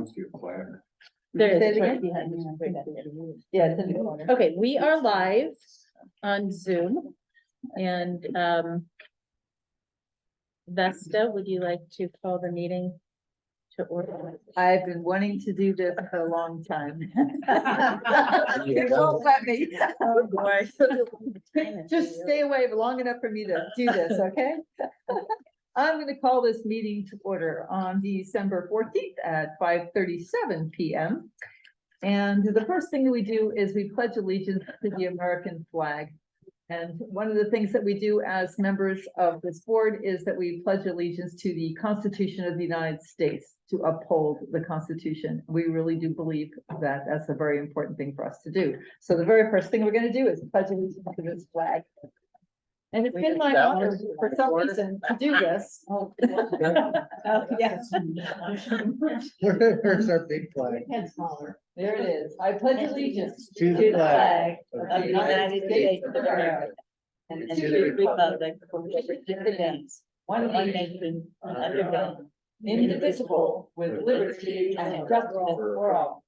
don't see a flag. There Say is it a chart again? behind you. Yeah, it's in the corner. Okay, we are live on Zoom and Vesta, would you like to call the meeting to order? I've been wanting to do this for a long time. It won't let me. Oh, boy. Just stay away long enough for me to do this, okay? I'm gonna call this meeting to order on December 14th at 5:37 PM. And the first thing that we do is we pledge allegiance to the American flag. And one of the things that we do as members of this board is that we pledge allegiance to the Constitution of the United States, to uphold the Constitution. We really do believe that that's a very important thing for us to do. So the very first thing we're going to do is pledge allegiance to this flag. And it's been my honor for some reason to do this. Oh, yes. Where's our big flag? There it is. I pledge allegiance To the flag of the United States of America And to the republic for which it stands, one nation, under God, indivisible, with liberty and justice for all.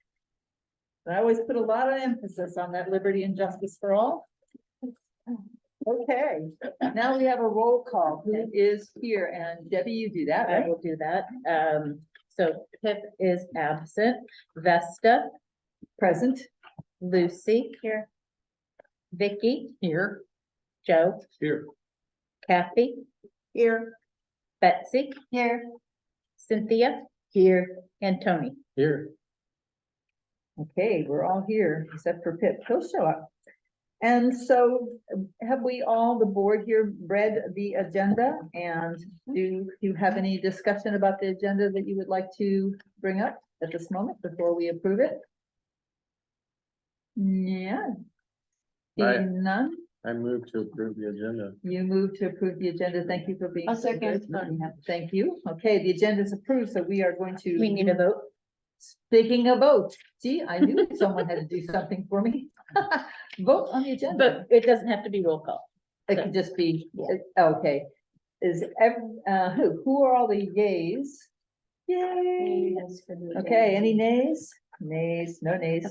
I always put a lot of emphasis on that liberty and justice for all. Okay, now we have a roll call. Who is here? And Debbie, you do that, I right? will do that. So Pip is absent, Vesta, Present. Lucy here, Vicky Here. Joe, Here. Kathy here, Betsy here, Cynthia here, and Tony. Here. Okay, we're all here except for Pip. He'll show up. And so have we all, the board here, read the agenda? And do you have any discussion about the agenda that you would like to bring up at this moment before we approve it? Yeah. Seeing none, I move to approve the agenda. you move to approve the agenda. Thank you for being. I'll so second. good. Thank you. Okay, the agenda is approved, so we are going to. We need a vote. Speaking of vote, see, I knew someone had to do something for me. Vote on the agenda. But it doesn't have to be roll call. It could just be, okay. Is who are all the yays? Yay. Okay, any nays? Nays, no nays.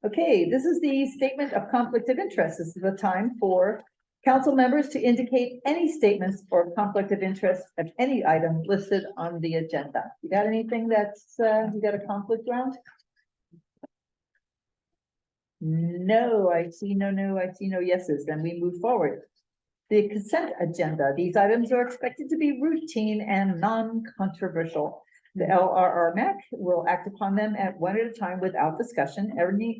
Okay, this is the statement of conflict of interest. This is the time for council members to indicate any statements or conflict of interest of any item listed on the agenda. You got anything that's, you got a conflict around? No, I see no, I see no yeses. Then we move forward. The consent agenda. These items are expected to be routine and non-controversial. The LRRMAC will act upon them at one at a time without discussion.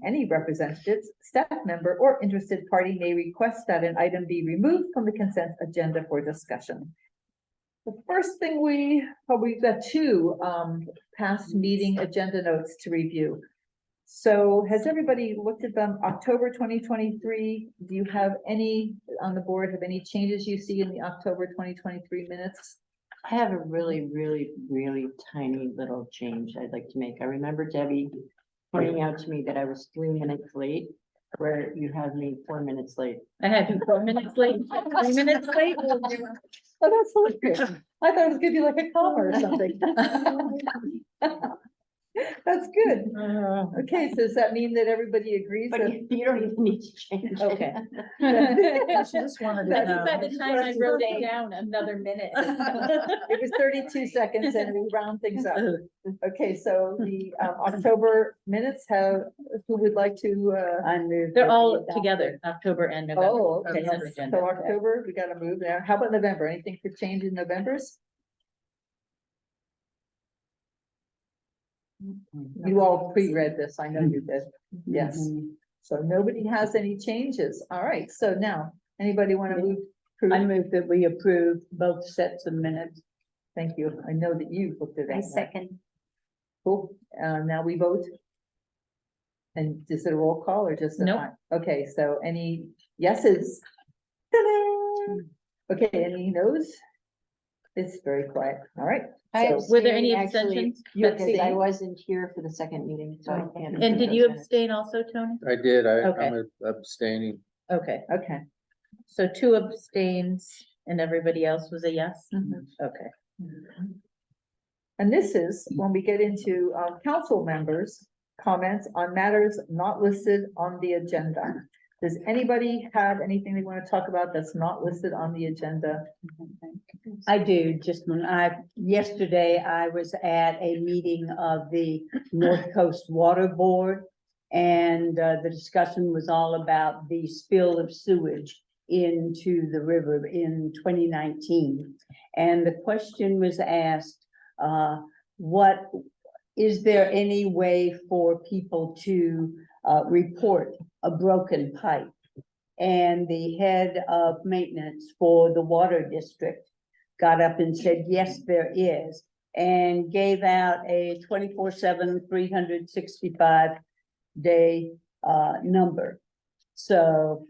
Any representatives, staff member, or interested party may request that an item be removed from the consent agenda for discussion. The first thing we've got two past meeting agenda notes to review. So has everybody looked at them? October 2023, do you have any on the board, have any changes you see in the October 2023 minutes? I have a really tiny little change I'd like to make. I remember Debbie pointing out to me that I was 3 minutes late, where you have me 4 minutes late. I had you 4 minutes late, 3 minutes late. Oh, that's hilarious. I thought it was gonna be like a comma or something. That's good. Okay, so does that mean that everybody agrees But that? you don't even need to change it. Okay. She just wanted to know. By the time I wrote it down, another minute. It was 32 seconds and we round things up. Okay, so the October minutes have, who would like to, They're all together, October and November. oh, okay, Consent agenda. so October, we gotta move there. How about November? Anything for change in November's? You all pre-read this, I know you did, yes. So nobody has any changes. All right, so now, anybody want to move? I move that we approve both sets of minutes. Thank you. I know that you looked at I that. second. Cool. Now we vote. And is it a roll call or just? Nope. Okay, so any yeses? Ta-da! Okay, any no's? It's very quiet. All right. So- Were there any Actually, abstentions? you Betsy? I wasn't here for the second meeting, so I can't. And did you abstain also, Tony? I did. Okay. I'm abstaining. Okay, Okay. so 2 abstains and everybody else was a yes? Mhm. Okay. And this is when we get into council members' comments on matters not listed on the agenda. Does anybody have anything they want to talk about that's not listed on the agenda? I do, just yesterday I was at a meeting of the North Coast Water Board. And the discussion was all about the spill of sewage into the river in 2019. And the question was asked, is there any way for people to report a broken pipe? And the head of maintenance for the water district got up and said, yes, there is, and gave out a 24/7, 365-day number. So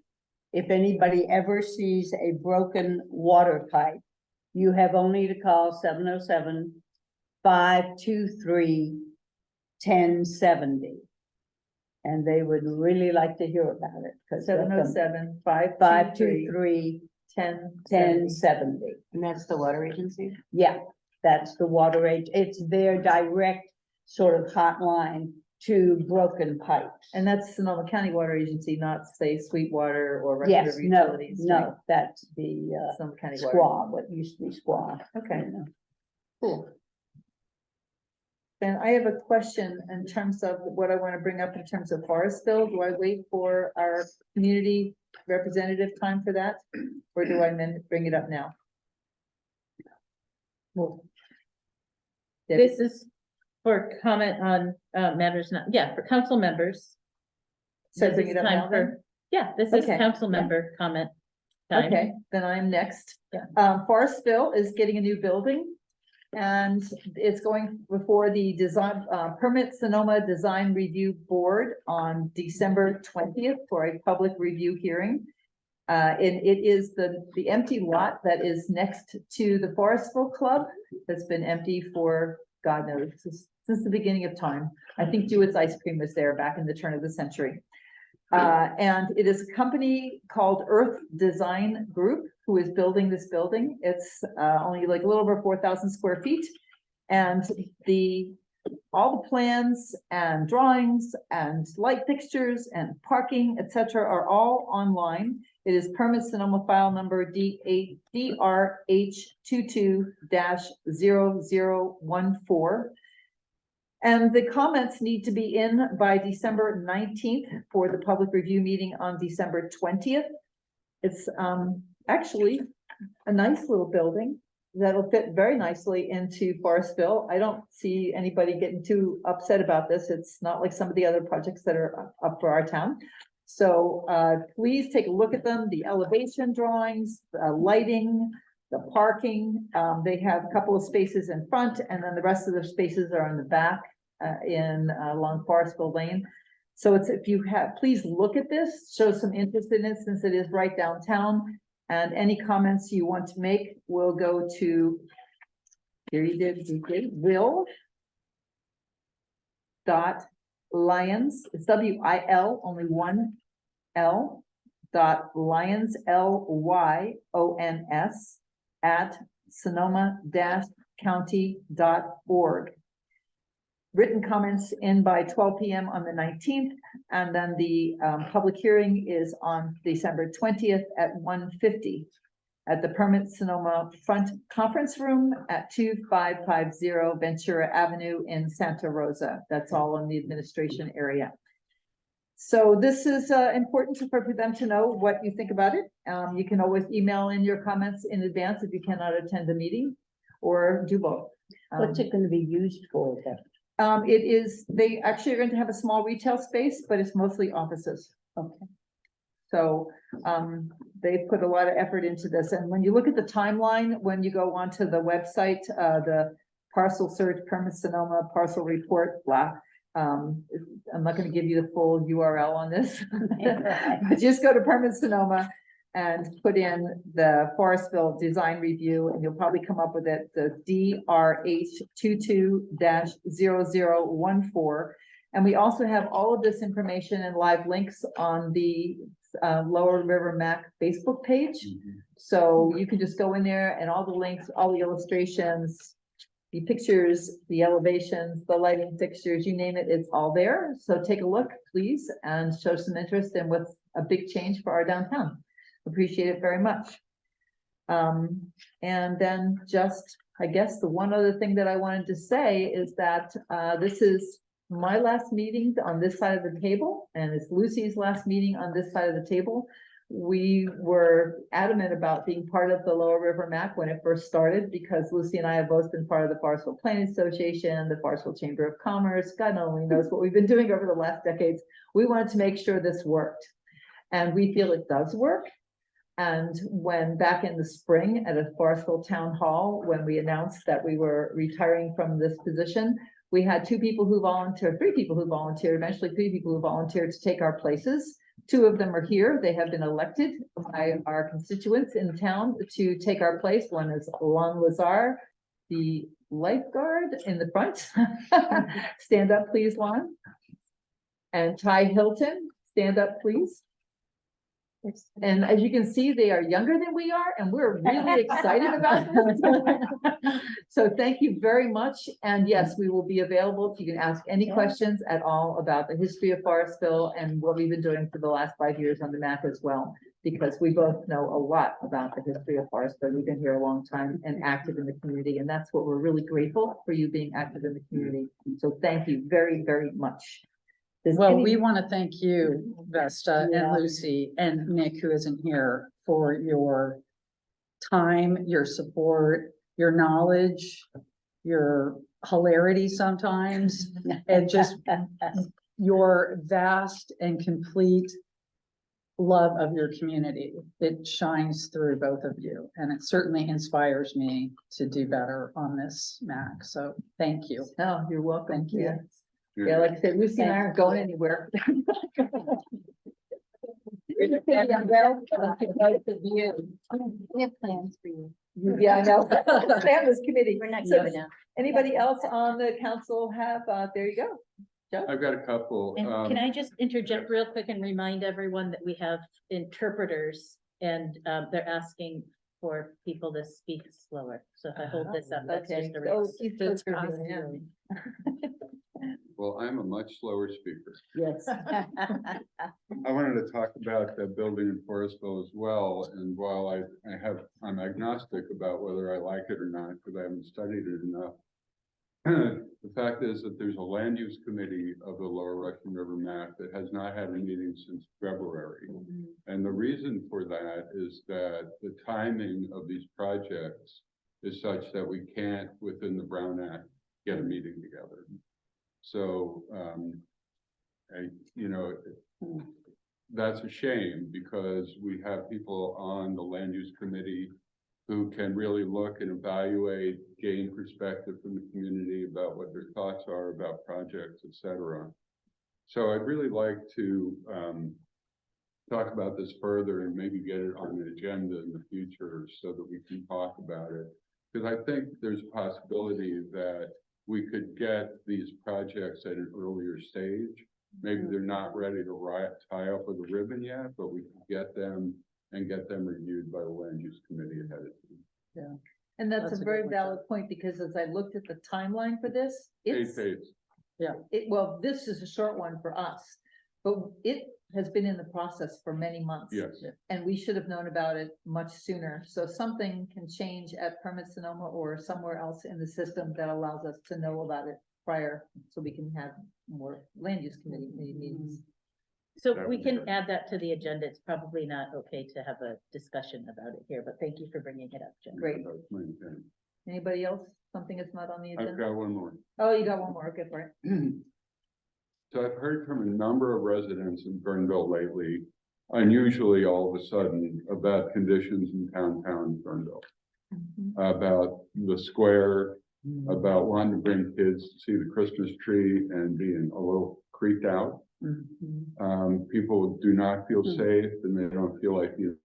if anybody ever sees a broken water pipe, you have only to call 707-523-1070. And they would really like to hear about it. 707-523-1070. 523-1070. And that's the water agency? Yeah, that's the water rate. It's their direct sort of hotline to broken pipes. And that's Sonoma County Water Agency, not say Sweetwater or Russian Yes, River no, Utilities. right? no, that's the Sonoma County Water. squaw, what used to be squaw. Okay, cool. And I have a question in terms of what I want to bring up in terms of Forestville. Do I wait for our community representative time for that? Or do I then bring it up now? This is for comment on matters not, yeah, for council members. So This bring is it up time now for- then? Yeah, this is Okay, council yeah. member comment time. Okay, then I'm next. Yeah. Forestville is getting a new building. And it's going before the design, Permit Sonoma Design Review Board on December 20th for a public review hearing. And it is the empty lot that is next to the Forestville Club that's been empty for, God knows, since the beginning of time. I think Dewitt's Ice Cream was there back in the turn of the century. And it is a company called Earth Design Group who is building this building. It's only like a little over 4,000 square feet. And all the plans and drawings and light fixtures and parking, etc., are all online. It is Permit Sonoma file number DRH22-0014. And the comments need to be in by December 19th for the public review meeting on December 20th. It's actually a nice little building that'll fit very nicely into Forestville. I don't see anybody getting too upset about this. It's not like some of the other projects that are up for our town. So please take a look at them, the elevation drawings, lighting, the parking. They have a couple of spaces in front, and then the rest of the spaces are in the back along Forestville Lane. So if you have, please look at this, show some interest in it since it is right downtown. And any comments you want to make will go to, here you did, Will dot Lyons, it's WIL, only one L, dot Lyons, LYONS, at sonoma-county.org. Written comments in by 12 p.m. on the 19th, and then the public hearing is on December 20th at 1:50 at the Permit Sonoma Front Conference Room at 2550 Ventura Avenue in Santa Rosa. That's all in the administration area. So this is important for them to know what you think about it. You can always email in your comments in advance if you cannot attend the meeting, or do both. What's it gonna be used for then? They actually are going to have a small retail space, but it's mostly offices. Okay. So, they put a lot of effort into this. And when you look at the timeline, when you go onto the website, the parcel search, Permit Sonoma, parcel report, blah. I'm not going to give you the full URL on this. But just go to Permit Sonoma and put in the Forestville Design Review, and you'll probably come up with it, the DRH22-0014. And we also have all of this information and live links on the LRRMAC Facebook page. So you can just go in there and all the links, all the illustrations, the pictures, the elevations, the lighting fixtures, you name it, it's all there. So take a look, please, and show some interest in what's a big change for our downtown. Appreciate it very much. And then just, I guess the one other thing that I wanted to say is that, this is my last meeting on this side of the table, and it's Lucy's last meeting on this side of the table. We were adamant about being part of the Lower River MAC when it first started, because Lucy and I have both been part of the Forestville Planning Association, the Forestville Chamber of Commerce. God only knows what we've been doing over the last decades. We wanted to make sure this worked, and we feel it does work. And when back in the spring at a Forestville Town Hall, when we announced that we were retiring from this position, we had three people who volunteered, eventually three people who volunteered to take our places. Two of them are here. They have been elected by our constituents in town to take our place. One is Alon Lazar, the lifeguard in the front. Stand up, please, Lon. And Ty Hilton, stand up, please. And as you can see, they are younger than we are, and we're really excited about this. So thank you very much. And yes, we will be available if you can ask any questions at all about the history of Forestville and what we've been doing for the last 5 years on the map as well, because we both know a lot about the history of Forestville. We've been here a long time and active in the community, and that's what we're really grateful for, you being active in the community. So thank you very, very much. Well, we want to thank you, Vesta and Lucy and Nick, who isn't here, for your time, your support, your knowledge, your hilarity sometimes, and just your vast and complete love of your community. It shines through both of you, and it certainly inspires me to do better on this MAC. So thank you. Oh, you're welcome. Thank you. Yeah. Yeah, like I said, Lucy and I aren't going anywhere. We have plans for you. Yeah, I know. Sam this committee. We're not So, going now. anybody else on the council have, there you go. I've got a couple. And can I just interject real quick and remind everyone that we have interpreters, and they're asking for people to speak slower. So if I hold this up, that's Okay. just a. Oh, request. he's That's supposed to awesome. do it, Well, I'm a much slower speaker. Yes. I wanted to talk about the building in Forestville as well, and while I'm agnostic about whether I like it or not, because I haven't studied it enough. The fact is that there's a land use committee of the Lower Russian River MAC that has not had a meeting since February. And the reason for that is that the timing of these projects is such that we can't, within the Brown Act, get a meeting together. So, that's a shame, because we have people on the land use committee who can really look and evaluate, gain perspective from the community about what their thoughts are about projects, et cetera. So I'd really like to talk about this further and maybe get it on an agenda in the future so that we can talk about it. Because I think there's a possibility that we could get these projects at an earlier stage. Maybe they're not ready to tie up with a ribbon yet, but we can get them and get them reviewed by the land use committee ahead of time. And that's That's a a very good one, valid point, because as I looked at the timeline for this, 8 it's, days. well, this is a short one for us, but it has been in the process for many months. Yes. And we should have known about it much sooner. So something can change at Permit Sonoma or somewhere else in the system that allows us to know about it prior, so we can have more land use committee meetings. So That we would be can great. add that to the agenda. It's probably not okay to have a discussion about it here, but thank you for bringing it up, Jen. Great. That was my intent. Anybody else? Something that's not on the I've agenda? got one more. Oh, you got one more. Okay, for it. So I've heard from a number of residents in Burnville lately, unusually all of a sudden, about conditions in downtown Burnville. About the square, about wanting to bring kids to see the Christmas tree and being a little creeped out. People do not feel safe, and they don't feel like the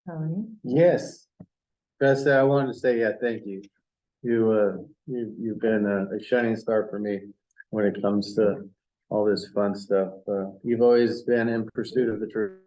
Tony? Yes. Best, I wanted to say, yeah, thank you. You've been a shining star for me when it comes to all this fun stuff. You've always been in pursuit of the truth.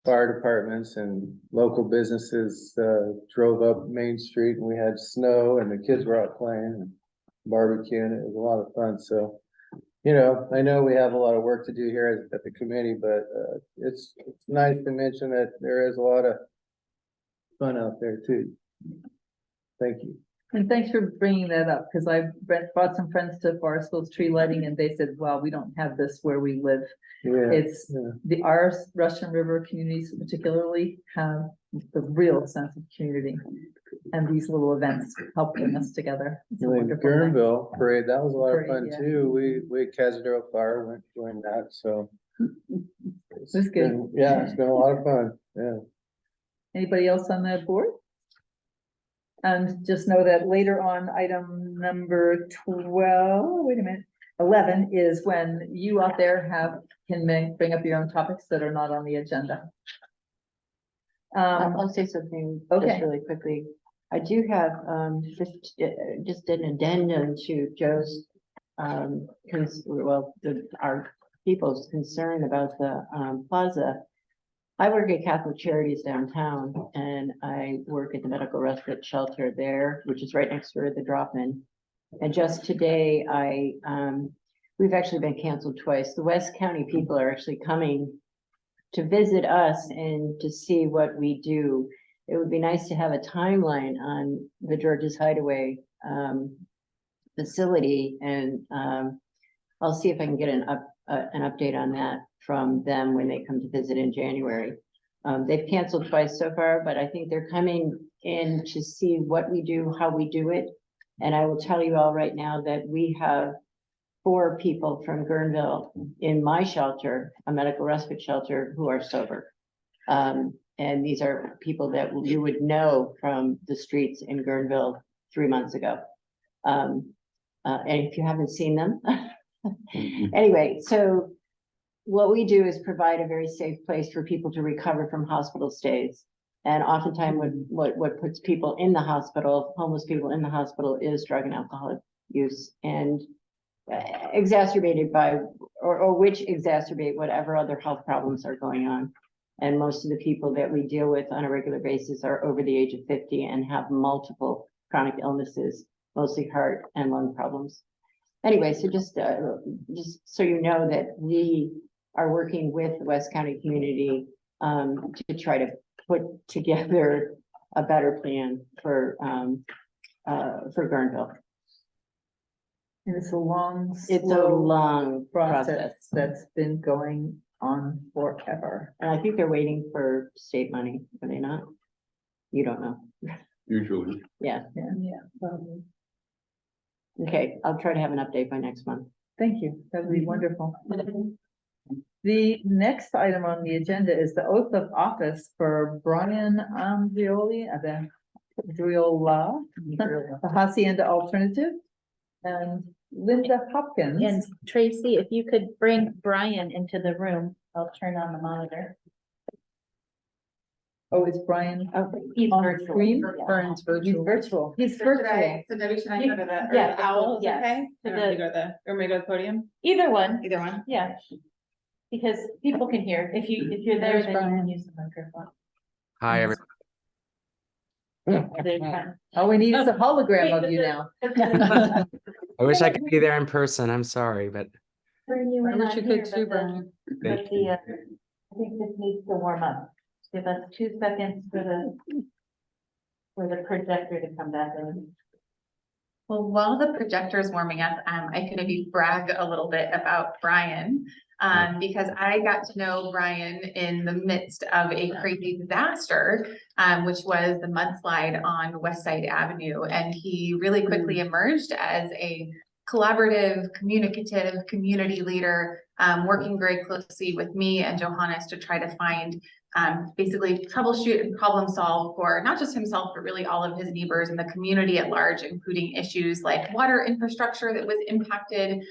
Fire departments and local businesses drove up Main Street and we had snow and the kids were out playing and barbecuing. It was a lot of fun. So, I know we have a lot of work to do here at the committee, but it's nice to mention that there is a lot of fun out there too. Thank you. And thanks for bringing that up, because I brought some friends to Forest Hills tree lighting and they said, well, we don't have this where we live. Yeah. It's Yeah. our Russian River communities particularly have the real sense of community. And these little events help bring us together. It's a Like wonderful thing. Guerneville parade, that was a lot of fun Parade, yeah. too. We Cazadero Fire went joined that, so. It was good. Yeah, it's been a lot of fun, yeah. Anybody else on that board? And just know that later on, item number 12, wait a minute, 11 is when you out there can bring up your own topics that are not on the agenda. I'll say something Okay. just really quickly. I do have, just an addendum to Joe's, our people's concern about the, plaza. I work at Catholic Charities downtown and I work at the medical respite shelter there, which is right next door to the drop-in. And just today, we've actually been canceled twice. The West County people are actually coming to visit us and to see what we do. It would be nice to have a timeline on the George's Hideaway facility, and I'll see if I can get an update on that from them when they come to visit in January. They've canceled twice so far, but I think they're coming in to see what we do, how we do it. And I will tell you all right now that we have 4 people from Guerneville in my shelter, a medical respite shelter, who are sober. And these are people that you would know from the streets in Guerneville 3 months ago. And if you haven't seen them. Anyway, so what we do is provide a very safe place for people to recover from hospital stays. And oftentimes what puts people in the hospital, homeless people in the hospital, is drug and alcohol use, and exacerbated by, or which exacerbate whatever other health problems are going on. And most of the people that we deal with on a regular basis are over the age of 50 and have multiple chronic illnesses, mostly heart and lung problems. Anyway, so just so you know that we are working with the West County community to try to put together a better plan for Guerneville. And it's a long, It's a slow long process process. that's been going on forever. And I think they're waiting for state money, are they not? You don't know. Usually. Yeah, Yeah. okay, I'll try to have an update by next month. Thank you. That would be wonderful. The next item on the agenda is the oath of office for Brian Andriola, the Hacienda Alternative, and Linda Hopkins. And Tracy, if you could bring Brian into the room, I'll turn on the monitor. Oh, is Brian He's on virtual. screen? Brian's He's virtual. virtual. He's virtual. So Debbie, should I go to the, Yeah, the owls, yes. okay? To Or want me to the- go to the, or want me to go to the podium? Either one, Either one? yeah. Because people can hear. If you're there, There's then you can Brian. use the microphone. Hi, everyone. There's Brian. All we need is a hologram of you now. I wish I could be there in person. I'm sorry, but Bring you I in wish on you here, could too, but Brian. but I think this needs to warm up. Give us 2 seconds for the projector to come back in. Well, while the projector is warming up, I can maybe brag a little bit about Brian. Because I got to know Brian in the midst of a crazy disaster, which was the mudslide on West Side Avenue. And he really quickly emerged as a collaborative, communicative community leader, working very closely with me and Johannes to try to find basically troubleshoot and problem solve for not just himself, but really all of his neighbors and the community at large, including issues like water infrastructure that was impacted,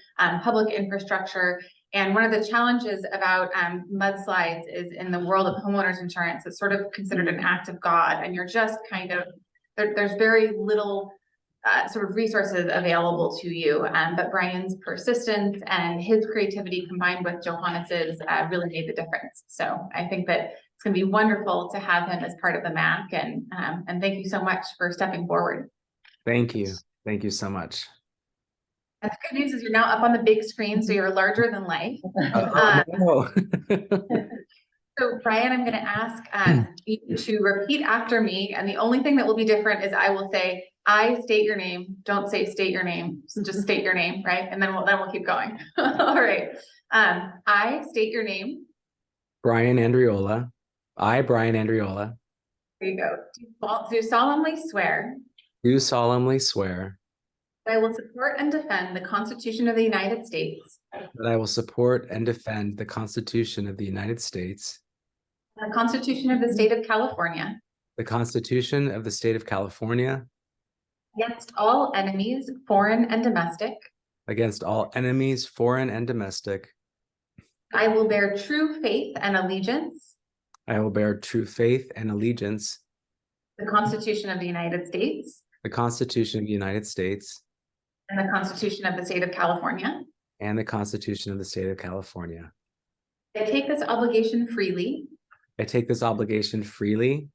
public infrastructure. And one of the challenges about mudslides is in the world of homeowners insurance, it's sort of considered an act of God, and you're just kind of, there's very little sort of resources available to you. But Brian's persistence and his creativity combined with Johannes's really made the difference. So I think that it's going to be wonderful to have him as part of the MAC, and thank you so much for stepping forward. Thank you. Thank you so much. And the good news is you're now up on the big screen, so you're larger than life. No. So Brian, I'm going to ask you to repeat after me, and the only thing that will be different is I will say, I state your name. Don't say state your name. So just state your name, right? And then we'll keep going. All right. I state your name. Brian Andriola. I, Brian Andriola, There you go. Do solemnly swear do solemnly swear that I will support and defend the Constitution of the United States, that I will support and defend the Constitution of the United States, the Constitution of the State of California, the Constitution of the State of California, against all enemies, foreign and domestic. against all enemies, foreign and domestic. I will bear true faith and allegiance I will bear true faith and allegiance, to the Constitution of the United States the Constitution of the United States, and the Constitution of the State of California. and the Constitution of the State of California. I take this obligation freely, I take this obligation freely,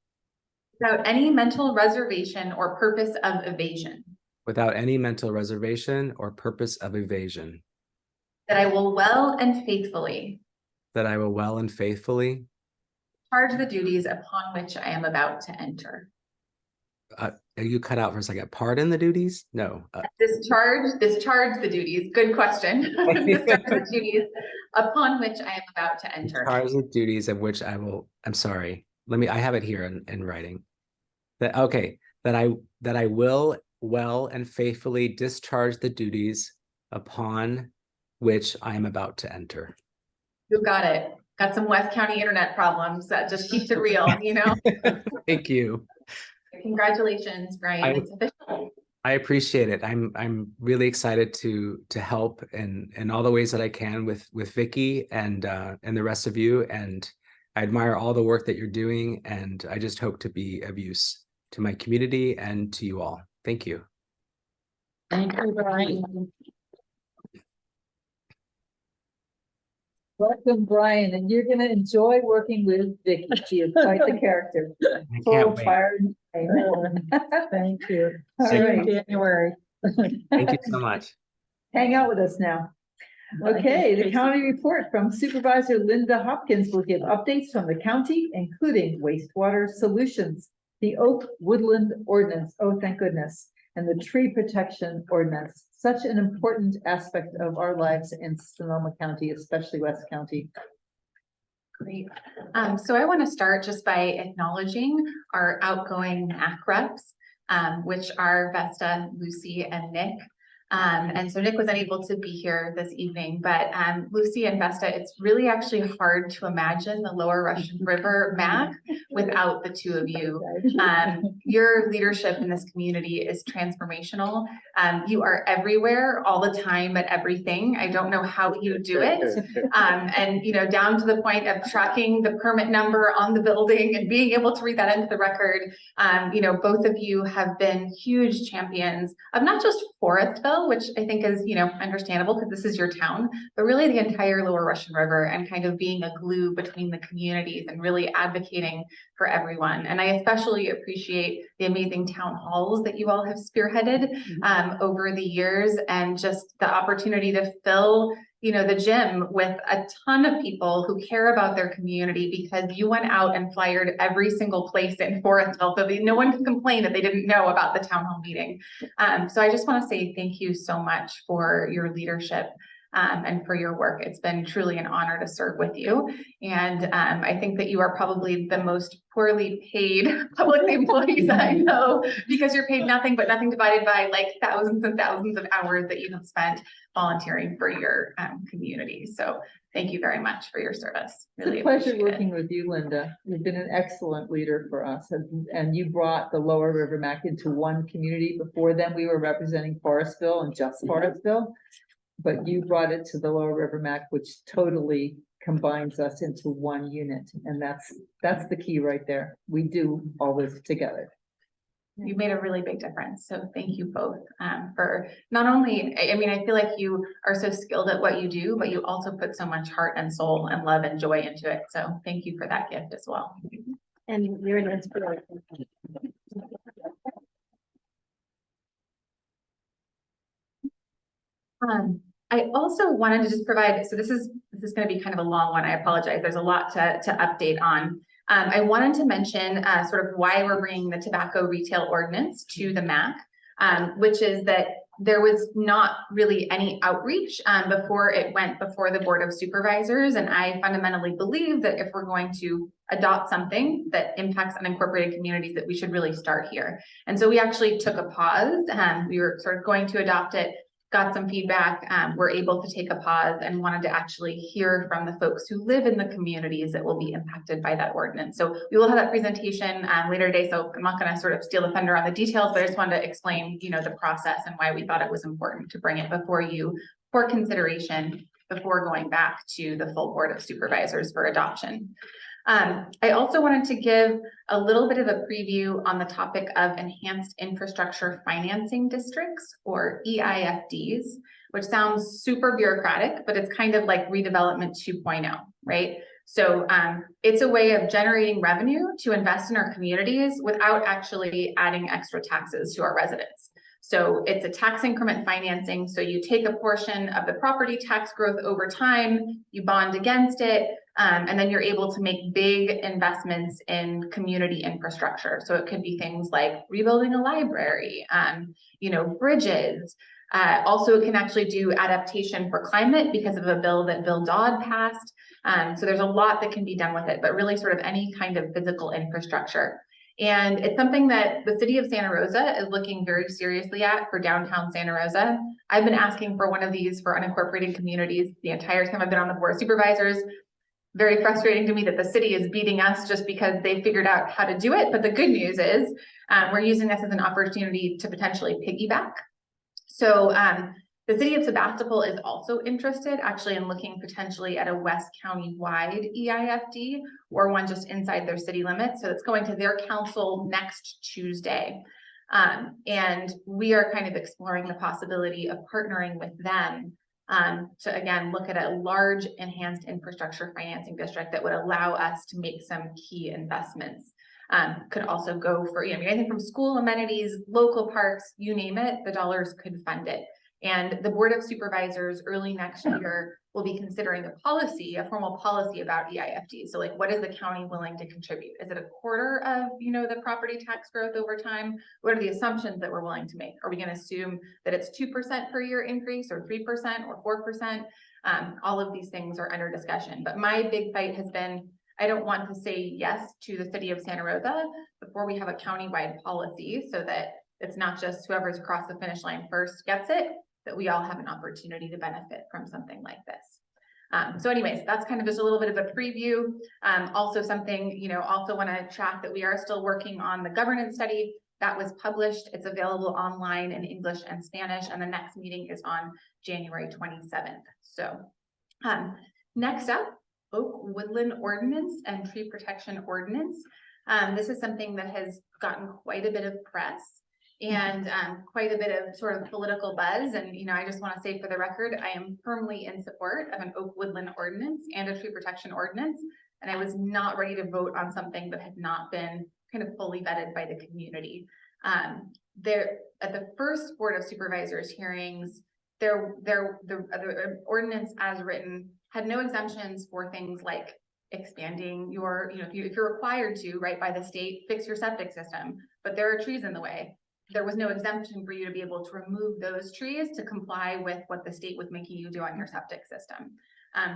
without any mental reservation or purpose of evasion. without any mental reservation or purpose of evasion. That I will well and faithfully That I will well and faithfully discharge the duties upon which I am about to enter. you cut out for a second. Pardon the duties? No. Discharge the duties. Good question. Discharge the duties upon which I am about to enter. Discharge the duties of which I will. I'm sorry. I have it here in writing. That I will well and faithfully discharge the duties upon which I am about to enter. You got it. Got some West County internet problems. That just keeps it real, you know? Thank you. Congratulations, Brian. It's official. I appreciate it. I'm really excited to help in all the ways that I can with Vicky and the rest of you. And I admire all the work that you're doing, and I just hope to be of use to my community and to you all. Thank you. Thank you, Brian. Welcome, Brian, and you're gonna enjoy working with Vicky. She is quite the character. I Full can't of wait. fire and flame. Thank you. All See you right. in January. Thank you so much. Hang out with us now. Okay, the county report from Supervisor Linda Hopkins will give updates from the county, including wastewater solutions, the oak woodland ordinance, oh, thank goodness, and the tree protection ordinance, such an important aspect of our lives in Sonoma County, especially West County. Great. So I want to start just by acknowledging our outgoing MAC reps, which are Vesta, Lucy, and Nick. And so Nick was unable to be here this evening, but Lucy and Vesta, it's really actually hard to imagine the Lower Russian River MAC without the two of you. Your leadership in this community is transformational. You are everywhere all the time at everything. I don't know how you do it. And you know, down to the point of tracking the permit number on the building and being able to read that into the record. You know, both of you have been huge champions of not just Forestville, which I think is, you know, understandable because this is your town, but really the entire Lower Russian River, and kind of being a glue between the communities and really advocating for everyone. And I especially appreciate the amazing town halls that you all have spearheaded over the years, and just the opportunity to fill the gym with a ton of people who care about their community because you went out and flyered every single place in Forestville, so no one can complain that they didn't know about the town hall meeting. So I just want to say thank you so much for your leadership and for your work. It's been truly an honor to serve with you. And I think that you are probably the most poorly paid public employees I know, because you're paid nothing but nothing divided by like thousands and thousands of hours that you have spent volunteering for your community. So thank you very much for your service. It's a pleasure working with you, Linda. You've been an excellent leader for us, and you brought the Lower RRRMAC into one community. Before then, we were representing Forestville and just Forestville, but you brought it to the Lower RRRMAC, which totally combines us into one unit, and that's the key right there. We do all this together. You made a really big difference. So thank you both for not only, I mean, I feel like you are so skilled at what you do, but you also put so much heart and soul and love and joy into it. So thank you for that gift as well. And you're an inspiration. I also wanted to just provide, so this is going to be kind of a long one. I apologize. There's a lot to update on. I wanted to mention sort of why we're bringing the tobacco retail ordinance to the MAC, which is that there was not really any outreach before it went before the Board of Supervisors. And I fundamentally believe that if we're going to adopt something that impacts unincorporated communities, that we should really start here. And so we actually took a pause. We were sort of going to adopt it, got some feedback, we're able to take a pause and wanted to actually hear from the folks who live in the communities that will be impacted by that ordinance. So we will have that presentation later today, so I'm not going to sort of steal the thunder on the details, but I just wanted to explain, the process and why we thought it was important to bring it before you for consideration before going back to the full Board of Supervisors for adoption. I also wanted to give a little bit of a preview on the topic of enhanced infrastructure financing districts, or EIFDs, which sounds super bureaucratic, but it's kind of like redevelopment 2.0, right? So it's a way of generating revenue to invest in our communities without actually adding extra taxes to our residents. So it's a tax increment financing. So you take a portion of the property tax growth over time, you bond against it, and then you're able to make big investments in community infrastructure. So it could be things like rebuilding a library, bridges. Also, it can actually do adaptation for climate because of a bill that Bill Dodd passed. So there's a lot that can be done with it, but really sort of any kind of physical infrastructure. And it's something that the city of Santa Rosa is looking very seriously at for downtown Santa Rosa. I've been asking for one of these for unincorporated communities the entire time I've been on the Board of Supervisors. Very frustrating to me that the city is beating us just because they figured out how to do it. But the good news is we're using this as an opportunity to potentially piggyback. So the city of Sebastopol is also interested actually in looking potentially at a West County wide EIFD or one just inside their city limits. So it's going to their council next Tuesday. And we are kind of exploring the possibility of partnering with them to again, look at a large enhanced infrastructure financing district that would allow us to make some key investments. Could also go for, anything from school amenities, local parks, you name it, the dollars could fund it. And the Board of Supervisors early next year will be considering a formal policy about EIFD. So like, what is the county willing to contribute? Is it a quarter of, the property tax growth over time? What are the assumptions that we're willing to make? Are we going to assume that it's 2% per year increase or 3% or 4%? All of these things are under discussion. But my big fight has been, I don't want to say yes to the city of Santa Rosa before we have a countywide policy so that it's not just whoever's across the finish line first gets it, that we all have an opportunity to benefit from something like this. So anyways, that's kind of just a little bit of a preview. Also something, also want to track that we are still working on the governance study that was published. It's available online in English and Spanish, and the next meeting is on January 27th. So next up, Oak Woodland Ordinance and Tree Protection Ordinance. This is something that has gotten quite a bit of press and quite a bit of sort of political buzz. And, I just want to say for the record, I am firmly in support of an Oak Woodland Ordinance and a Tree Protection Ordinance. And I was not ready to vote on something that had not been kind of fully vetted by the community. There at the first Board of Supervisors hearings, the ordinance as written had no exemptions for things like expanding your, if you're required to, right, by the state, fix your septic system, but there are trees in the way. There was no exemption for you to be able to remove those trees to comply with what the state was making you do on your septic system.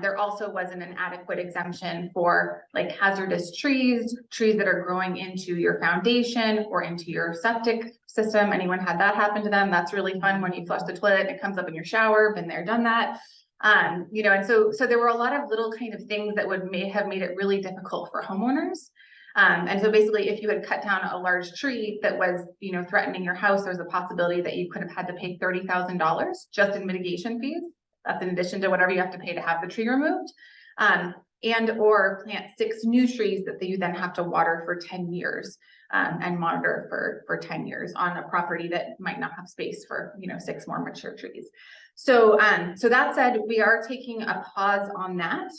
There also wasn't an adequate exemption for like hazardous trees that are growing into your foundation or into your septic system. Anyone had that happen to them? That's really fun when you flush the toilet and it comes up in your shower. Been there, done that. And so there were a lot of little kind of things that may have made it really difficult for homeowners. And so basically, if you had cut down a large tree that was, threatening your house, there's a possibility that you could have had to pay $30,000 just in mitigation fees. That's in addition to whatever you have to pay to have the tree removed. And or plant 6 new trees that you then have to water for 10 years and monitor for 10 years on a property that might not have space for, 6 more mature trees. So that said, we are taking a pause on that,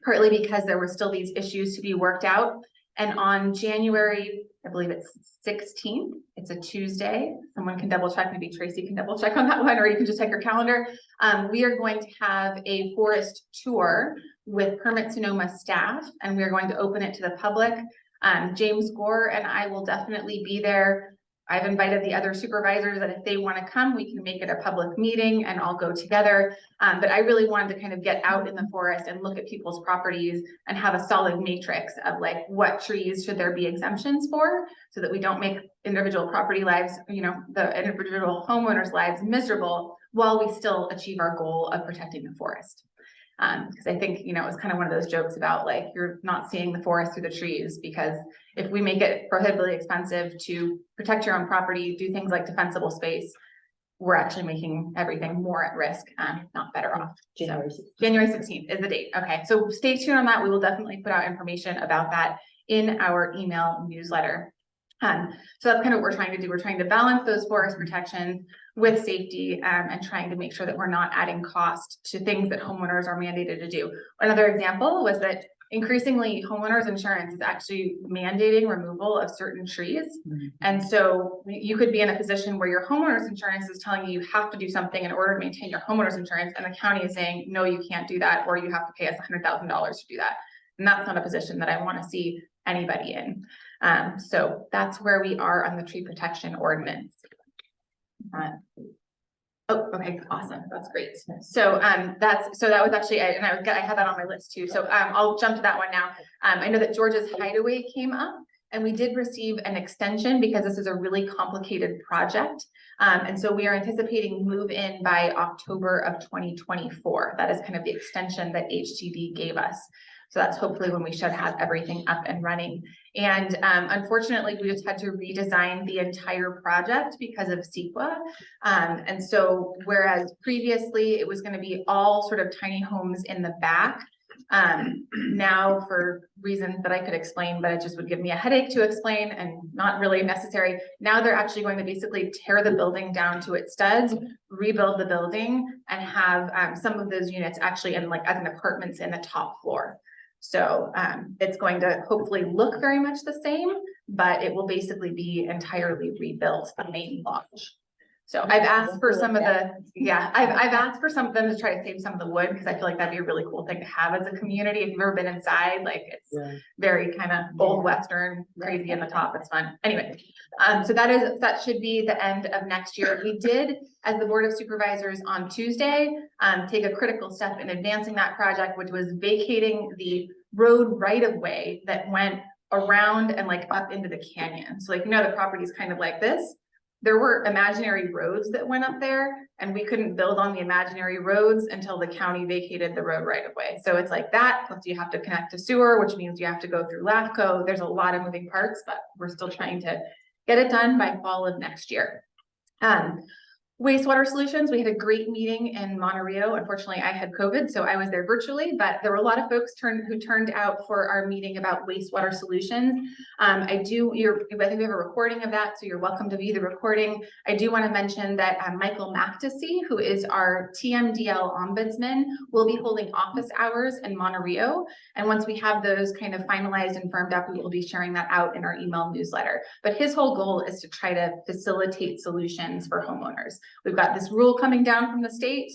partly because there were still these issues to be worked out. And on January, I believe it's 16th, it's a Tuesday. Someone can double check, maybe Tracy can double check on that one, or you can just check your calendar. We are going to have a forest tour with Permit Sonoma staff, and we're going to open it to the public. James Gore and I will definitely be there. I've invited the other supervisors that if they want to come, we can make it a public meeting and all go together. But I really wanted to kind of get out in the forest and look at people's properties and have a solid matrix of like what trees should there be exemptions for, so that we don't make individual property lives, the individual homeowners' lives miserable while we still achieve our goal of protecting the forest. Because I think, it was kind of one of those jokes about like, you're not seeing the forest through the trees, because if we make it prohibitively expensive to protect your own property, do things like defensible space, we're actually making everything more at risk, not better off. January 16th is the date. Okay, so stay tuned on that. We will definitely put out information about that in our email newsletter. So that's kind of what we're trying to do. We're trying to balance those forest protections with safety and trying to make sure that we're not adding cost to things that homeowners are mandated to do. Another example was that increasingly homeowners insurance is actually mandating removal of certain trees. And so you could be in a position where your homeowner's insurance is telling you have to do something in order to maintain your homeowner's insurance, and the county is saying, no, you can't do that, or you have to pay us $100,000 to do that. And that's not a position that I want to see anybody in. So that's where we are on the tree protection ordinance. Oh, okay, awesome. That's great. So that was actually, and I had that on my list too. So I'll jump to that one now. I know that George's Hideaway came up, and we did receive an extension because this is a really complicated project. And so we are anticipating move in by October of 2024. That is kind of the extension that HTD gave us. So that's hopefully when we should have everything up and running. And unfortunately, we just had to redesign the entire project because of CEQA. And so whereas previously it was going to be all sort of tiny homes in the back, now for reasons that I could explain, but it just would give me a headache to explain and not really necessary. Now they're actually going to basically tear the building down to its studs, rebuild the building, and have some of those units actually in like as an apartments in the top floor. So it's going to hopefully look very much the same, but it will basically be entirely rebuilt, the main lodge. So I've asked for some of the, I've asked for some of them to try to save some of the wood, because I feel like that'd be a really cool thing to have as a community. If you've ever been inside, like it's very kind of old Western, crazy in the top. It's fun. Anyway, so that should be the end of next year. We did, as the Board of Supervisors on Tuesday, take a critical step in advancing that project, which was vacating the road right of way that went around and like up into the canyon. So like, the property is kind of like this. There were imaginary roads that went up there, and we couldn't build on the imaginary roads until the county vacated the road right of way. So it's like that, plus you have to connect to sewer, which means you have to go through LAFCO. There's a lot of moving parts, but we're still trying to get it done by fall of next year. Wastewater solutions, we had a great meeting in Monterey. Unfortunately, I had COVID, so I was there virtually, but there were a lot of folks who turned out for our meeting about wastewater solutions. I think we have a recording of that, so you're welcome to view the recording. I do want to mention that Michael Mactasy, who is our TMDL ombudsman, will be holding office hours in Monterey. And once we have those kind of finalized and firmed up, we will be sharing that out in our email newsletter. But his whole goal is to try to facilitate solutions for homeowners. We've got this rule coming down from the state.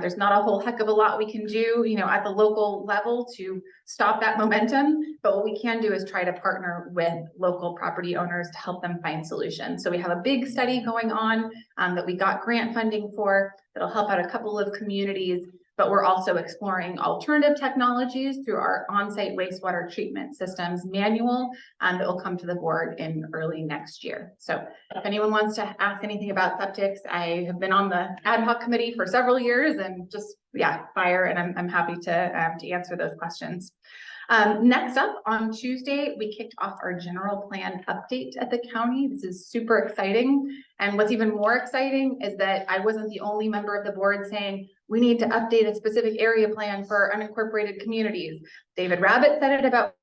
There's not a whole heck of a lot we can do, you know, at the local level to stop that momentum. But what we can do is try to partner with local property owners to help them find solutions. So we have a big study going on that we got grant funding for that'll help out a couple of communities. But we're also exploring alternative technologies through our on-site wastewater treatment systems manual that will come to the board in early next year. So if anyone wants to ask anything about septics, I have been on the ad hoc committee for several years and just, yeah, fire, and I'm happy to answer those questions. Next up on Tuesday, we kicked off our general plan update at the county. This is super exciting. And what's even more exciting is that I wasn't the only member of the board saying, we need to update a specific area plan for unincorporated communities. David Rabbit said it about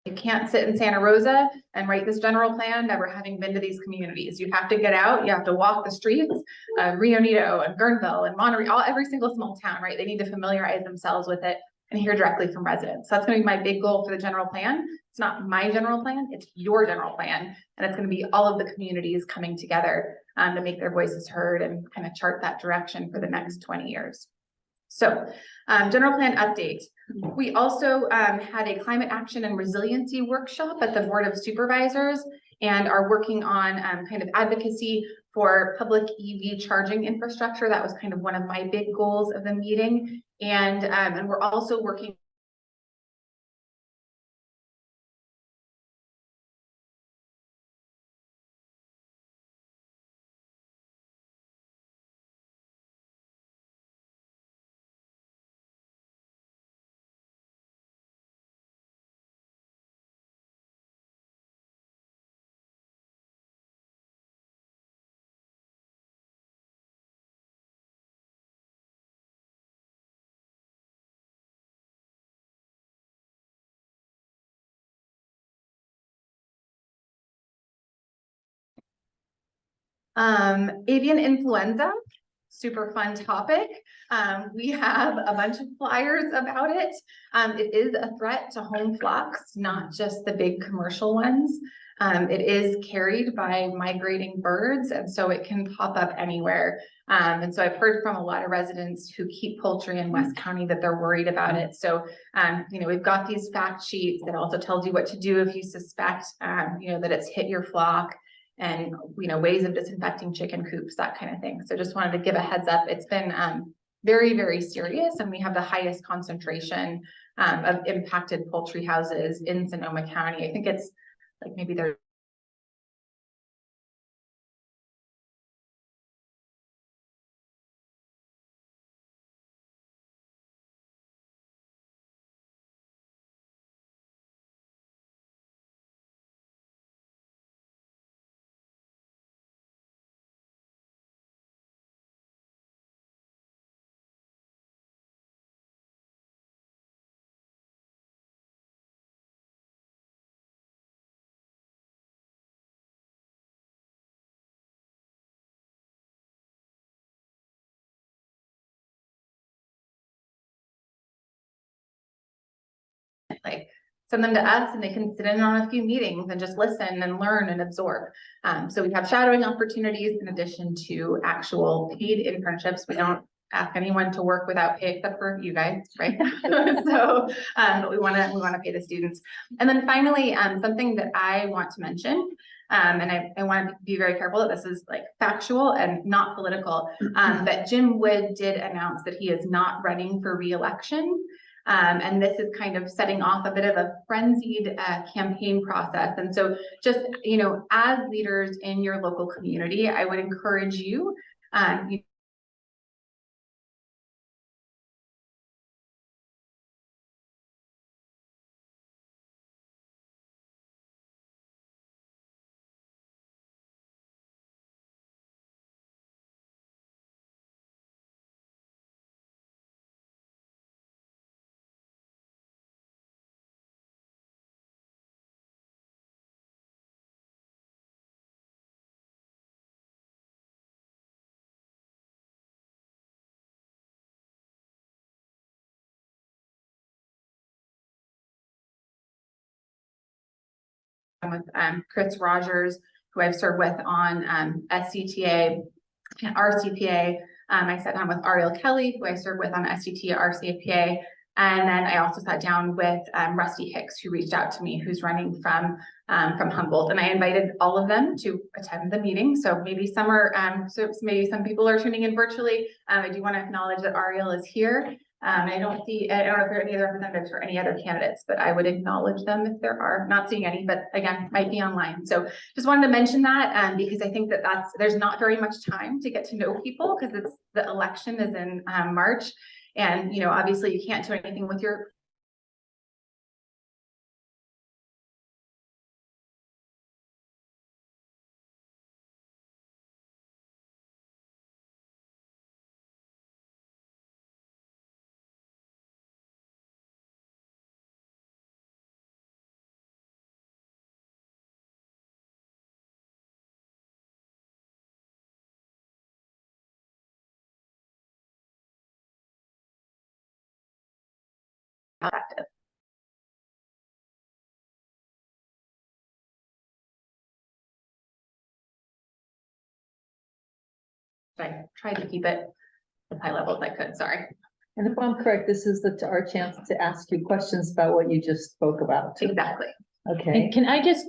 you can't sit in Santa Rosa and write this general plan never having been to these communities. You have to get out, you have to walk the streets of Rio Neto and Guerneville and Monterey, every single small town, right? They need to familiarize themselves with it and hear directly from residents. So that's going to be my big goal for the general plan. It's not my general plan, it's your general plan. And it's going to be all of the communities coming together to make their voices heard and kind of chart that direction for the next 20 years. So general plan update. We also had a climate action and resiliency workshop at the Board of Supervisors and are working on kind of advocacy for public EV charging infrastructure. That was kind of one of my big goals of the meeting. And we're also working avian influenza, super fun topic. We have a bunch of flyers about it. It is a threat to home flocks, not just the big commercial ones. It is carried by migrating birds, and so it can pop up anywhere. And so I've heard from a lot of residents who keep poultry in West County that they're worried about it. So, you know, we've got these fact sheets that also tells you what to do if you suspect, you know, that it's hit your flock, and, you know, ways of disinfecting chicken coops, that kind of thing. So just wanted to give a heads up. It's been very, very serious, and we have the highest concentration of impacted poultry houses in Sonoma County. I think it's like maybe there's like send them to us and they can sit in on a few meetings and just listen and learn and absorb. So we have shadowing opportunities in addition to actual paid internships. We don't ask anyone to work without pay except for you guys, right? So but we want to pay the students. And then finally, something that I want to mention, and I want to be very careful that this is like factual and not political, that Jim Wood did announce that he is not running for re-election. And this is kind of setting off a bit of a frenzied campaign process. And so just, you know, as leaders in your local community, I would encourage you, with Chris Rogers, who I've served with on SCTA, RCPA. I sat down with Ariel Kelly, who I served with on SCTA, RCPA. And then I also sat down with Rusty Hicks, who reached out to me, who's running from Humboldt. And I invited all of them to attend the meeting. So maybe some are, so maybe some people are tuning in virtually. I do want to acknowledge that Ariel is here. I don't know if there are any other representatives or any other candidates, but I would acknowledge them if there are. Not seeing any, but again, might be online. So just wanted to mention that because I think that there's not very much time to get to know people because the election is in March. And, obviously you can't do anything with your perspective. I tried to keep it as high level as I could, sorry. And if I'm correct, this is our chance to ask you questions about what you just spoke about. Exactly. Okay. And can I just,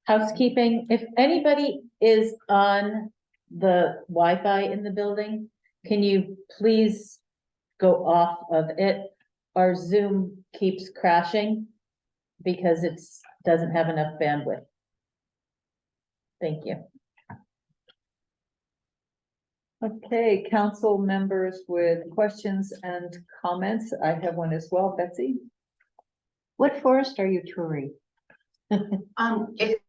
housekeeping, if anybody is on the Wi-Fi in the building, can you please go off of it? Our Zoom keeps crashing because doesn't have enough bandwidth. Thank you. Okay, council members with questions and comments. I have one as well, Betsy. What forest are you touring? It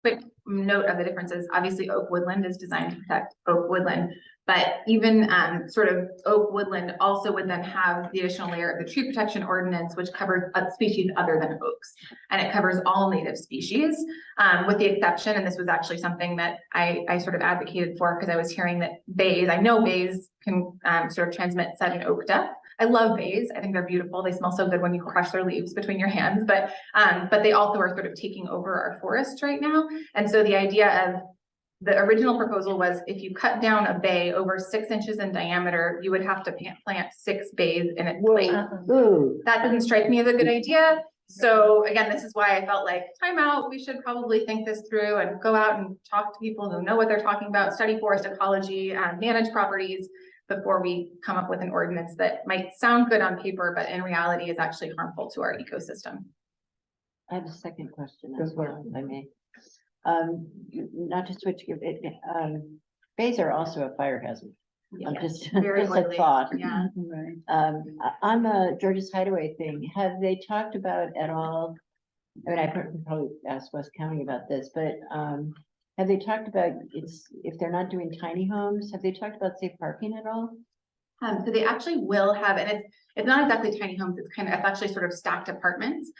quick note of the differences. Obviously, oak woodland is designed to protect oak woodland, but even sort of oak woodland also would then have the additional layer of the tree protection ordinance, which covers species other than oaks, and it covers all native species, with the exception, and this was actually something that I sort of advocated for because I was hearing that bays, I know bays can sort of transmit sudden oak death. I love bays. I think they're beautiful. They smell so good when you crush their leaves between your hands, but they also are sort of taking over our forests right now. And so the idea of the original proposal was if you cut down a bay over 6 inches in diameter, you would have to plant 6 bays in its place. Ooh, That didn't strike me as a good idea. So again, this is why I felt like time out. We should probably think this through and go out and talk to people who know what they're talking about, study forest ecology, manage properties, before we come up with an ordinance that might sound good on paper, but in reality is actually harmful to our ecosystem. I have a second question as well, if I may. Not to switch, bays are also a fire hazard. I'm just a thought. Yeah. Right. On the George's Hideaway thing, have they talked about at all? I mean, I probably asked West County about this, but have they talked about if they're not doing tiny homes, have they talked about safe parking at all? So they actually will have, and it's not exactly tiny homes, it's actually sort of stacked apartments.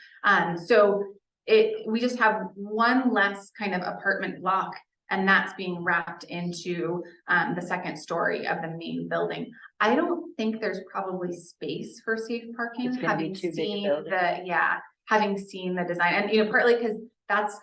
So we just have one less kind of apartment block, and that's being wrapped into the second story of the main building. I don't think there's probably space for safe parking, It's gonna be too big a building. having seen the design, and partly because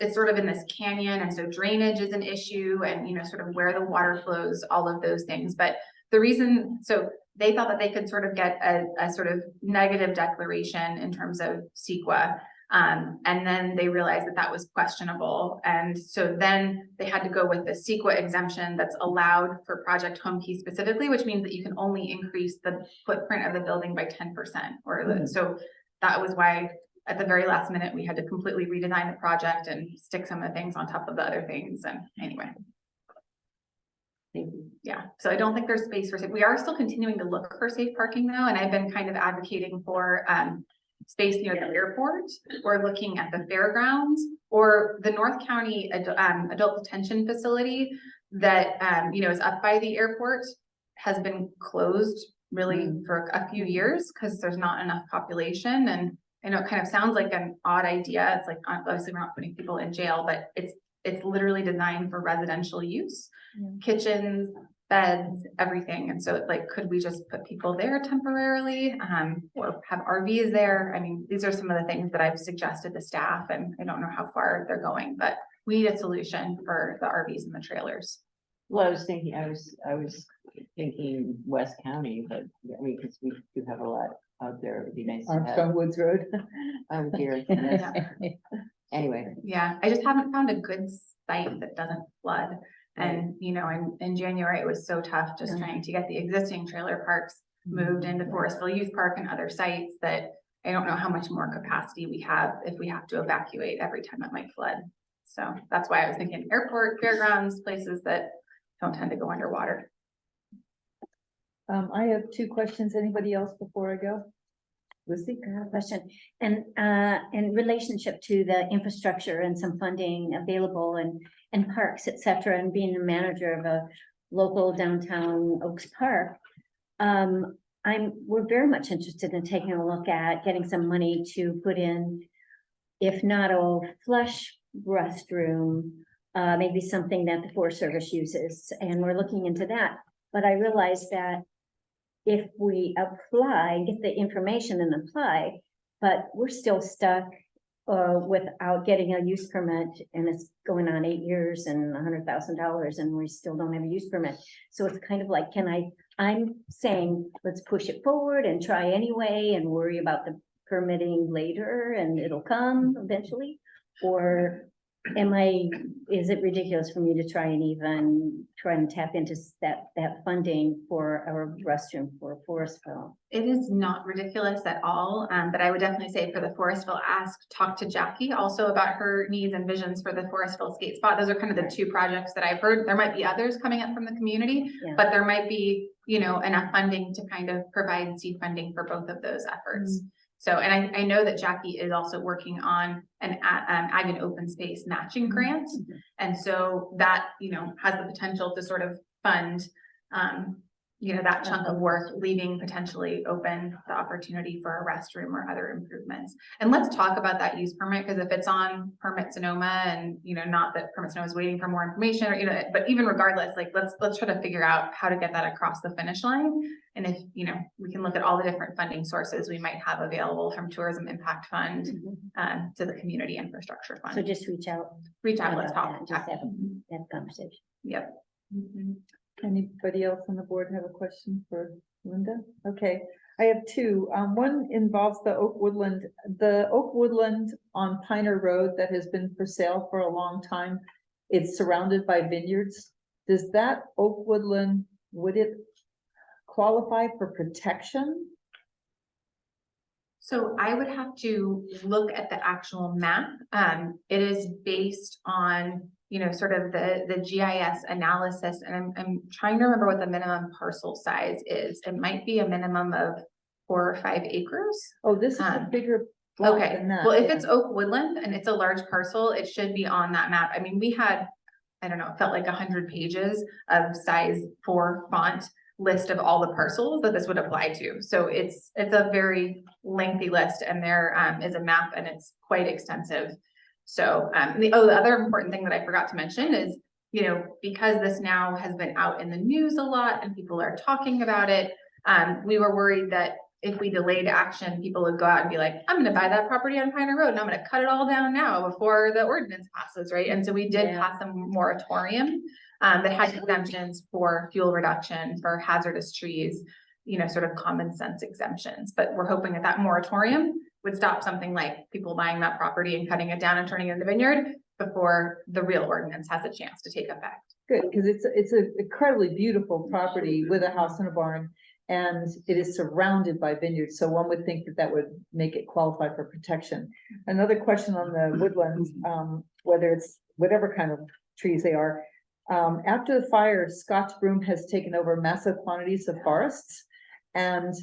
it's sort of in this canyon, and so drainage is an issue, and sort of where the water flows, all of those things. But the reason, so they thought that they could sort of get a sort of negative declaration in terms of CEQA. And then they realized that was questionable. And so then they had to go with the CEQA exemption that's allowed for Project Home Key specifically, which means that you can only increase the footprint of the building by 10%. So that was why at the very last minute, we had to completely redesign the project and stick some of the things on top of the other things. And anyway. Thank you. Yeah. Yeah, so I don't think there's space for safe. We are still continuing to look for safe parking though, and I've been kind of advocating for space near the airport, or looking at the fairgrounds, or the North County adult detention facility that you know, is up by the airport, has been closed really for a few years because there's not enough population. And I know it kind of sounds like an odd idea. It's like, obviously we're not putting people in jail, but it's literally designed for residential use, kitchens, beds, everything. And so it's like, could we just put people there temporarily, or have RVs there? I mean, these are some of the things that I've suggested to staff, and I don't know how far they're going, but we need a solution for the RVs and the trailers. Well, I was thinking West County, but I mean, because we do have a lot out there. It would be nice to have. Armstrong Woods Road. Oh dear. Yeah. Anyway, Yeah, I just haven't found a good site that doesn't flood. And, you know, in January, it was so tough just trying to get the existing trailer parks moved into Forestville Youth Park and other sites, that I don't know how much more capacity we have if we have to evacuate every time it might flood. So that's why I was thinking airport, fairgrounds, places that don't tend to go underwater. I have two questions. Anybody else before I go? Lucy? Question, and in relationship to the infrastructure and some funding available and parks, et cetera, and being a manager of a local downtown Oaks Park, we're very much interested in taking a look at getting some money to put in, if not a flush restroom, maybe something that the Forest Service uses, and we're looking into that. But I realize that if we apply, get the information and apply, but we're still stuck without getting a use permit, and it's going on 8 years and $100,000, and we still don't have a use permit. So it's kind of like, I'm saying, let's push it forward and try anyway and worry about the permitting later and it'll come eventually? Or is it ridiculous for me to try and tap into that funding for our restroom for Forestville? It is not ridiculous at all, but I would definitely say for the Forestville talk to Jackie also about her needs and visions for the Forestville skate spot. Those are kind of the two projects that I've heard. There might be others coming up from the community, Yeah. but there might be, you know, enough funding to kind of provide seed funding for both of those efforts. So, and I know that Jackie is also working on an ag and open space matching grant. And so that, you know, has the potential to sort of fund, you know, that chunk of work, leaving potentially open the opportunity for a restroom or other improvements. And let's talk about that use permit, because if it's on Permit Sonoma, and, you know, not that Permit Sonoma is waiting for more information, or, you know, but even regardless, like, let's try to figure out how to get that across the finish line. And if, you know, we can look at all the different funding sources we might have available, from Tourism Impact Fund to the Community Infrastructure Fund. So just reach out. Reach out, let's about talk. that, just have a conversation. Yep. Anybody else on the board have a question for Linda? Okay, I have two. One involves the oak woodland on Piner Road that has been for sale for a long time. It's surrounded by vineyards. Does that oak woodland, would it qualify for protection? So I would have to look at the actual map. It is based on, you know, sort of the GIS analysis, and I'm trying to remember what the minimum parcel size is. It might be a minimum of 4 or 5 acres. Oh, this is a bigger block Okay, than that. well, if it's oak woodland and it's a large parcel, it should be on that map. I mean, we had, I don't know, it felt like 100 pages of size 4 font list of all the parcels that this would apply to. So it's a very lengthy list, and there is a map, and it's quite extensive. So the other important thing that I forgot to mention is, you know, because this now has been out in the news a lot and people are talking about it, we were worried that if we delayed action, people would go out and be like, I'm gonna buy that property on Piner Road and I'm gonna cut it all down now before the ordinance passes, right? And so we did pass a moratorium that had exemptions for fuel reduction, for hazardous trees, you know, sort of common sense exemptions. But we're hoping that that moratorium would stop something like people buying that property and cutting it down and turning it into vineyard before the real ordinance has a chance to take effect. Good, because it's an incredibly beautiful property with a house and a barn, and it is surrounded by vineyards. So one would think that that would make it qualify for protection. Another question on the woodlands, whether it's whatever kind of trees they are, After the fire, Scotch broom has taken over massive quantities of forests. And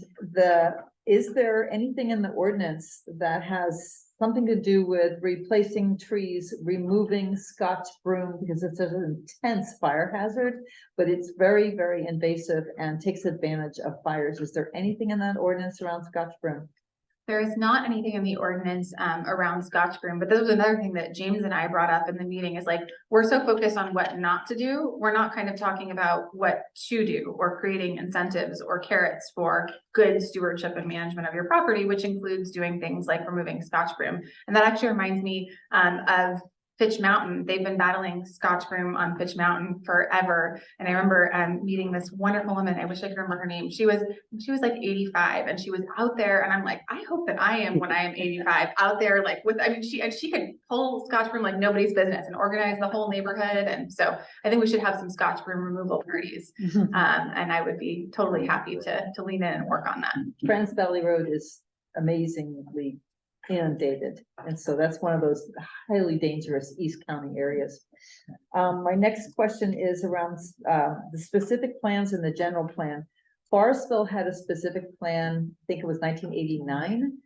is there anything in the ordinance that has something to do with replacing trees, removing Scotch broom, because it's an intense fire hazard, but it's very, very invasive and takes advantage of fires. Is there anything in that ordinance around Scotch broom? There is not anything in the ordinance around Scotch broom, but this was another thing that James and I brought up in the meeting is like, we're so focused on what not to do. We're not kind of talking about what to do or creating incentives or carrots for good stewardship and management of your property, which includes doing things like removing Scotch broom. And that actually reminds me of Fitch Mountain. They've been battling Scotch broom on Fitch Mountain forever. And I remember meeting this wonderful woman. I wish I could remember her name. She was like 85 and she was out there. And I'm like, I hope that I am when I am 85 out there, like with, I mean, she could pull Scotch broom like nobody's business and organize the whole neighborhood. And so I think we should have some Scotch broom removal parties. And I would be totally happy to lean in and work on that. Friends Valley Road is amazingly inundated. And so that's one of those highly dangerous East County areas. My next question is around the specific plans in the general plan. Forestville had a specific plan, I think it was 1989.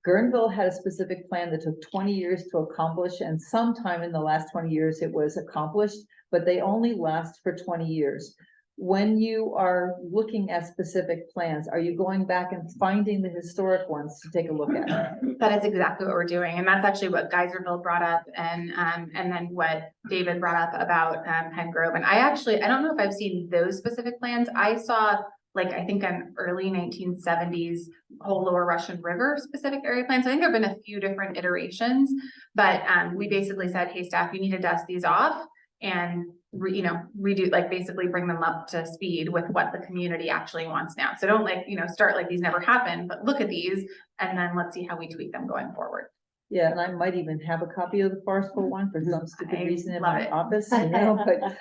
Guerneville had a specific plan that took 20 years to accomplish, and sometime in the last 20 years it was accomplished, but they only last for 20 years. When you are looking at specific plans, are you going back and finding the historic ones to take a look at? That is exactly what we're doing. And that's actually what Geyserville brought up and then what David brought up about Pengrove. And I don't know if I've seen those specific plans. I saw like, I think an early 1970s whole Lower Russian River specific area plans. I think there've been a few different iterations, but we basically said, hey, staff, you need to dust these off and redo, like basically bring them up to speed with what the community actually wants now. So don't like, start like these never happened, but look at these and then let's see how we tweak them going forward. Yeah, and I might even have a copy of the Forestville one for some stupid I reason in love my it. office, but.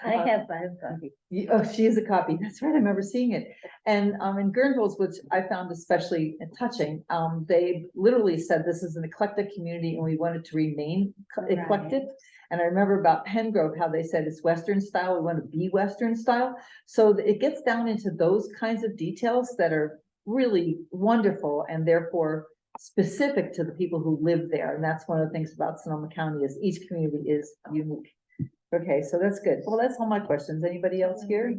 I have a copy. Oh, she is a copy. That's right. I remember seeing it. And in Guerneville's, which I found especially touching, they literally said this is an eclectic community and we want it to remain eclectic. And I remember about Pengrove, how they said it's Western style. We want to be Western style. So it gets down into those kinds of details that are really wonderful and therefore specific to the people who live there. And that's one of the things about Sonoma County is each community is unique. Okay, so that's good. Well, that's all my questions. Anybody else here?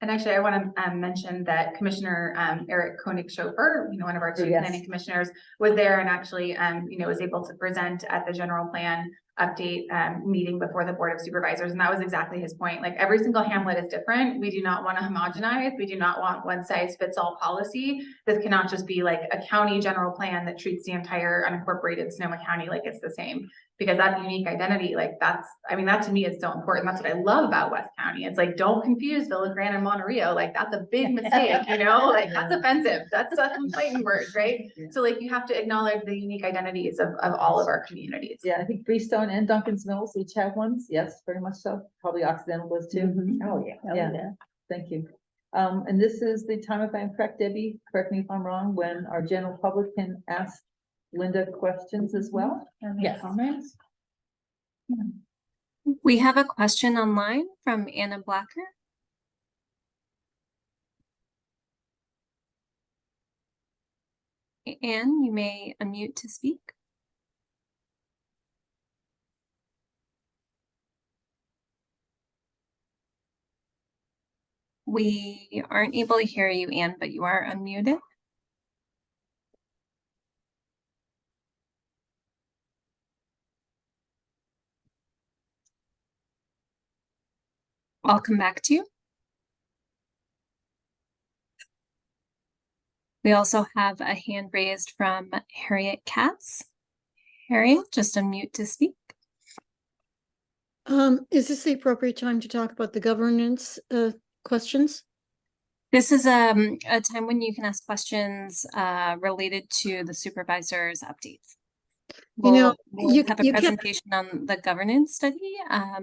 And actually, I want to mention that Commissioner Eric Koenig-Schofer, one of our two planning commissioners, was there and actually, was able to present at the general plan update meeting before the Board of Supervisors. And that was exactly his point. Like every single hamlet is different. We do not want to homogenize. We do not want one size fits all policy. This cannot just be like a county general plan that treats the entire unincorporated Sonoma County like it's the same. Because that unique identity, like that to me is so important. That's what I love about West County. It's like, don't confuse Villa Grande and Monterey. Like that's a big mistake, like that's offensive. That's a fighting word, right? So like you have to acknowledge the unique identities of all of our communities. Yeah, I think Freestone and Duncan's Mills each have ones. Yes, very much so. Probably Occidental does too. Oh, yeah. Yeah. Thank you. And this is the time, if I'm correct, Debbie, correct me if I'm wrong, when our general public can ask Linda questions as well. Yes. Comments? We have a question online from Anna Blacker. Anne, you may unmute to speak. We aren't able to hear you, Anne, but you are unmuted. I'll come back to you. We also have a hand raised from Harriet Katz. Harriet, just unmute to speak. Is this the appropriate time to talk about the governance questions? This is a time when you can ask questions related to the supervisor's updates. We'll have a presentation on the governance study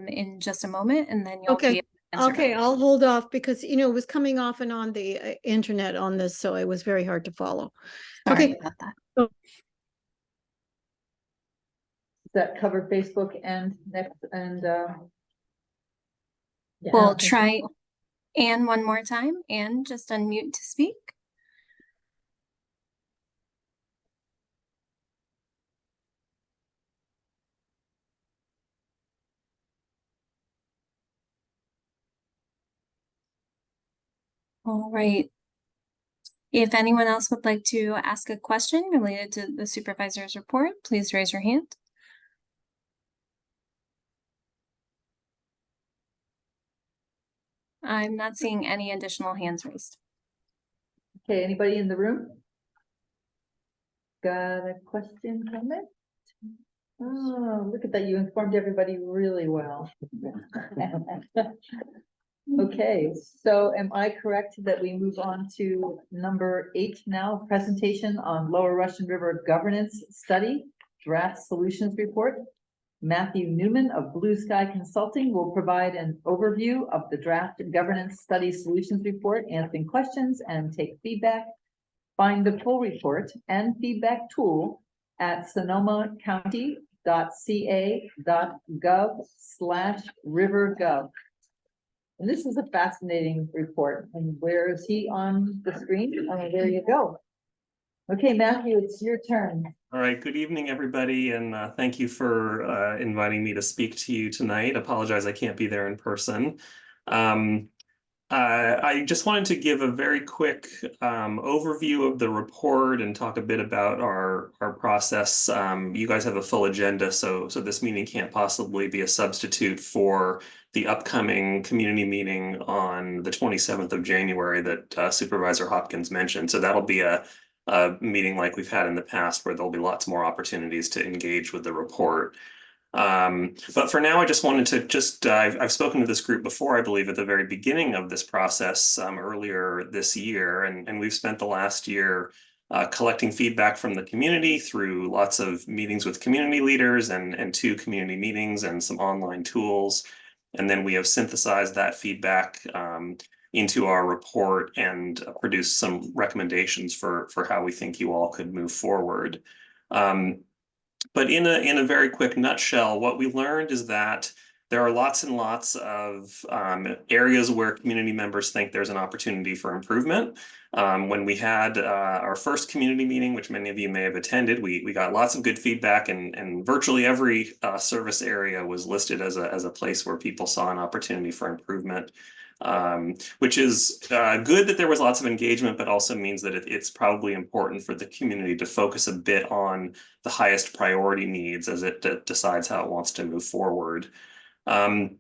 in just a moment, and then you'll be able to answer Okay, them. I'll hold off because, it was coming off and on the internet on this, so it was very hard to follow. Sorry about that. Does that cover Facebook and next and We'll try Anne one more time. Anne, just unmute to speak. All right. If anyone else would like to ask a question related to the supervisor's report, please raise your hand. I'm not seeing any additional hands raised. Okay, anybody in the room? Got a question, comment? Oh, look at that, you informed everybody really well. Okay, so am I correct that we move on to number 8 now, presentation on Lower Russian River Governance Study, Draft Solutions Report? Matthew Newman of Blue Sky Consulting will provide an overview of the draft governance study solutions report, answering questions and take feedback. Find the full report and feedback tool at sonomacounty.ca.gov/rivergov. And this is a fascinating report. And where is he on the screen? Oh, there you go. Okay, Matthew, it's your turn. All right, good evening, everybody, and thank you for inviting me to speak to you tonight. Apologize, I can't be there in person. I just wanted to give a very quick overview of the report and talk a bit about our process. You guys have a full agenda, so this meeting can't possibly be a substitute for the upcoming community meeting on the 27th of January that Supervisor Hopkins mentioned. So that'll be a meeting like we've had in the past, where there'll be lots more opportunities to engage with the report. But for now, I just wanted to I've spoken to this group before, I believe, at the very beginning of this process earlier this year, and we've spent the last year collecting feedback from the community through lots of meetings with community leaders and 2 community meetings and some online tools. And then we have synthesized that feedback into our report and produce some recommendations for how we think you all could move forward. But in a very quick nutshell, what we learned is that there are lots and lots of areas where community members think there's an opportunity for improvement. When we had our first community meeting, which many of you may have attended, we got lots of good feedback, and virtually every service area was listed as a place where people saw an opportunity for improvement. Which is good that there was lots of engagement, but also means that it's probably important for the community to focus a bit on the highest priority needs as it decides how it wants to move forward. And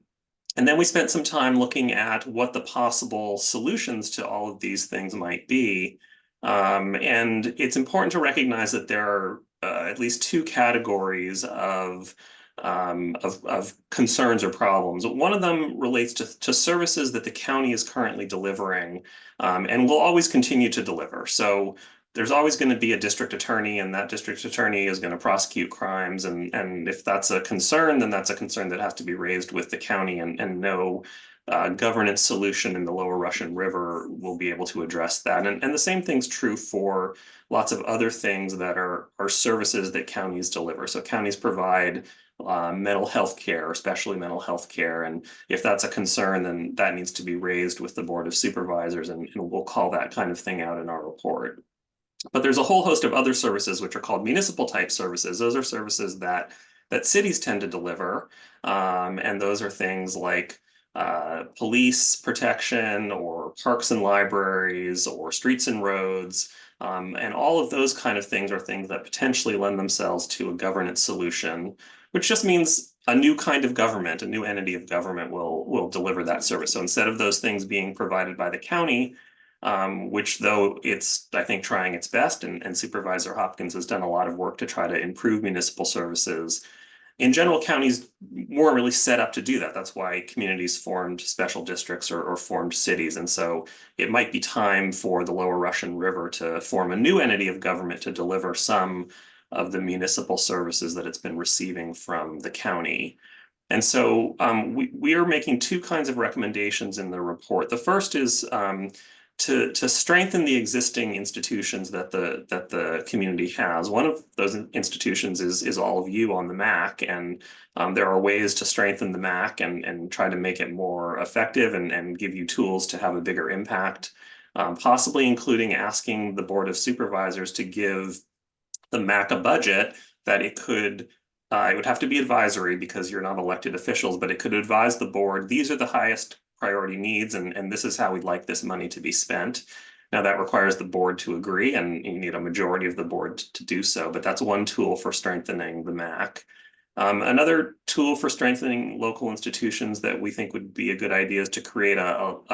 then we spent some time looking at what the possible solutions to all of these things might be. And it's important to recognize that there are at least 2 categories of concerns or problems. One of them relates to services that the county is currently delivering and will always continue to deliver. So there's always going to be a district attorney, and that district attorney is going to prosecute crimes. And if that's a concern, then that's a concern that has to be raised with the county, and no governance solution in the Lower Russian River will be able to address that. And the same thing's true for lots of other things that are services that counties deliver. So counties provide mental health care, especially mental health care. And if that's a concern, then that needs to be raised with the Board of Supervisors, and we'll call that kind of thing out in our report. But there's a whole host of other services which are called municipal type services. Those are services that cities tend to deliver. And those are things like police protection, or parks and libraries, or streets and roads. And all of those kind of things are things that potentially lend themselves to a governance solution, which just means a new kind of government, a new entity of government will deliver that service. So instead of those things being provided by the county, which, though it's, I think, trying its best, and Supervisor Hopkins has done a lot of work to try to improve municipal services, in general, counties weren't really set up to do that. That's why communities formed special districts or formed cities. And so it might be time for the Lower Russian River to form a new entity of government to deliver some of the municipal services that it's been receiving from the county. And so we are making 2 kinds of recommendations in the report. The first is to strengthen the existing institutions that the community has. One of those institutions is all of you on the MAC, and there are ways to strengthen the MAC and try to make it more effective and give you tools to have a bigger impact, possibly including asking the Board of Supervisors to give the MAC a budget that it could, it would have to be advisory because you're not elected officials, but it could advise the board, these are the highest priority needs, and this is how we'd like this money to be spent. Now that requires the board to agree, and you need a majority of the board to do so, but that's one tool for strengthening the MAC. Another tool for strengthening local institutions that we think would be a good idea is to create a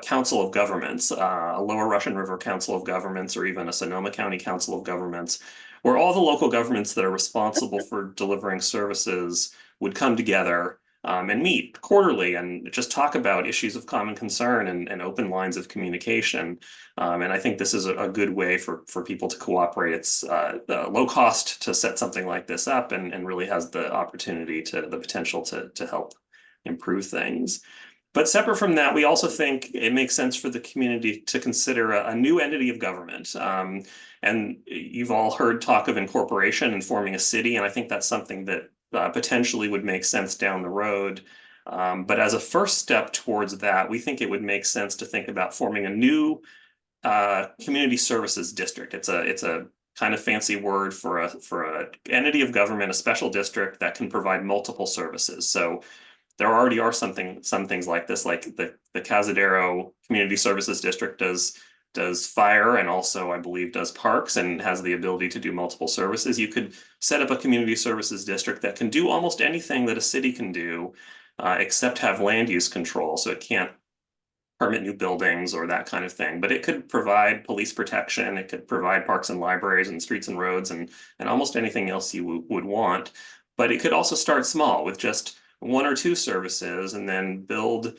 council of governments, a Lower Russian River Council of Governments, or even a Sonoma County Council of Governments, where all the local governments that are responsible for delivering services would come together and meet quarterly and just talk about issues of common concern and open lines of communication. And I think this is a good way for people to cooperate. It's low cost to set something like this up and really has the opportunity the potential to help improve things. But separate from that, we also think it makes sense for the community to consider a new entity of government. And you've all heard talk of incorporation and forming a city, and I think that's something that potentially would make sense down the road. But as a first step towards that, we think it would make sense to think about forming a new community services district. It's a kind of fancy word for a entity of government, a special district that can provide multiple services. So there already are some things like this, like the Cazadero Community Services District does fire and also, I believe, does parks and has the ability to do multiple services. You could set up a community services district that can do almost anything that a city can do, except have land use control. So it can't permit new buildings or that kind of thing, but it could provide police protection. It could provide parks and libraries and streets and roads and almost anything else you would want. But it could also start small with just one or two services and then build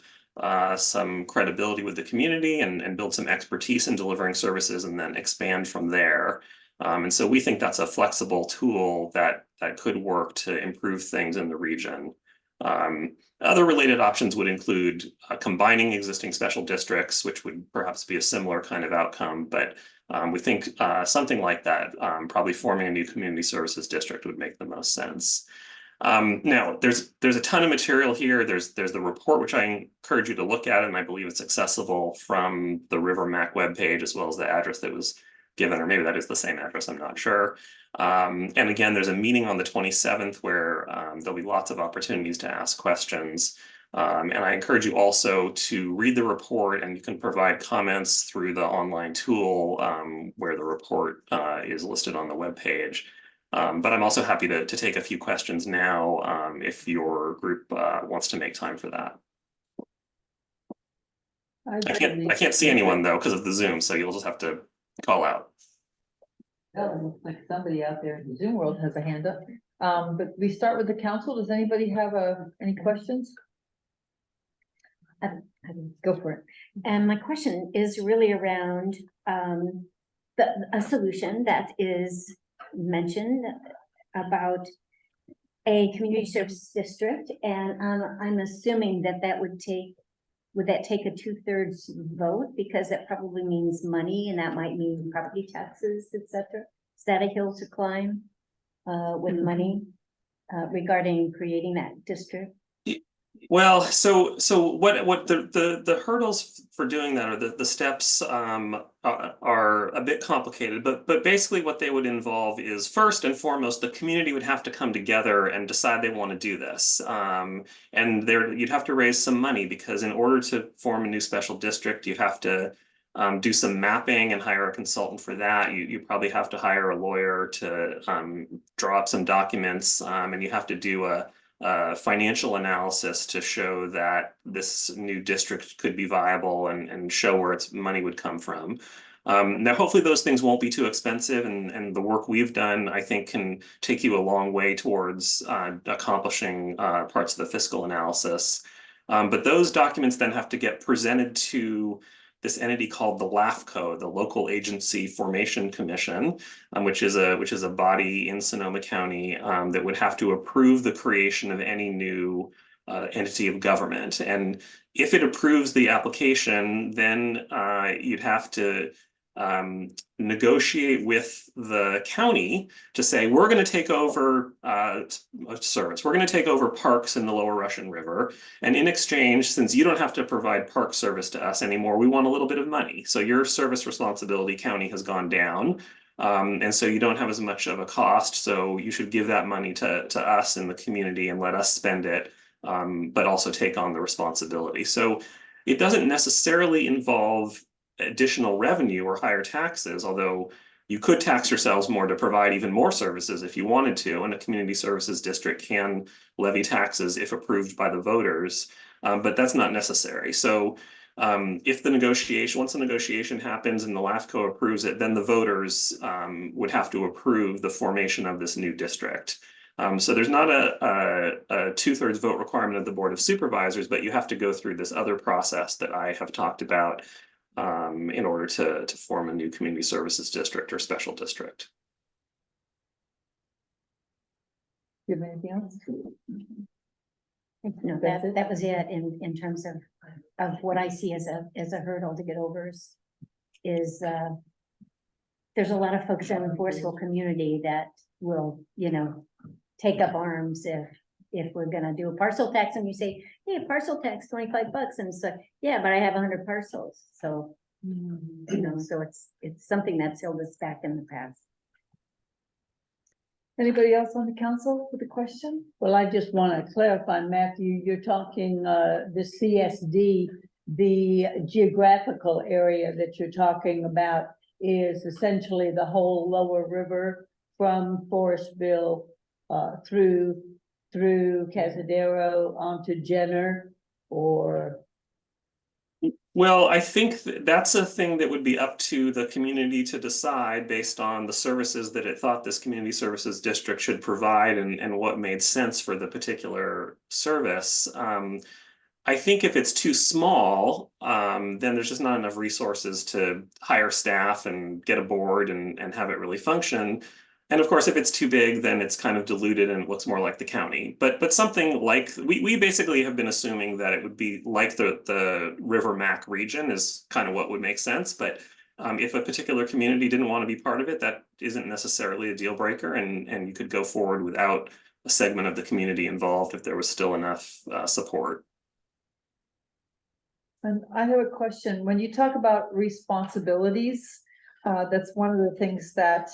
some credibility with the community and build some expertise in delivering services and then expand from there. And so we think that's a flexible tool that could work to improve things in the region. Other related options would include combining existing special districts, which would perhaps be a similar kind of outcome, but we think something like that, probably forming a new community services district would make the most sense. Now, there's a ton of material here. There's the report, which I encourage you to look at, and I believe it's accessible from the LRRMAC webpage, as well as the address that was given, or maybe that is the same address, I'm not sure. And again, there's a meeting on the 27th where there'll be lots of opportunities to ask questions. And I encourage you also to read the report, and you can provide comments through the online tool where the report is listed on the webpage. But I'm also happy to take a few questions now if your group wants to make time for that. I can't see anyone though because of the Zoom, so you'll just have to call out. Oh, it looks like somebody out there in the Zoom world has a hand up. But we start with the council. Does anybody have any questions? I go for it. And my question is really around a solution that is mentioned about a community service district, and I'm assuming that would that take a 2/3 vote, because that probably means money, and that might mean property taxes, etc. Is that a hill to climb with money regarding creating that district? Well, so what the hurdles for doing that, or the steps are a bit complicated, but basically what they would involve is, first and foremost, the community would have to come together and decide they want to do this. And you'd have to raise some money, because in order to form a new special district, you have to do some mapping and hire a consultant for that. You probably have to hire a lawyer to draw up some documents, and you have to do a financial analysis to show that this new district could be viable and show where its money would come from. Now, hopefully those things won't be too expensive, and the work we've done, I think, can take you a long way towards accomplishing parts of the fiscal analysis. But those documents then have to get presented to this entity called the LAFCO, the Local Agency Formation Commission, which is a body in Sonoma County that would have to approve the creation of any new entity of government. And if it approves the application, then you'd have to negotiate with the county to say, we're going to take over a service. We're going to take over parks in the Lower Russian River. And in exchange, since you don't have to provide park service to us anymore, we want a little bit of money. So your service responsibility county has gone down. And so you don't have as much of a cost. So you should give that money to us in the community and let us spend it, but also take on the responsibility. So it doesn't necessarily involve additional revenue or higher taxes, although you could tax yourselves more to provide even more services if you wanted to, and a community services district can levy taxes if approved by the voters, but that's not necessary. So if once the negotiation happens and the LAFCO approves it, then the voters would have to approve the formation of this new district. So there's not a 2/3 vote requirement of the Board of Supervisors, but you have to go through this other process that I have talked about in order to form a new community services district or special district. Do you have anything else? No, that was it in terms of what I see as a hurdle to get over is there's a lot of folks in the forestful community that will, take up arms if we're gonna do a parcel tax and you say, hey, parcel tax, $25. And so, yeah, but I have 100 parcels. So, so it's something that's held us back in the past. Anybody else on the council with a question? Well, I just want to clarify, Matthew, you're talking, the CSD, the geographical area that you're talking about is essentially the whole lower river from Forestville, through Cazadero onto Jenner, or? Well, I think that's a thing that would be up to the community to decide based on the services that it thought this community services district should provide and what made sense for the particular service. I think if it's too small, then there's just not enough resources to hire staff and get a board and have it really function. And of course, if it's too big, then it's kind of diluted and it looks more like the county. But something like, we basically have been assuming that it would be like the LRRMAC region is kind of what would make sense. But if a particular community didn't want to be part of it, that isn't necessarily a deal breaker. And you could go forward without a segment of the community involved if there was still enough support. And I have a question. When you talk about responsibilities, that's one of the things that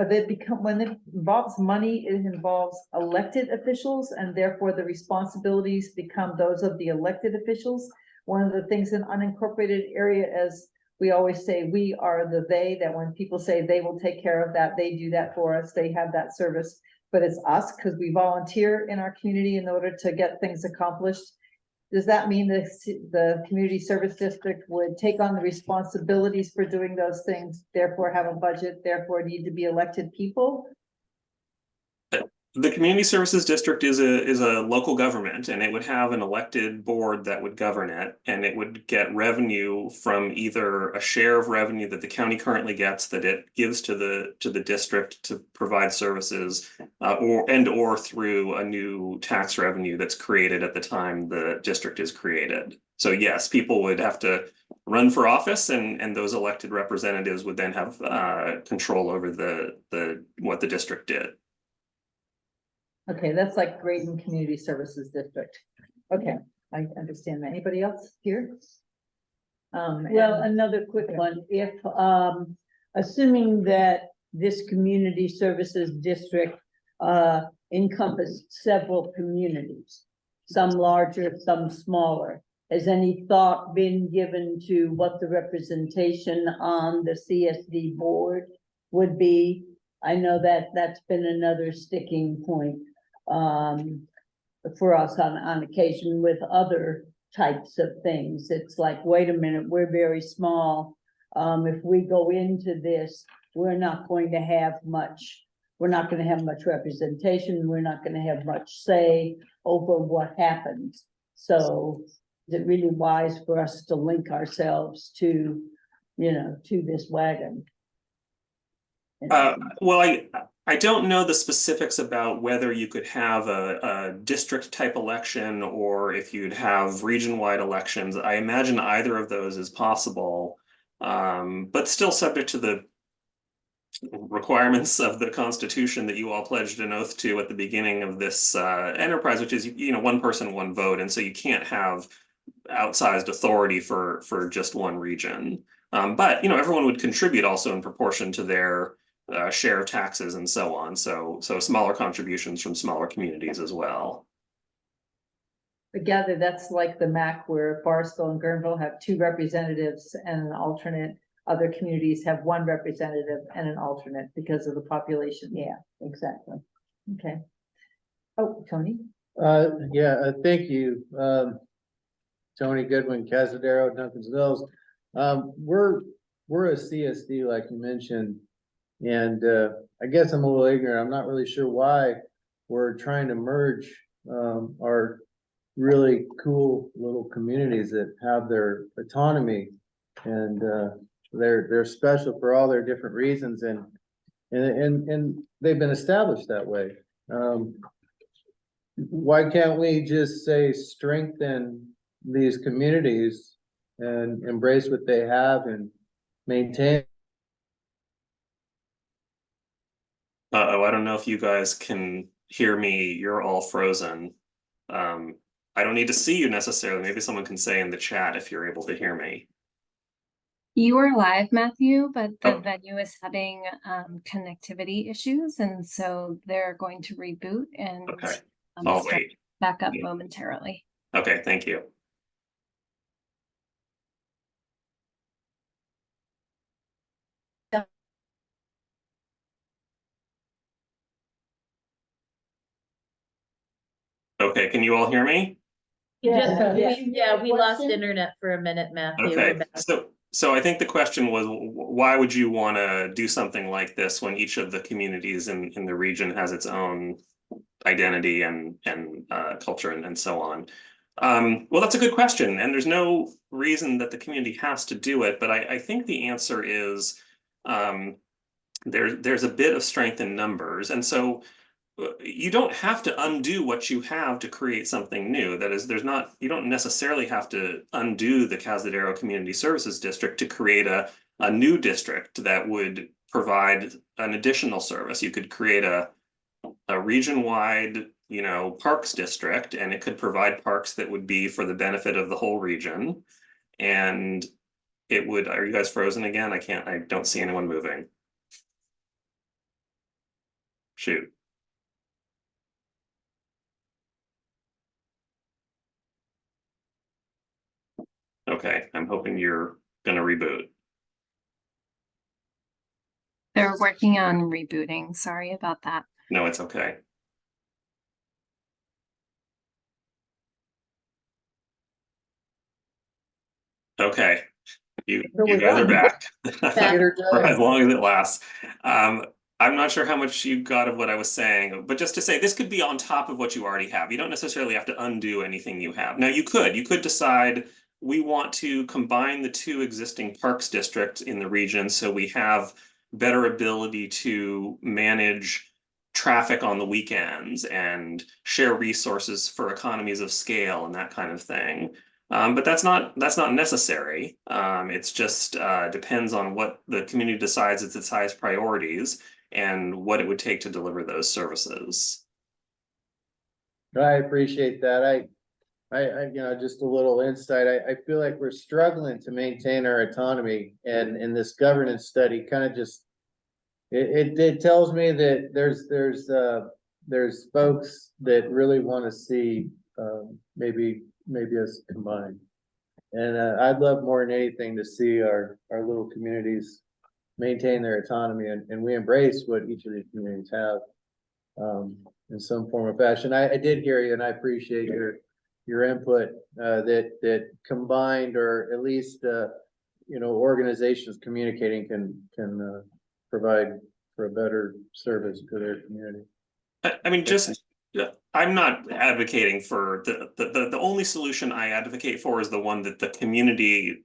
they become, when it involves money, it involves elected officials, and therefore the responsibilities become those of the elected officials. One of the things in unincorporated area, as we always say, we are the they, that when people say they will take care of that, they do that for us, they have that service, but it's us because we volunteer in our community in order to get things accomplished. Does that mean that the community service district would take on the responsibilities for doing those things, therefore have a budget, therefore need to be elected people? The community services district is a local government, and it would have an elected board that would govern it, and it would get revenue from either a share of revenue that the county currently gets that it gives to the district to provide services, or through a new tax revenue that's created at the time the district is created. So yes, people would have to run for office, and those elected representatives would then have control over what the district did. Okay, that's like Grayton Community Services District. Okay, I understand that. Anybody else here? Well, another quick one, if, assuming that this community services district, encompassed several communities, some larger, some smaller, has any thought been given to what the representation on the CSD board would be? I know that that's been another sticking point for us on occasion with other types of things. It's like, wait a minute, we're very small. If we go into this, we're not going to have much representation. We're not going to have much say over what happens. So is it really wise for us to link ourselves to this wagon? Well, I don't know the specifics about whether you could have a district type election or if you'd have region-wide elections. I imagine either of those is possible, but still subject to the requirements of the Constitution that you all pledged an oath to at the beginning of this enterprise, which is, one person, one vote, and so you can't have outsized authority for just one region. But everyone would contribute also in proportion to their share of taxes and so on. So smaller contributions from smaller communities as well. I gather that's like the MAC where Barstow and Guerneville have 2 representatives and an alternate. Other communities have 1 representative and an alternate because of the population. Yeah, exactly. Okay. Oh, Tony? Thank you. Tony Goodwin, Casadero, Duncan's Mills. We're a CSD, like you mentioned, and I guess I'm a little ignorant. I'm not really sure why we're trying to merge our really cool little communities that have their autonomy, and they're special for all their different reasons, and they've been established that way. Why can't we just say strengthen these communities and embrace what they have and maintain? I don't know if you guys can hear me. You're all frozen. I don't need to see you necessarily. Maybe someone can say in the chat if you're able to hear me. You are live, Matthew, but the Oh. venue is having connectivity issues, and so they're going to reboot and Okay, I'll start wait. back up Yeah. momentarily. Okay, thank you. Okay, can you all hear me? We lost internet for a minute, Matthew. We're Okay, back. so I think the question was, why would you want to do something like this when each of the communities in the region has its own identity and culture and so on? Well, that's a good question, and there's no reason that the community has to do it, but I think the answer is there's a bit of strength in numbers, and so you don't have to undo what you have to create something new. That is, you don't necessarily have to undo the Cazadero Community Services District to create a new district that would provide an additional service. You could create a region-wide, parks district, and it could provide parks that would be for the benefit of the whole region. And it would, are you guys frozen again? I don't see anyone moving. Shoot. Okay, I'm hoping you're gonna reboot. They're working on rebooting. Sorry about that. No, it's okay. Okay, you guys are back. For as long as it lasts. I'm not sure how much you got of what I was saying, but just to say, this could be on top of what you already have. You don't necessarily have to undo anything you have. Now, you could decide we want to combine the 2 existing parks districts in the region so we have better ability to manage traffic on the weekends and share resources for economies of scale and that kind of thing. But that's not necessary. It's just depends on what the community decides its highest priorities and what it would take to deliver those services. I appreciate that. I just a little insight. I feel like we're struggling to maintain our autonomy, and in this governance study kind of just, it tells me that there's folks that really want to see maybe us combined. And I'd love more than anything to see our little communities maintain their autonomy, and we embrace what each of these communities have in some form or fashion. I did hear you, and I appreciate your input that combined, or at least organizations communicating can provide for a better service to their community. I mean, I'm not advocating for the only solution I advocate for is the one that the community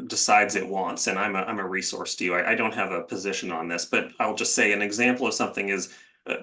decides it wants, and I'm a resource to you. I don't have a position on this, but I'll just say an example of something is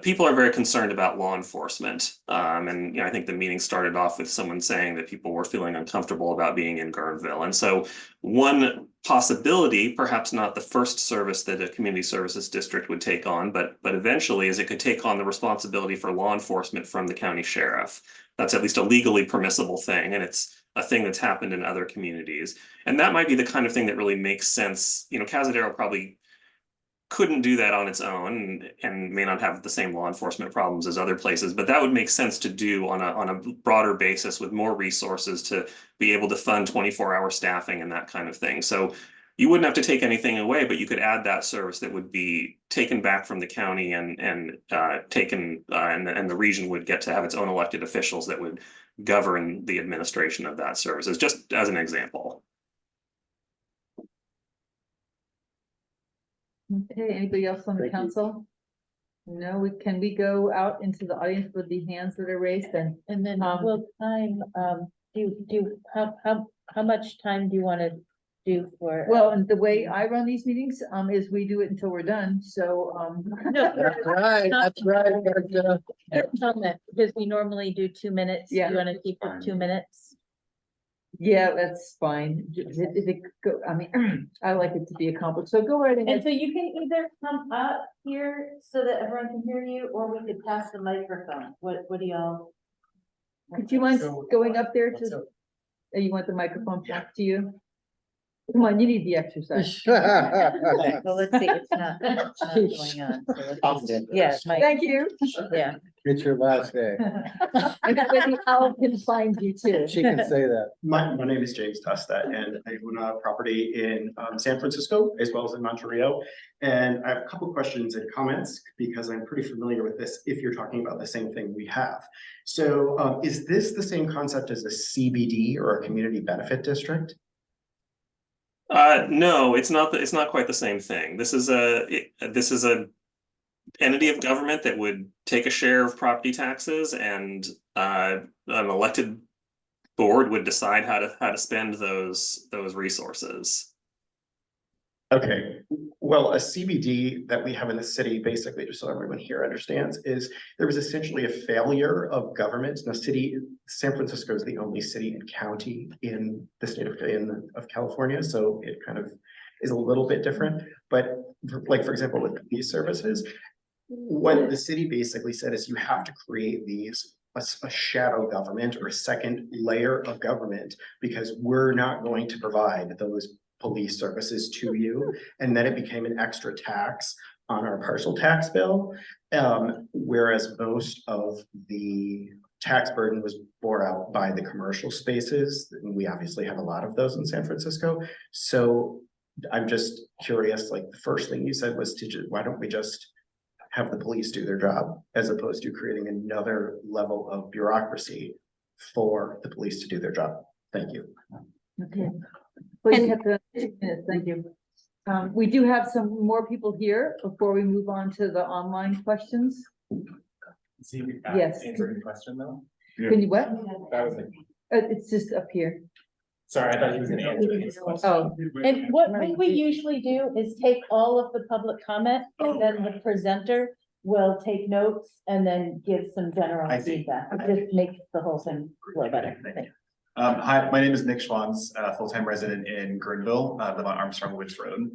people are very concerned about law enforcement. And I think the meeting started off with someone saying that people were feeling uncomfortable about being in Guerneville. And so one possibility, perhaps not the first service that a community services district would take on, but eventually is it could take on the responsibility for law enforcement from the county sheriff. That's at least a legally permissible thing, and it's a thing that's happened in other communities. And that might be the kind of thing that really makes sense. Cazadero probably couldn't do that on its own and may not have the same law enforcement problems as other places, but that would make sense to do on a broader basis with more resources to be able to fund 24-hour staffing and that kind of thing. So you wouldn't have to take anything away, but you could add that service that would be taken back from the county and taken and the region would get to have its own elected officials that would govern the administration of that services, just as an example. Okay, anybody else on the council? No, can we go out into the audience with the hands that are raised and then will time, how much time do you want to do for? well, and the way I run these meetings, is we do it until we're done, so, No, That's right, that's right. comment, because we normally do 2 minutes. Yeah. You want to keep it 2 minutes? yeah, that's fine. If it go, I mean, I like it to be accomplished, so go right And ahead. so you can either come up here so that everyone can hear you, or we could pass the microphone. What do y'all? Could you mind going up there to, you want the microphone back to you? Come on, you need the exercise. Well, let's see, it's not going on. Yeah, Thank you. yeah. It's your last day. And that way the owl can find you too. She can say that. My name is James Tusta, and I own a property in San Francisco as well as in Montreal. And I have a couple of questions and comments because I'm pretty familiar with this if you're talking about the same thing we have. So is this the same concept as a CBD or a community benefit district? No, it's not. It's not quite the same thing. This is a entity of government that would take a share of property taxes, and an elected board would decide how to spend those resources. Okay, well, a CBD that we have in the city, basically, just so everyone here understands, is there was essentially a failure of government. Now, San Francisco is the only city and county in the state of California, so it kind of is a little bit different. But like, for example, with police services, what the city basically said is you have to create a shadow government or a second layer of government because we're not going to provide those police services to you, and then it became an extra tax on our parcel tax bill, whereas most of the tax burden was bore out by the commercial spaces, and we obviously have a lot of those in San Francisco. So I'm just curious, like the first thing you said was why don't we just have the police do their job as opposed to creating another level of bureaucracy for the police to do their job? Thank you. Okay. Well, you have 2 minutes, thank you. We do have some more people here before we move on to the online questions. Yes. Answer any question though? Can you what? That was it. It's just up here. Sorry, I thought he was gonna answer his question. Oh, And what we usually do is take all of the public comment, and then the presenter will take notes and then give some general I see. feedback. It just makes the whole thing flow better. Hi, my name is Nick Schwanz, full-time resident in Guerneville, live on Armstrong Woods Road.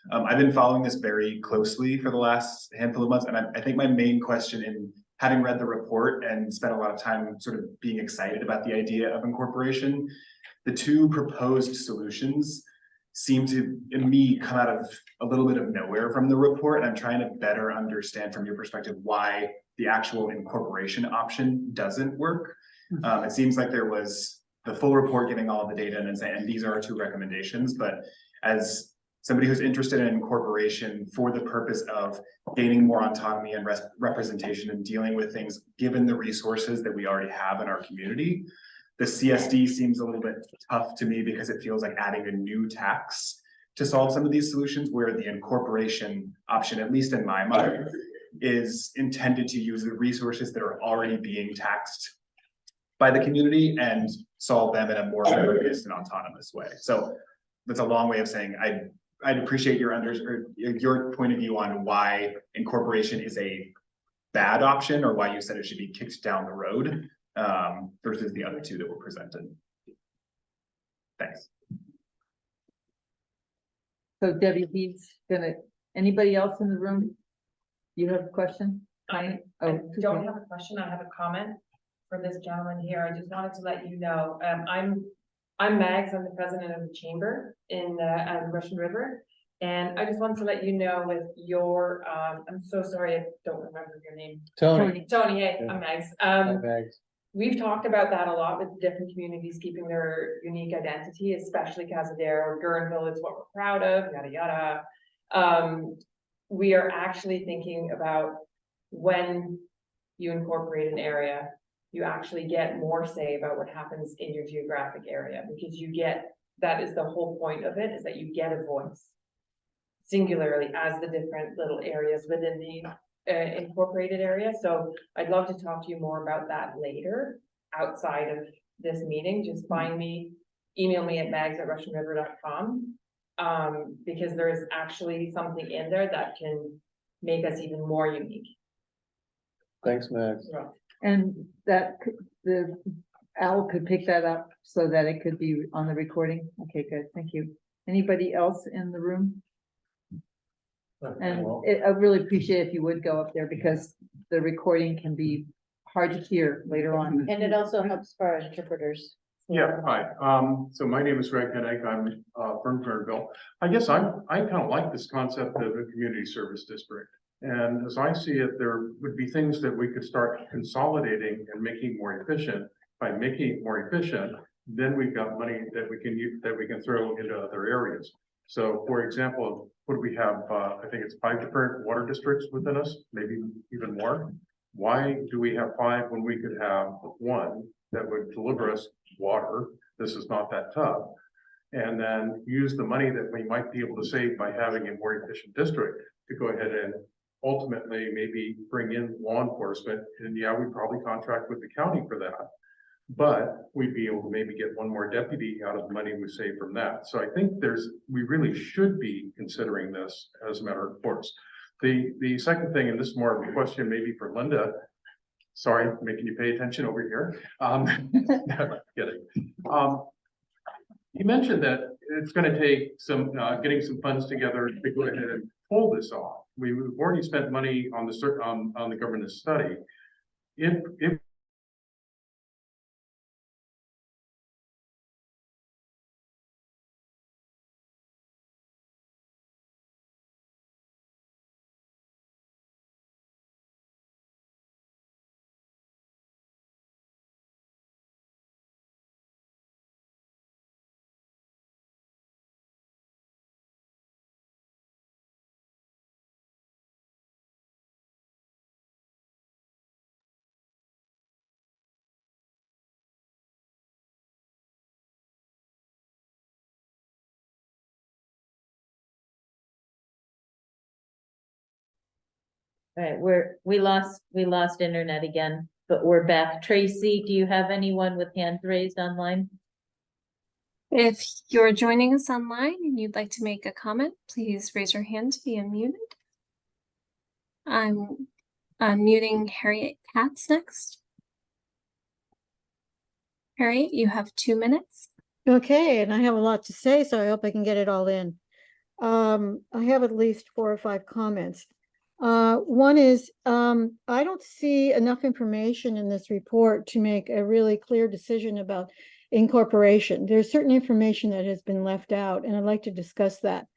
I've been following this very closely for the last handful of months, and I think my main question, in having read the report and spent a lot of time sort of being excited about the idea of incorporation, the two proposed solutions seem to, in me, come out of a little bit of nowhere from the report. I'm trying to better understand from your perspective why the actual incorporation option doesn't work. It seems like there was the full report giving all of the data and saying, and these are our two recommendations, but as somebody who's interested in incorporation for the purpose of gaining more autonomy and representation and dealing with things, given the resources that we already have in our community, the CSD seems a little bit tough to me because it feels like adding a new tax to solve some of these solutions, where the incorporation option, at least in my mind, is intended to use the resources that are already being taxed by the community and solve them in a more focused and autonomous way. So that's a long way of saying I'd appreciate your point of view on why incorporation is a bad option, or why you said it should be kicked down the road, versus the other two that were presented. Thanks. So Debbie, he's gonna, anybody else in the room? You have a question? Connie? I Oh, don't have a question, I have a comment for this gentleman here. I just wanted to let you know, I'm Mags, I'm the president of the chamber in Russian River. And I just wanted to let you know with your, I'm so sorry, I don't remember your name. Tony. Tony, hey, Yeah. I'm Mags. Hi, Mags. We've talked about that a lot with different communities keeping their unique identity, especially Casadero, Guerneville is what we're proud of, yada, yada. We are actually thinking about when you incorporate an area, you actually get more say about what happens in your geographic area, because you get, that is the whole point of it, is that you get a voice singularly as the different little areas within the incorporated area. So I'd love to talk to you more about that later outside of this meeting. Just find me, email me at mags@russianriver.com, because there is actually something in there that can make us even more unique. Thanks, Max. and that, the Al could pick that up so that it could be on the recording. Okay, good, thank you. Anybody else in the room? And I really appreciate if you would go up there, because the recording can be hard to hear later on. And it also helps for our interpreters. Yeah, hi. So my name is Greg Hennig. I'm from Guerneville. I guess I kind of like this concept of a community service district. And as I see it, there would be things that we could start consolidating and making more efficient. By making it more efficient, then we've got money that we can use, that we can throw into other areas. So for example, what do we have? I think it's 5 different water districts within us, maybe even more. Why do we have 5 when we could have 1 that would deliver us water? This is not that tough. And then use the money that we might be able to save by having a more efficient district to go ahead and ultimately maybe bring in law enforcement. And yeah, we probably contract with the county for that, but we'd be able to maybe get 1 more deputy out of the money we save from that. So I think we really should be considering this as a matter of course. The second thing, and this is more of a question maybe for Linda. Sorry, making you pay attention over here. No, kidding. You mentioned that it's going to take some getting some funds together to go ahead and pull this off. We've already spent money on the governance study. If All right, we lost internet again, but we're back. Tracy, do you have anyone with hands raised online? If you're joining us online and you'd like to make a comment, please raise your hand to be unmuted. I'm unmuting Harriet Katz next. Harriet, you have 2 minutes. Okay, and I have a lot to say, so I hope I can get it all in. I have at least 4 or 5 comments. One is, I don't see enough information in this report to make a really clear decision about incorporation. There's certain information that has been left out, and I'd like to discuss that.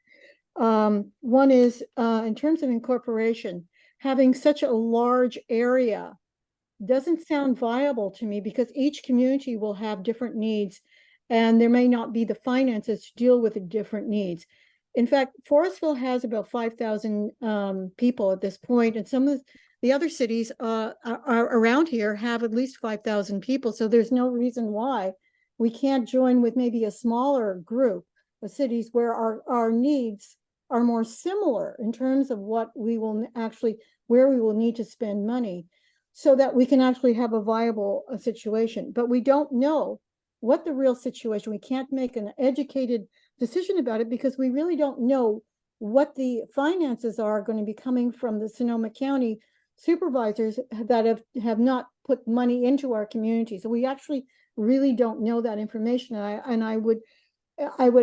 One is, in terms of incorporation, having such a large area doesn't sound viable to me, because each community will have different needs, and there may not be the finances to deal with the different needs. In fact, Forestville has about 5,000 people at this point, and some of the other cities are around here have at least 5,000 people. So there's no reason why we can't join with maybe a smaller group of cities where our needs are more similar in terms of what we will actually, where we will need to spend money, so that we can actually have a viable situation. But we don't know what the real situation, we can't make an educated decision about it because we really don't know what the finances are going to be coming from the Sonoma County supervisors that have not put money into our community. So we actually really don't know that information. And I would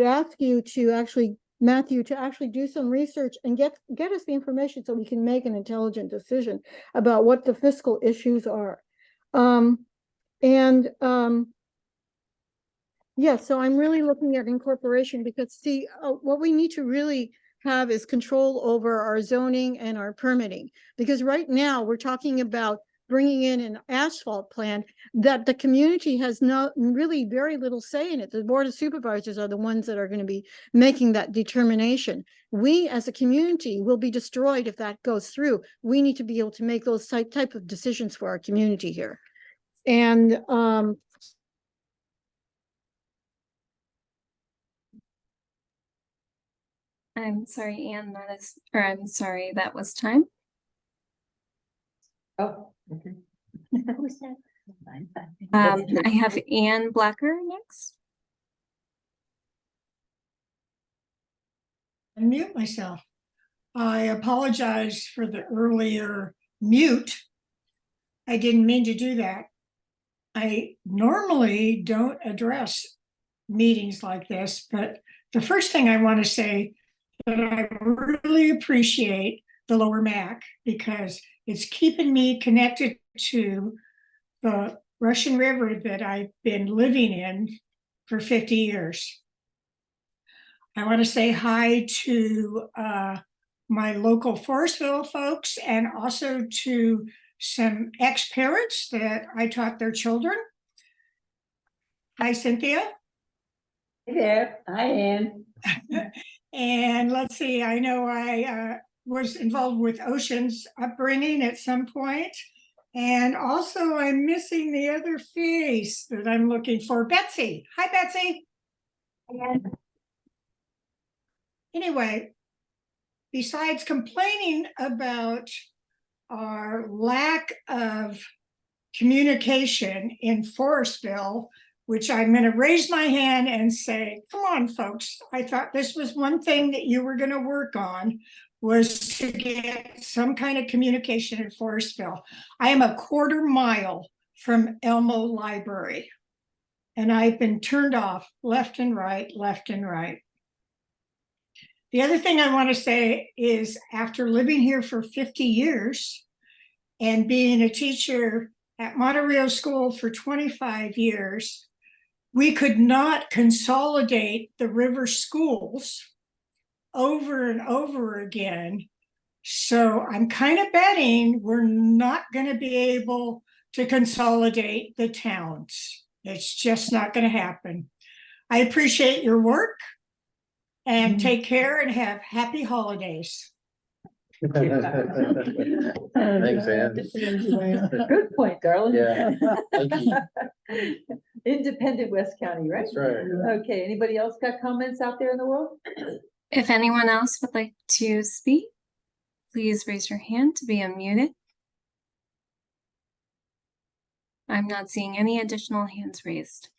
ask you to actually, Matthew, to actually do some research and get us the information so we can make an intelligent decision about what the fiscal issues are. Yeah, so I'm really looking at incorporation because see, what we need to really have is control over our zoning and our permitting. Because right now we're talking about bringing in an asphalt plant that the community has not really very little say in it. The Board of Supervisors are the ones that are going to be making that determination. We as a community will be destroyed if that goes through. We need to be able to make those type of decisions for our community here. And I'm sorry, Anne, I'm sorry, that was time. Oh, okay. Who's that? I have Anne Blacker next. Unmute myself. I apologize for the earlier mute. I didn't mean to do that. I normally don't address meetings like this, but the first thing I want to say that I really appreciate the LRRMAC because it's keeping me connected to the Russian River that I've been living in for 50 years. I want to say hi to my local Forestville folks and also to some ex-parents that I taught their children. Hi, Cynthia. Hey there. Hi, Ann. And let's see, I know I was involved with Ocean's upbringing at some point. And also I'm missing the other face that I'm looking for, Betsy. Hi, Betsy. Anyway, besides complaining about our lack of communication in Forestville, which I'm going to raise my hand and say, come on, folks. I thought this was one thing that you were going to work on was to get some kind of communication in Forestville. I am a quarter mile from Elmo Library, and I've been turned off left and right, left and right. The other thing I want to say is after living here for 50 years and being a teacher at Monterey School for 25 years, we could not consolidate the river schools over and over again. So I'm kind of betting we're not going to be able to consolidate the towns. It's just not going to happen. I appreciate your work and take care and have happy holidays. Thanks, Ann. Good point, darling. Yeah. Thank you. Independent West County, right? That's right. Okay, anybody else got comments out there in the world? If anyone else would like to speak, please raise your hand to be unmuted. I'm not seeing any additional hands raised.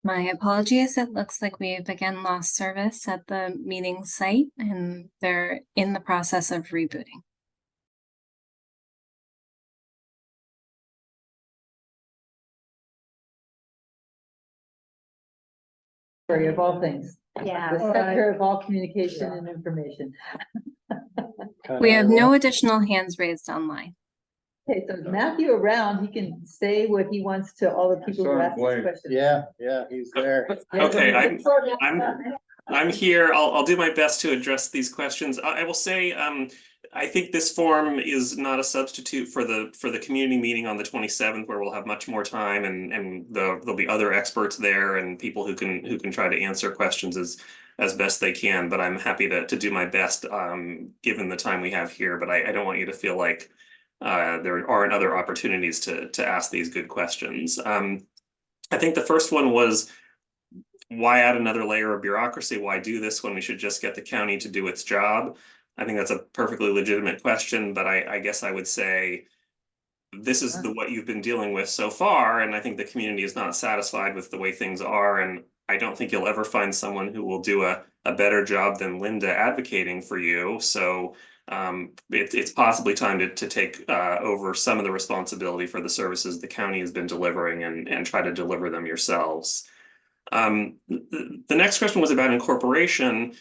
My apologies. It looks like we've again lost service at the meeting site and they're in the process of rebooting. Of all things. Yeah. The center of all communication and information. We have no additional hands raised online. Okay, so Matthew around, he can say what he wants to all the people who ask these questions. Yeah, he's there. Okay, I'm here. I'll do my best to address these questions. I will say, I think this forum is not a substitute for the community meeting on the 27th, where we'll have much more time and there'll be other experts there and people who can try to answer questions as best they can. But I'm happy to do my best given the time we have here. But I don't want you to feel like there aren't other opportunities to ask these good questions. I think the first one was why add another layer of bureaucracy? Why do this when we should just get the county to do its job? I think that's a perfectly legitimate question, but I guess I would say this is what you've been dealing with so far, and I think the community is not satisfied with the way things are, and I don't think you'll ever find someone who will do a better job than Linda advocating for you. So it's possibly time to take over some of the responsibility for the services the county has been delivering and try to deliver them yourselves. The next question was about incorporation.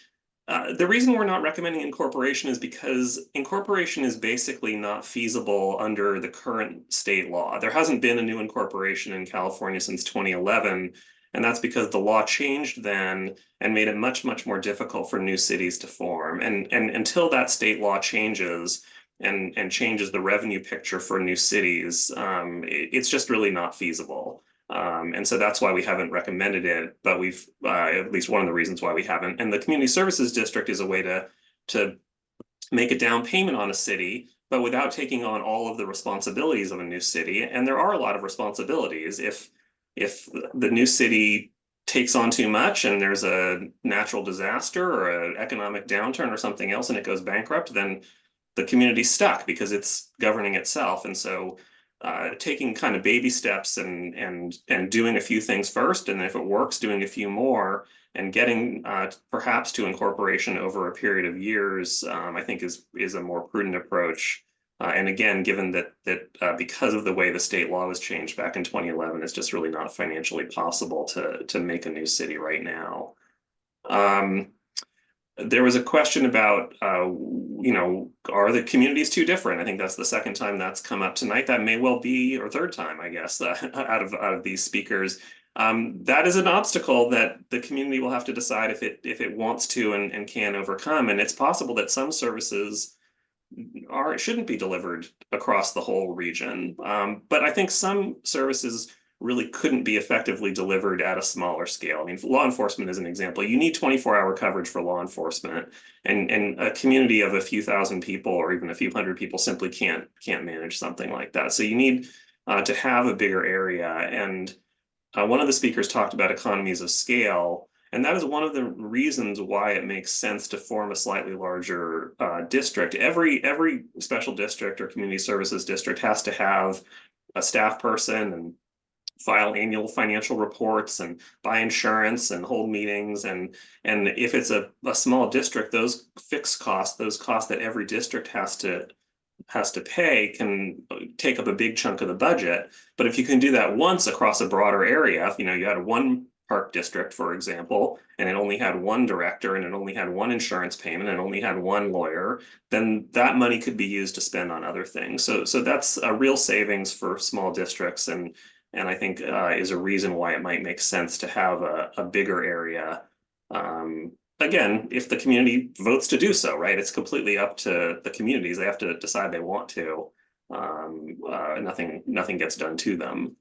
The reason we're not recommending incorporation is because incorporation is basically not feasible under the current state law. There hasn't been a new incorporation in California since 2011, and that's because the law changed then and made it much, much more difficult for new cities to form. And until that state law changes and changes the revenue picture for new cities, it's just really not feasible. And so that's why we haven't recommended it, but we've, at least one of the reasons why we haven't. And the community services district is a way to make a down payment on a city, but without taking on all of the responsibilities of a new city. And there are a lot of responsibilities. If the new city takes on too much and there's a natural disaster or an economic downturn or something else and it goes bankrupt, then the community's stuck because it's governing itself. And so taking kind of baby steps and doing a few things first, and if it works, doing a few more, and getting perhaps to incorporation over a period of years, I think is a more prudent approach. And again, given that because of the way the state law was changed back in 2011, it's just really not financially possible to make a new city right now. There was a question about, are the communities too different? I think that's the second time that's come up tonight. That may well be, or third time, I guess, out of these speakers. That is an obstacle that the community will have to decide if it wants to and can overcome. And it's possible that some services shouldn't be delivered across the whole region. But I think some services really couldn't be effectively delivered at a smaller scale. I mean, law enforcement is an example. You need 24-hour coverage for law enforcement, and a community of a few thousand people or even a few hundred people simply can't manage something like that. So you need to have a bigger area. And one of the speakers talked about economies of scale, and that is one of the reasons why it makes sense to form a slightly larger district. Every special district or community services district has to have a staff person and file annual financial reports and buy insurance and hold meetings. And if it's a small district, those fixed costs, those costs that every district has to pay can take up a big chunk of the budget. But if you can do that once across a broader area, if you had one park district, for example, and it only had one director and it only had one insurance payment and only had one lawyer, then that money could be used to spend on other things. So that's a real savings for small districts, and I think is a reason why it might make sense to have a bigger area. Again, if the community votes to do so, right? It's completely up to the communities. They have to decide they want to. Nothing gets done to them.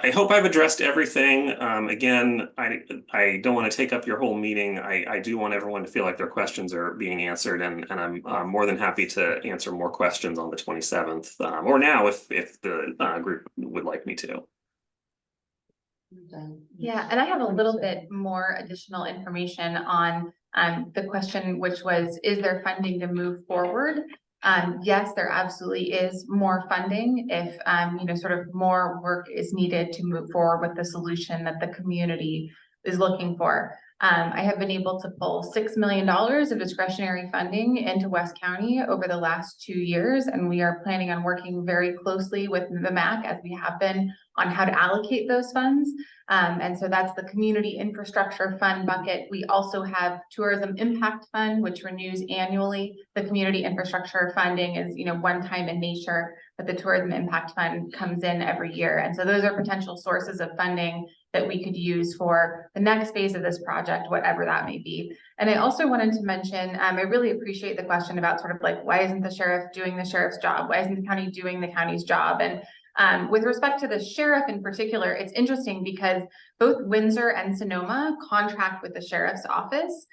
I hope I've addressed everything. Again, I don't want to take up your whole meeting. I do want everyone to feel like their questions are being answered, and I'm more than happy to answer more questions on the 27th, or now if the group would like me to. Yeah, and I have a little bit more additional information on the question, which was, is there funding to move forward? Yes, there absolutely is more funding if, sort of more work is needed to move forward with the solution that the community is looking for. I have been able to pull $6 million of discretionary funding into West County over the last 2 years, and we are planning on working very closely with the MAC, as we have been, on how to allocate those funds. And so that's the Community Infrastructure Fund bucket. We also have Tourism Impact Fund, which renews annually. The Community Infrastructure funding is, one time in nature, but the Tourism Impact Fund comes in every year. And so those are potential sources of funding that we could use for the next phase of this project, whatever that may be. And I also wanted to mention, I really appreciate the question about sort of like, why isn't the sheriff doing the sheriff's job? Why isn't the county doing the county's job? And With respect to the sheriff in particular, it's interesting because both Windsor and Sonoma contract with the sheriff's office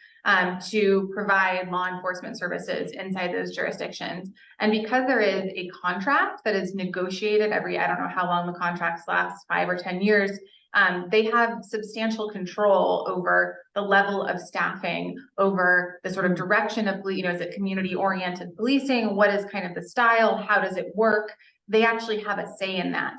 to provide law enforcement services inside those jurisdictions. And because there is a contract that is negotiated every, I don't know how long the contracts last, 5 or 10 years, they have substantial control over the level of staffing, over the sort of direction of, is it community-oriented policing? What is kind of the style? How does it work? They actually have a say in that.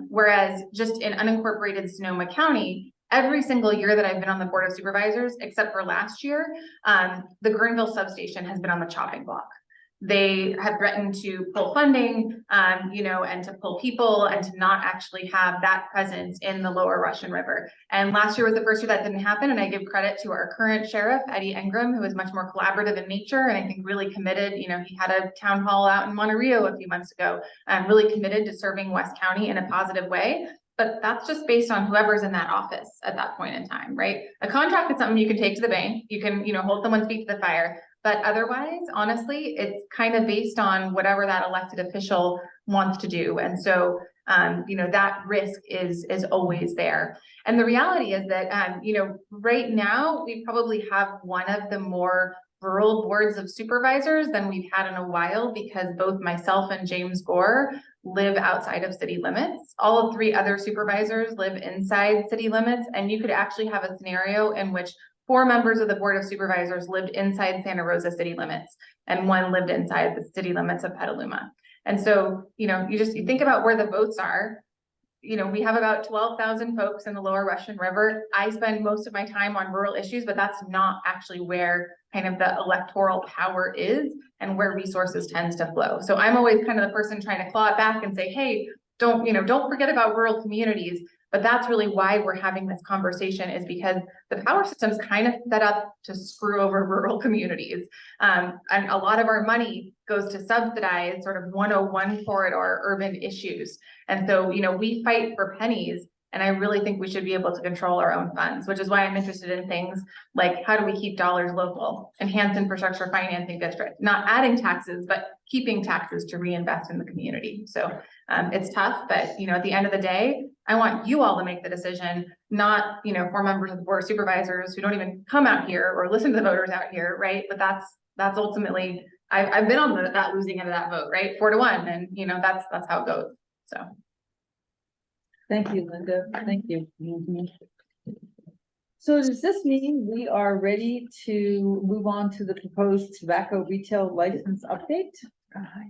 Whereas just in unincorporated Sonoma County, every single year that I've been on the Board of Supervisors, except for last year, the Guerneville substation has been on the chopping block. They have threatened to pull funding, and to pull people and to not actually have that presence in the lower Russian River. And last year was the first year that didn't happen. And I give credit to our current sheriff, Eddie Ingram, who is much more collaborative in nature. And I think really committed, he had a town hall out in Monterey a few months ago, really committed to serving West County in a positive way. But that's just based on whoever's in that office at that point in time, right? A contract is something you can take to the bank. You can, hold someone's feet to the fire. But otherwise, honestly, it's kind of based on whatever that elected official wants to do. And so, that risk is always there. And the reality is that, right now, we probably have one of the more rural boards of supervisors than we've had in a while, because both myself and James Gore live outside of city limits. All of 3 other supervisors live inside city limits. And you could actually have a scenario in which 4 members of the Board of Supervisors lived inside Santa Rosa city limits, and 1 lived inside the city limits of Petaluma. And so, you think about where the votes are. We have about 12,000 folks in the lower Russian River. I spend most of my time on rural issues, but that's not actually where kind of the electoral power is and where resources tends to flow. So I'm always kind of the person trying to claw it back and say, hey, don't forget about rural communities. But that's really why we're having this conversation, is because the power system's kind of set up to screw over rural communities. And a lot of our money goes to subsidize sort of 101 corridor urban issues. And so, we fight for pennies. And I really think we should be able to control our own funds, which is why I'm interested in things like, how do we keep dollars local, enhance infrastructure financing district, not adding taxes, but keeping taxes to reinvest in the community. So it's tough, but at the end of the day, I want you all to make the decision, not 4 members of the Board of Supervisors who don't even come out here or listen to the voters out here, right? But that's ultimately, I've been on that losing end of that vote, right? 4-1, and that's how it goes. So. Thank you, Linda. Thank you. So does this mean we are ready to move on to the proposed tobacco retail license update?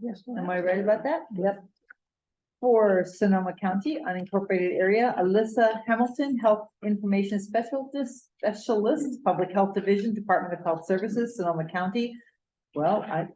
Yes. Am I right about that? Yep. For Sonoma County unincorporated area, Alyssa Hamilton, Health Information Specialist, Public Health Division, Department of Health Services, Sonoma County. Well, is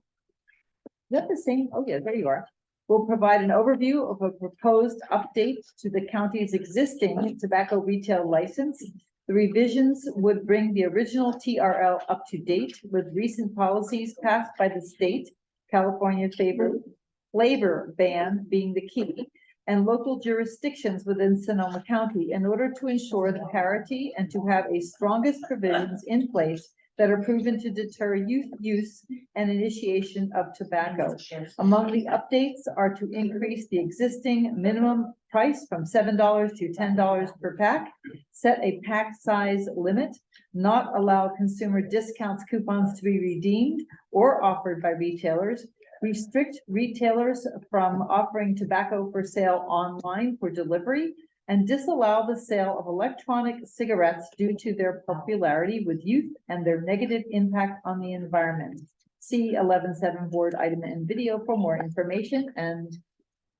that the same? Oh yeah, there you are. Will provide an overview of a proposed update to the county's existing tobacco retail license. The revisions would bring the original TRL up to date with recent policies passed by the state, California flavor ban being the key, and local jurisdictions within Sonoma County, in order to ensure the parity and to have a strongest provisions in place that are proven to deter youth use and initiation of tobacco. Among the updates are to increase the existing minimum price from $7 to $10 per pack, set a pack size limit, not allow consumer discounts coupons to be redeemed or offered by retailers, restrict retailers from offering tobacco for sale online for delivery, and disallow the sale of electronic cigarettes due to their popularity with youth and their negative impact on the environment. See 11.7 board item and video for more information, and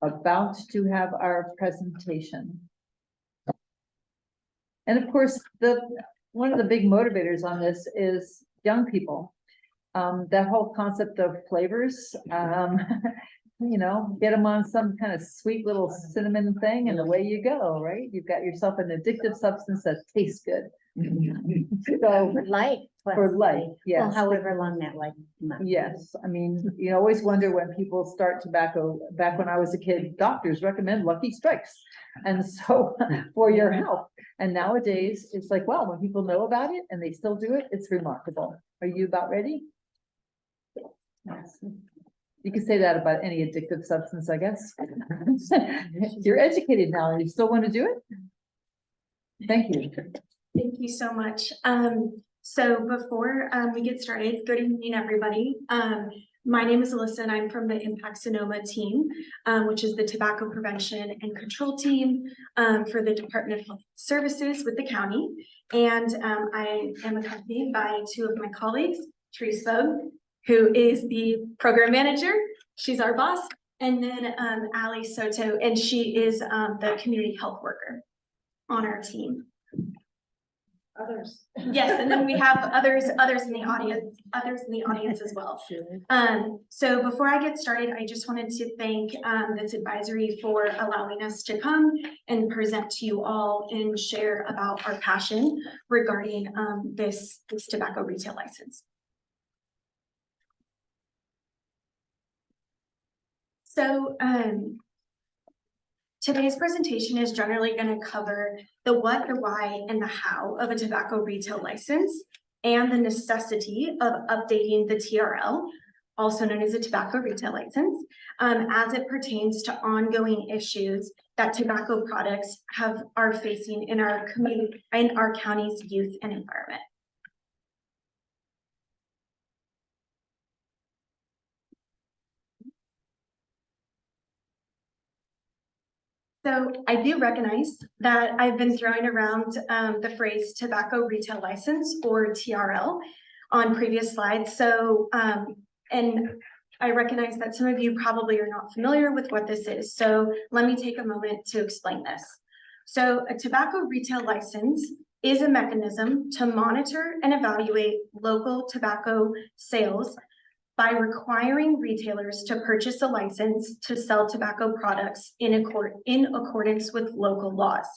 about to have our presentation. And of course, one of the big motivators on this is young people. That whole concept of flavors, get them on some kind of sweet little cinnamon thing and away you go, right? You've got yourself an addictive substance that tastes good. So for life, yes. Well, however long that life. Yes, I mean, you always wonder when people start tobacco. Back when I was a kid, doctors recommend Lucky Strikes, and so for your health. And nowadays, it's like, well, when people know about it and they still do it, it's remarkable. Are you about ready? Yes. You can say that about any addictive substance, I guess. You're educated now, and you still want to do it? Thank you. Thank you so much. So before we get started, good evening, everybody. My name is Alyssa, and I'm from the Impact Sonoma team, which is the tobacco prevention and control team for the Department of Health Services with the county. And I am accompanied by two of my colleagues, Therese Vogue, who is the program manager. She's our boss. And then Ali Soto, and she is the community health worker on our team. Others. Yes, and then we have others in the audience as well. So before I get started, I just wanted to thank this advisory for allowing us to come and present to you all and share about our passion regarding this tobacco retail license. So today's presentation is generally going to cover the what, the why, and the how of a tobacco retail license and the necessity of updating the TRL, also known as a tobacco retail license, as it pertains to ongoing issues that tobacco products are facing in our community, in our county's youth and environment. So I do recognize that I've been throwing around the phrase tobacco retail license or TRL on previous slides. So, and I recognize that some of you probably are not familiar with what this is. So let me take a moment to explain this. So a tobacco retail license is a mechanism to monitor and evaluate local tobacco sales by requiring retailers to purchase a license to sell tobacco products in accordance with local laws.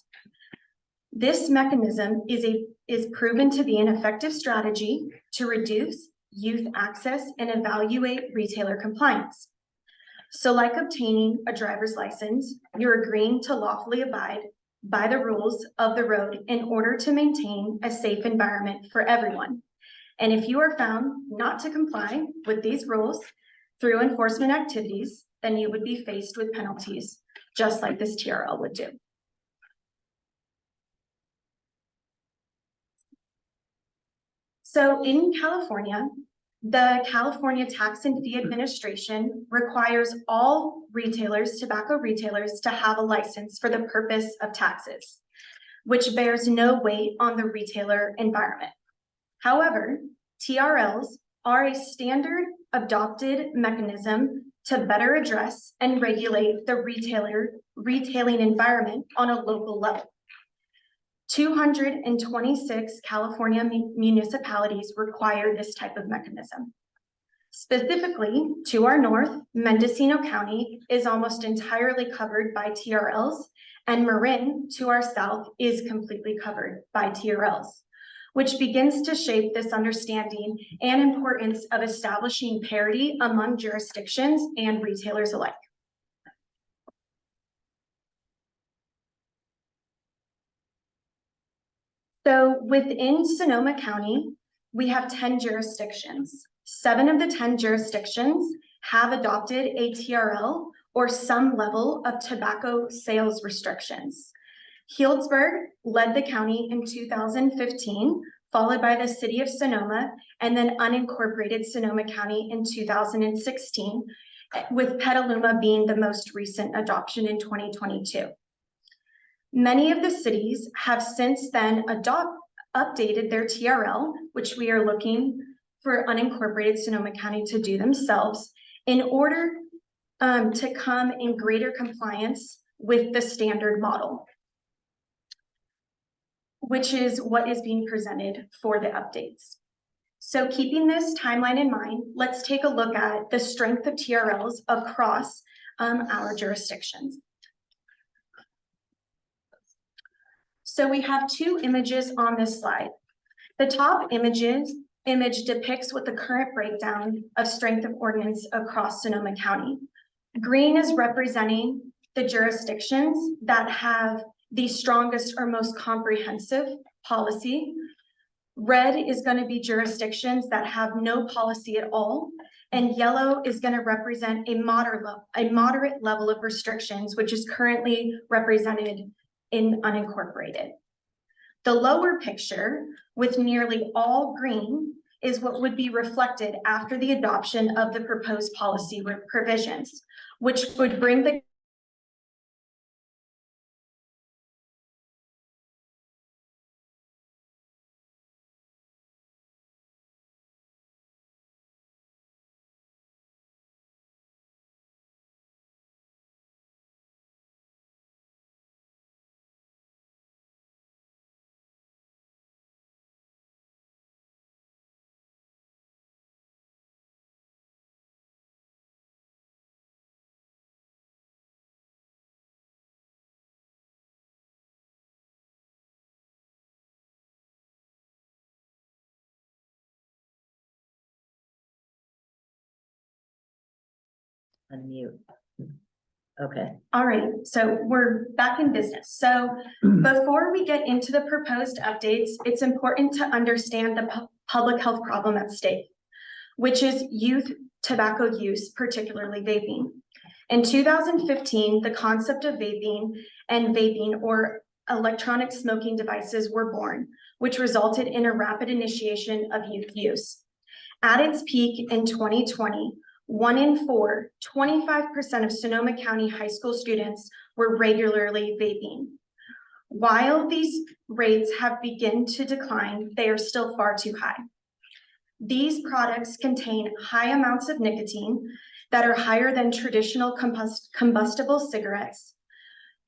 This mechanism is proven to be an effective strategy to reduce youth access and evaluate retailer compliance. So like obtaining a driver's license, you're agreeing to lawfully abide by the rules of the road in order to maintain a safe environment for everyone. And if you are found not to comply with these rules through enforcement activities, then you would be faced with penalties, just like this TRL would do. So in California, the California Tax and Fee Administration requires all retailers, tobacco retailers, to have a license for the purpose of taxes, which bears no weight on the retailer environment. However, TRLs are a standard adopted mechanism to better address and regulate the retailing environment on a local level. 226 California municipalities require this type of mechanism. Specifically, to our north, Mendocino County is almost entirely covered by TRLs, and Marin, to our south, is completely covered by TRLs, which begins to shape this understanding and importance of establishing parity among jurisdictions and retailers alike. So within Sonoma County, we have 10 jurisdictions. 7 of the 10 jurisdictions have adopted a TRL or some level of tobacco sales restrictions. Healdsburg led the county in 2015, followed by the city of Sonoma, and then unincorporated Sonoma County in 2016, with Petaluma being the most recent adoption in 2022. Many of the cities have since then updated their TRL, which we are looking for unincorporated Sonoma County to do themselves in order to come in greater compliance with the standard model, which is what is being presented for the updates. So keeping this timeline in mind, let's take a look at the strength of TRLs across our jurisdictions. So we have 2 images on this slide. The top image depicts what the current breakdown of strength of ordinance across Sonoma County. Green is representing the jurisdictions that have the strongest or most comprehensive policy. Red is going to be jurisdictions that have no policy at all. And yellow is going to represent a moderate level of restrictions, which is currently represented in unincorporated. The lower picture with nearly all green is what would be reflected after the adoption of the proposed policy provisions, which would bring the Unmute. Okay. All right, so we're back in business. So before we get into the proposed updates, it's important to understand the public health problem at stake, which is youth tobacco use, particularly vaping. In 2015, the concept of vaping and vaping or electronic smoking devices were born, which resulted in a rapid initiation of youth use. At its peak in 2020, 1 in 4, 25% of Sonoma County high school students were regularly vaping. While these rates have begun to decline, they are still far too high. These products contain high amounts of nicotine that are higher than traditional combustible cigarettes.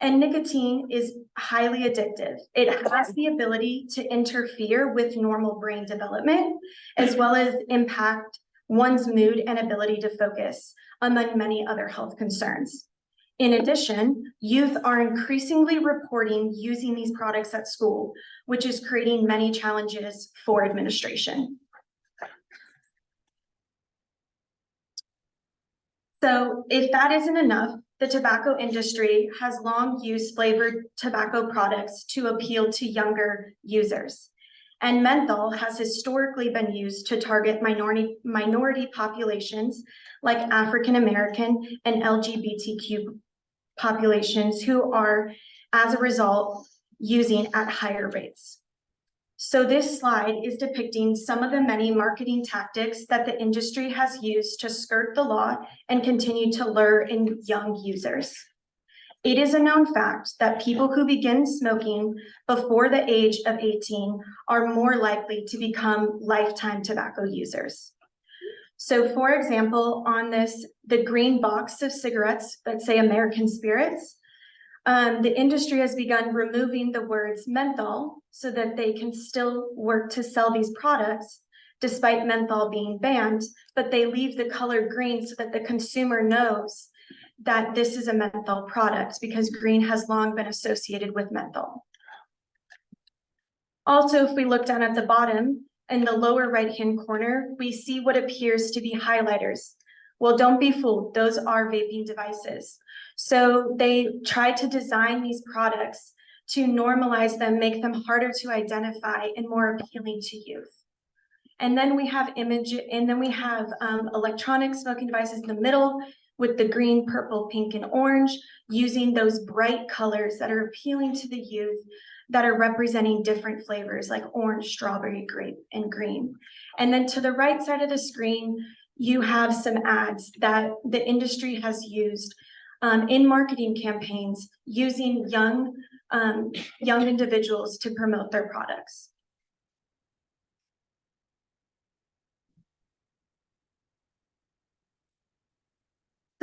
And nicotine is highly addictive. It has the ability to interfere with normal brain development, as well as impact one's mood and ability to focus, among many other health concerns. In addition, youth are increasingly reporting using these products at school, which is creating many challenges for administration. So if that isn't enough, the tobacco industry has long used flavored tobacco products to appeal to younger users. And menthol has historically been used to target minority populations like African American and LGBTQ populations who are, as a result, using at higher rates. So this slide is depicting some of the many marketing tactics that the industry has used to skirt the law and continue to lure in young users. It is a known fact that people who begin smoking before the age of 18 are more likely to become lifetime tobacco users. So for example, on the green box of cigarettes that say American Spirits, the industry has begun removing the words menthol so that they can still work to sell these products despite menthol being banned, but they leave the color green so that the consumer knows that this is a menthol product because green has long been associated with menthol. Also, if we look down at the bottom in the lower right-hand corner, we see what appears to be highlighters. Well, don't be fooled, those are vaping devices. So they try to design these products to normalize them, make them harder to identify and more appealing to youth. And then we have electronic smoking devices in the middle with the green, purple, pink, and orange, using those bright colors that are appealing to the youth that are representing different flavors like orange, strawberry, grape, and green. And then to the right side of the screen, you have some ads that the industry has used in marketing campaigns using young individuals to promote their products.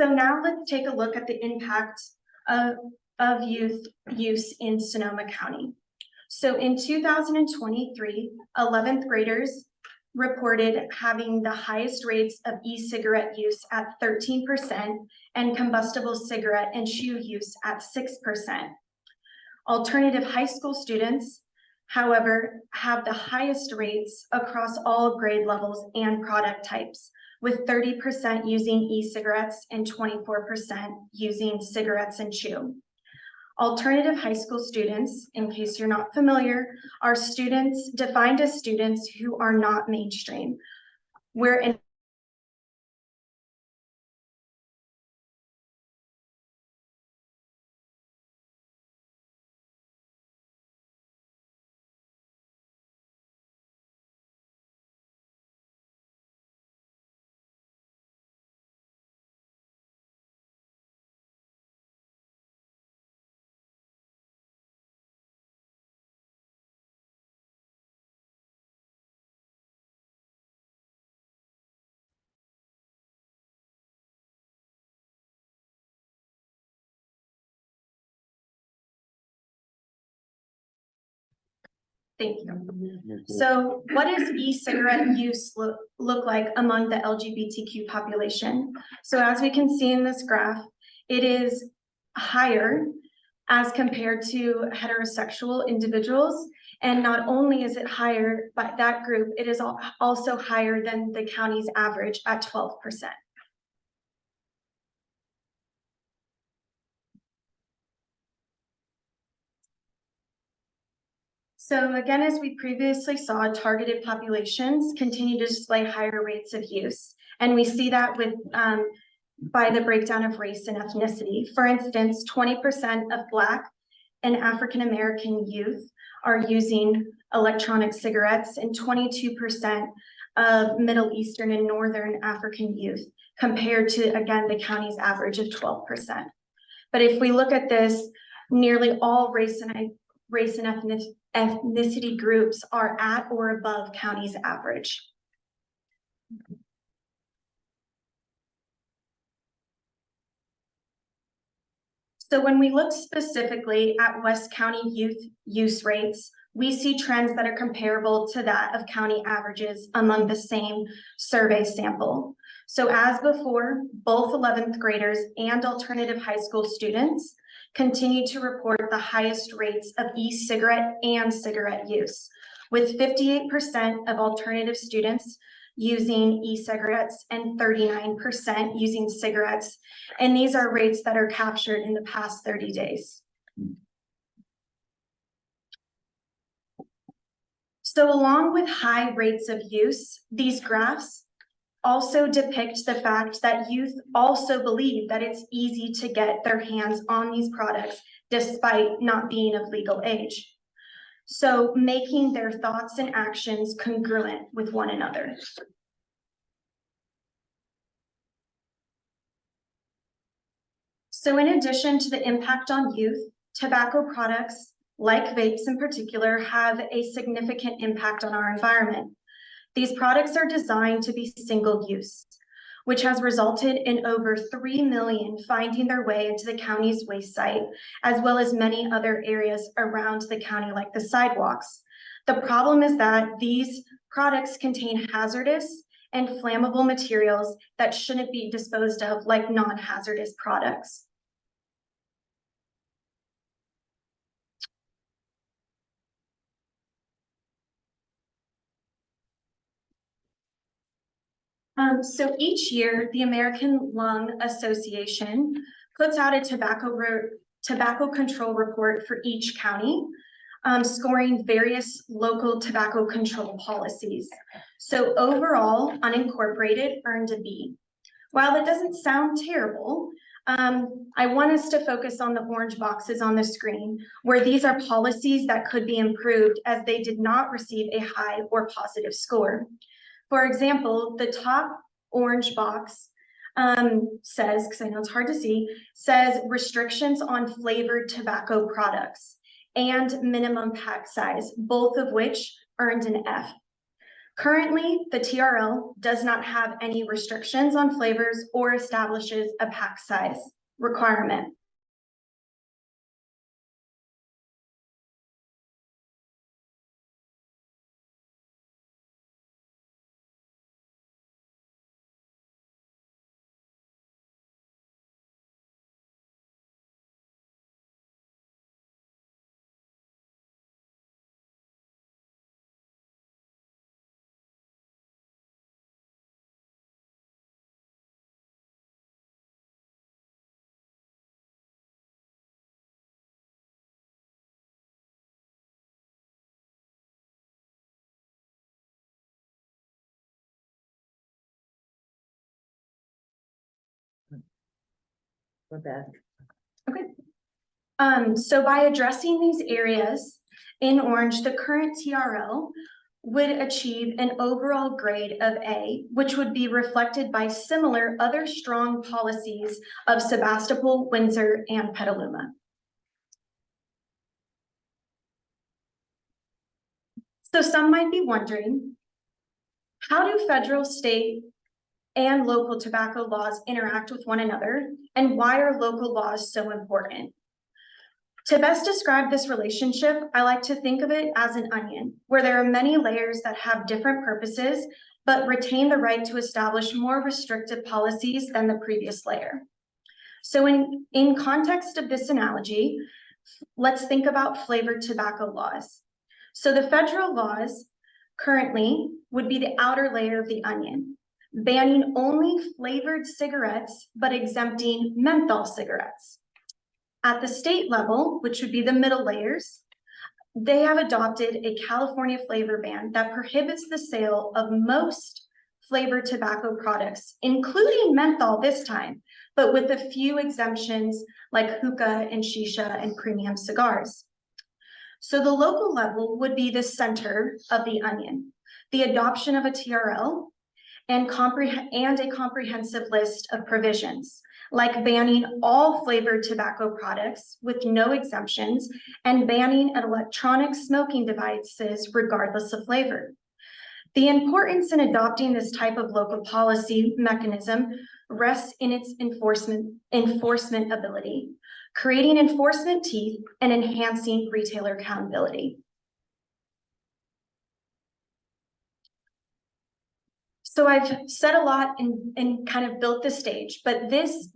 So now let's take a look at the impact of youth use in Sonoma County. So in 2023, 11th graders reported having the highest rates of e-cigarette use at 13% and combustible cigarette and chew use at 6%. Alternative high school students, however, have the highest rates across all grade levels and product types, with 30% using e-cigarettes and 24% using cigarettes and chew. Alternative high school students, in case you're not familiar, are students defined as students who are not mainstream. We're in Thank you. So what does e-cigarette use look like among the LGBTQ population? So as we can see in this graph, it is higher as compared to heterosexual individuals. And not only is it higher by that group, it is also higher than the county's average at 12%. So again, as we previously saw, targeted populations continue to display higher rates of use. And we see that with by the breakdown of race and ethnicity. For instance, 20% of Black and African-American youth are using electronic cigarettes, and 22% of Middle Eastern and Northern African youth, compared to, again, the county's average of 12%. But if we look at this, nearly all race and ethnicity groups are at or above county's average. So when we look specifically at West County youth use rates, we see trends that are comparable to that of county averages among the same survey sample. So as before, both 11th graders and alternative high school students continue to report the highest rates of e-cigarette and cigarette use, with 58% of alternative students using e-cigarettes and 39% using cigarettes. And these are rates that are captured in the past 30 days. So along with high rates of use, these graphs also depict the fact that youth also believe that it's easy to get their hands on these products despite not being of legal age. So making their thoughts and actions congruent with one another. So in addition to the impact on youth, tobacco products, like vapes in particular, have a significant impact on our environment. These products are designed to be single use, which has resulted in over 3 million finding their way into the county's waste site, as well as many other areas around the county, like the sidewalks. The problem is that these products contain hazardous and flammable materials that shouldn't be disposed of like non-hazardous products. So each year, the American Lung Association puts out a tobacco control report for each county, scoring various local tobacco control policies. So overall, unincorporated earned a B. While it doesn't sound terrible, I want us to focus on the orange boxes on the screen, where these are policies that could be improved as they did not receive a high or positive score. For example, the top orange box says, because I know it's hard to see, says restrictions on flavored tobacco products and minimum pack size, both of which earned an F. Currently, the TRL does not have any restrictions on flavors or establishes a pack size requirement. We're back. Okay. So by addressing these areas in orange, the current TRL would achieve an overall grade of A, which would be reflected by similar other strong policies of Sebastopol, Windsor, and Petaluma. So some might be wondering, how do federal, state, and local tobacco laws interact with one another, and why are local laws so important? To best describe this relationship, I like to think of it as an onion, where there are many layers that have different purposes, but retain the right to establish more restrictive policies than the previous layer. So in context of this analogy, let's think about flavored tobacco laws. So the federal laws currently would be the outer layer of the onion, banning only flavored cigarettes, but exempting menthol cigarettes. At the state level, which would be the middle layers, they have adopted a California flavor ban that prohibits the sale of most flavored tobacco products, including menthol this time, but with a few exemptions like hookah and shisha and premium cigars. So the local level would be the center of the onion, the adoption of a TRL and a comprehensive list of provisions, like banning all flavored tobacco products with no exemptions and banning electronic smoking devices regardless of flavor. The importance in adopting this type of local policy mechanism rests in its enforcement ability, creating enforcement teeth and enhancing retailer accountability. So I've said a lot and kind of built the stage, but this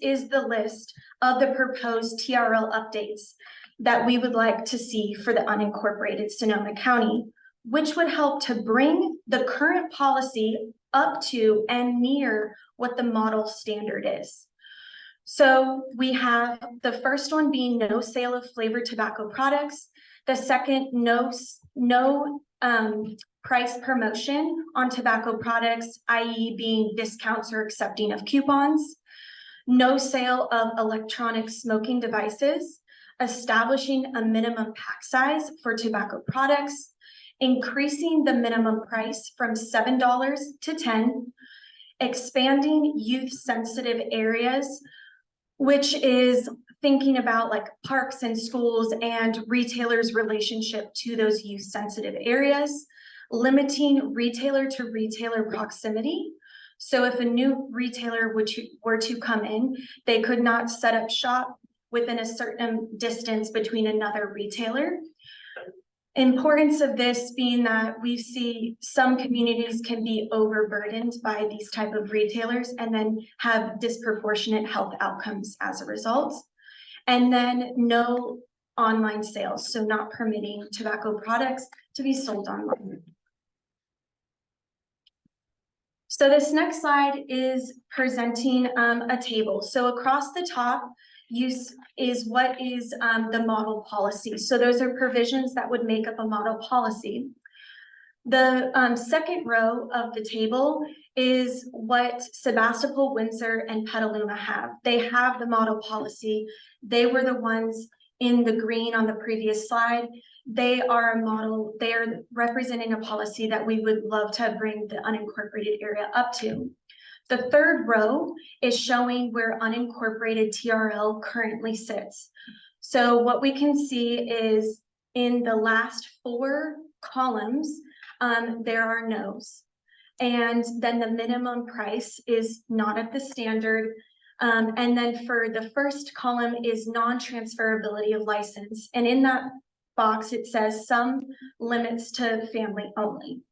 is the list of the proposed TRL updates that we would like to see for the unincorporated Sonoma County, which would help to bring the current policy up to and near what the model standard is. So we have the first one being no sale of flavored tobacco products. The second, no price promotion on tobacco products, i.e. being discounts or accepting of coupons. No sale of electronic smoking devices, establishing a minimum pack size for tobacco products, increasing the minimum price from $7 to $10, expanding youth-sensitive areas, which is thinking about like parks and schools and retailers' relationship to those youth-sensitive areas, limiting retailer to retailer proximity. So if a new retailer were to come in, they could not set up shop within a certain distance between another retailer. Importance of this being that we see some communities can be overburdened by these type of retailers and then have disproportionate health outcomes as a result. And then no online sales, so not permitting tobacco products to be sold online. So this next slide is presenting a table. So across the top is what is the model policy. So those are provisions that would make up a model policy. The second row of the table is what Sebastopol, Windsor, and Petaluma have. They have the model policy. They were the ones in the green on the previous slide. They are a model, they are representing a policy that we would love to bring the unincorporated area up to. The third row is showing where unincorporated TRL currently sits. So what we can see is in the last 4 columns, there are no's. And then the minimum price is not at the standard. And then for the first column is non-transferability of license. And in that box, it says some limits to family only.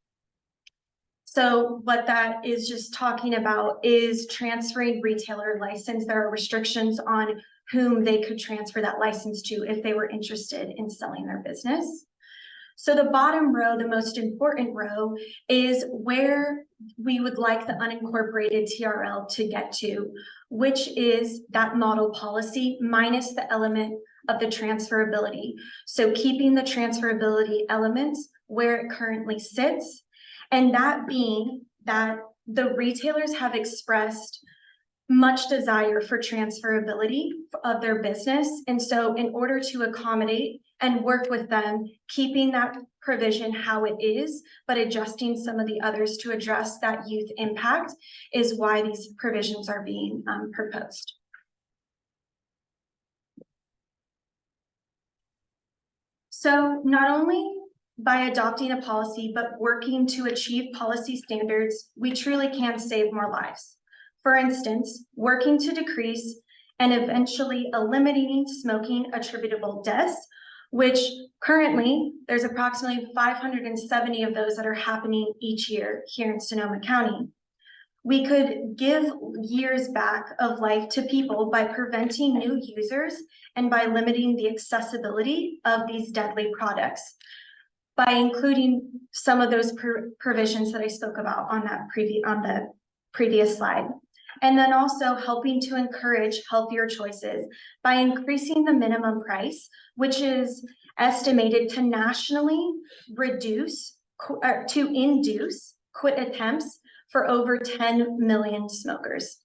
So what that is just talking about is transferring retailer license. There are restrictions on whom they could transfer that license to if they were interested in selling their business. So the bottom row, the most important row, is where we would like the unincorporated TRL to get to, which is that model policy minus the element of the transferability. So keeping the transferability elements where it currently sits, and that being that the retailers have expressed much desire for transferability of their business. And so in order to accommodate and work with them, keeping that provision how it is, but adjusting some of the others to address that youth impact is why these provisions are being proposed. So not only by adopting a policy, but working to achieve policy standards, we truly can save more lives. For instance, working to decrease and eventually eliminating smoking attributable deaths, which currently there's approximately 570 of those that are happening each year here in Sonoma County. We could give years back of life to people by preventing new users and by limiting the accessibility of these deadly products, by including some of those provisions that I spoke about on the previous slide. And then also helping to encourage healthier choices by increasing the minimum price, which is estimated to nationally induce quit attempts for over 10 million smokers.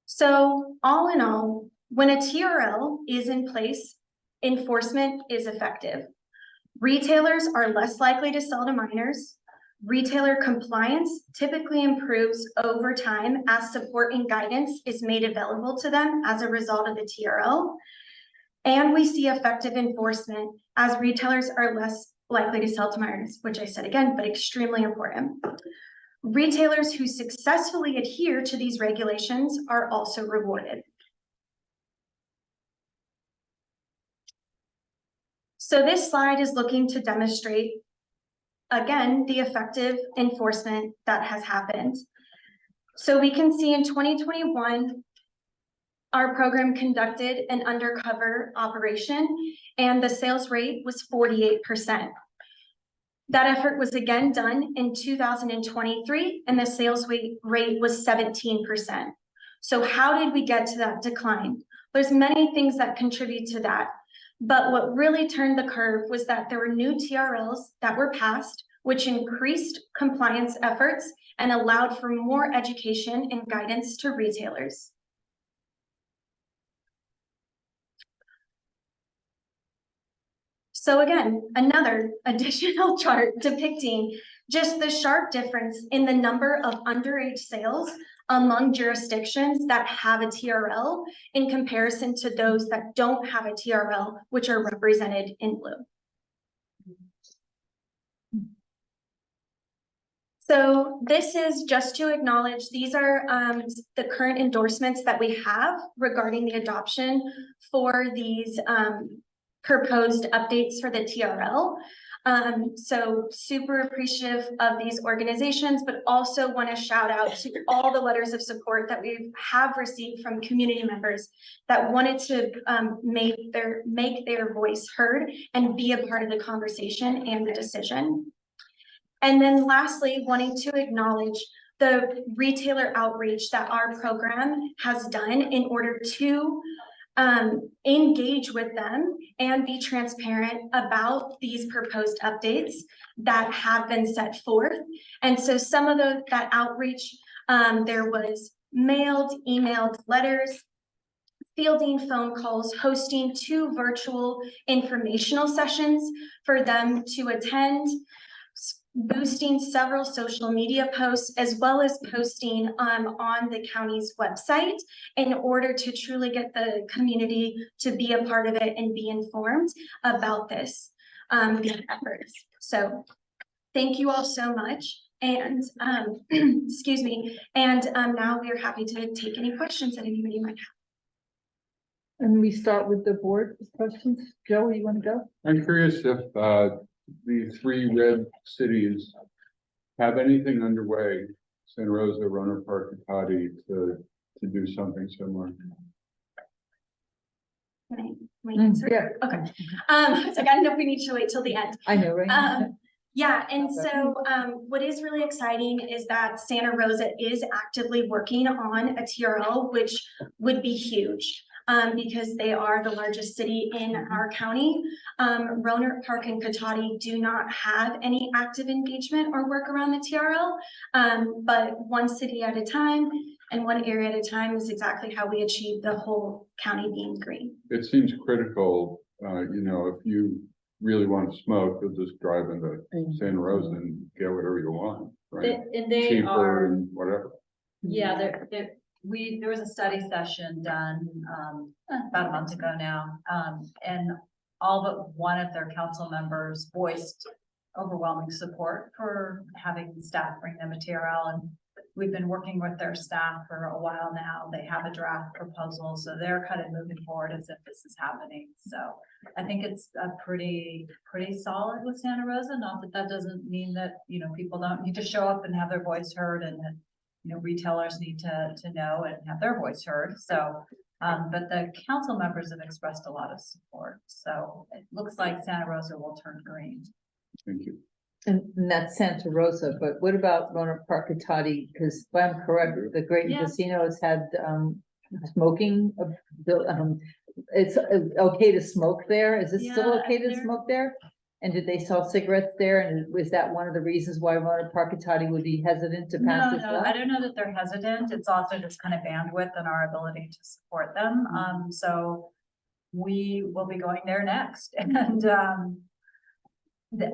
So all in all, when a TRL is in place, enforcement is effective. Retailers are less likely to sell to minors. Retailer compliance typically improves over time as support and guidance is made available to them as a result of the TRL. And we see effective enforcement as retailers are less likely to sell to minors, which I said again, but extremely important. Retailers who successfully adhere to these regulations are also rewarded. So this slide is looking to demonstrate, again, the effective enforcement that has happened. So we can see in 2021, our program conducted an undercover operation and the sales rate was 48%. That effort was again done in 2023 and the sales rate was 17%. So how did we get to that decline? There's many things that contribute to that. But what really turned the curve was that there were new TRLs that were passed, which increased compliance efforts and allowed for more education and guidance to retailers. So again, another additional chart depicting just the sharp difference in the number of underage sales among jurisdictions that have a TRL in comparison to those that don't have a TRL, which are represented in blue. So this is just to acknowledge, these are the current endorsements that we have regarding the adoption for these proposed updates for the TRL. So super appreciative of these organizations, but also want to shout out to all the letters of support that we have received from community members that wanted to make their voice heard and be a part of the conversation and the decision. And then lastly, wanting to acknowledge the retailer outreach that our program has done in order to engage with them and be transparent about these proposed updates that have been set forth. And so some of that outreach, there was mailed, emailed letters, fielding phone calls, hosting 2 virtual informational sessions for them to attend, boosting several social media posts, as well as posting on the county's website in order to truly get the community to be a part of it and be informed about these efforts. So thank you all so much. And excuse me. And now we are happy to take any questions that anybody might have. And we start with the board with questions. Joe, you want to go? I'm curious if the 3 red cities have anything underway, Santa Rosa, Roanoke Park, and Toddy, to do something similar. Can I answer? Yeah. Okay. So I don't know if we need to wait till the end. I know, right? Yeah, and so what is really exciting is that Santa Rosa is actively working on a TRL, which would be huge. Because they are the largest city in our county. Roanoke Park and Cotati do not have any active engagement or work around the TRL, but one city at a time and one area at a time is exactly how we achieve the whole county being green. It seems critical, you know, if you really want to smoke, you'll just drive into Santa Rosa and get whatever you want, right? And they cheaper are, and whatever. yeah, there was a study session done about a month ago now, and all but one of their council members voiced overwhelming support for having staff bring them a TRL, and we've been working with their staff for a while now. They have a draft proposal, so they're kind of moving forward as if this is happening. So I think it's a pretty solid with Santa Rosa. Not that that doesn't mean that, you know, people don't need to show up and have their voice heard, and that, you know, retailers need to know and have their voice heard. So, but the council members have expressed a lot of support. So it looks like Santa Rosa will turn green. Thank you. And that's Santa Rosa, but what about Roanoke Park and Toddy? Because if I'm correct, the Great Yeah. Casino has had smoking. It's okay to smoke there. Is it still Yeah, okay to they're- smoke there? And did they sell cigarettes there? And was that one of the reasons why Roanoke Park and Toddy would be hesitant to pass No, this no, law? I don't know that they're hesitant. It's also just kind of bandwidth and our ability to support them. So we will be going there next, and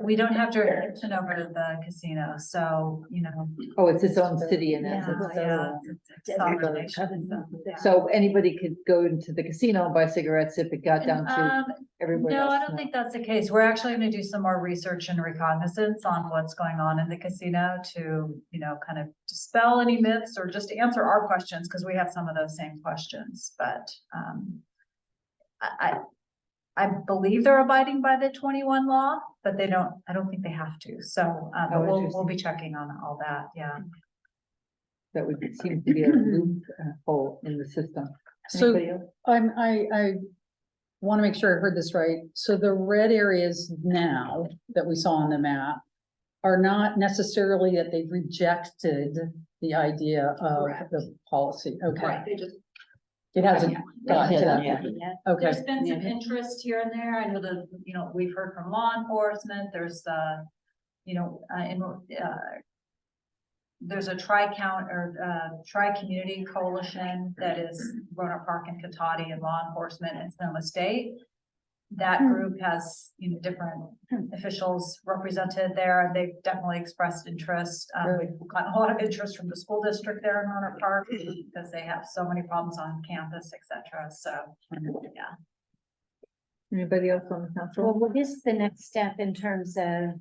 we don't have jurisdiction over the casino, so, you know. Oh, it's its own city in Yeah, essence. yeah, it's sovereign nation, so, yeah. So anybody could go into the casino and buy cigarettes if it got down to everybody No, else. I don't think that's the case. We're actually going to do some more research and recognizance on what's going on in the casino to, you know, kind of dispel any myths or just to answer our questions, because we have some of those same questions. But I believe they're abiding by the 21 law, but I don't think they have to. So but we'll be checking on all that. Yeah. That would seem to be a loophole in the system. So Anybody else? I want to make sure I heard this right. So the red areas now that we saw on the map are not necessarily that they've rejected the idea of the policy. Okay. Right. They just. It hasn't gotten to that. Yeah. Okay. There's been some interest here and there. I know that, you know, we've heard from law enforcement. There's you know, there's a tri-community coalition that is Roanoke Park and Katati and law enforcement and Sonoma State. That group has, you know, different officials represented there, and they've definitely expressed interest. We've gotten a lot of interest from the school district there in Roanoke Park because they have so many problems on campus, etc. So, yeah. Anybody else on the council? Well, what is the next step in terms of,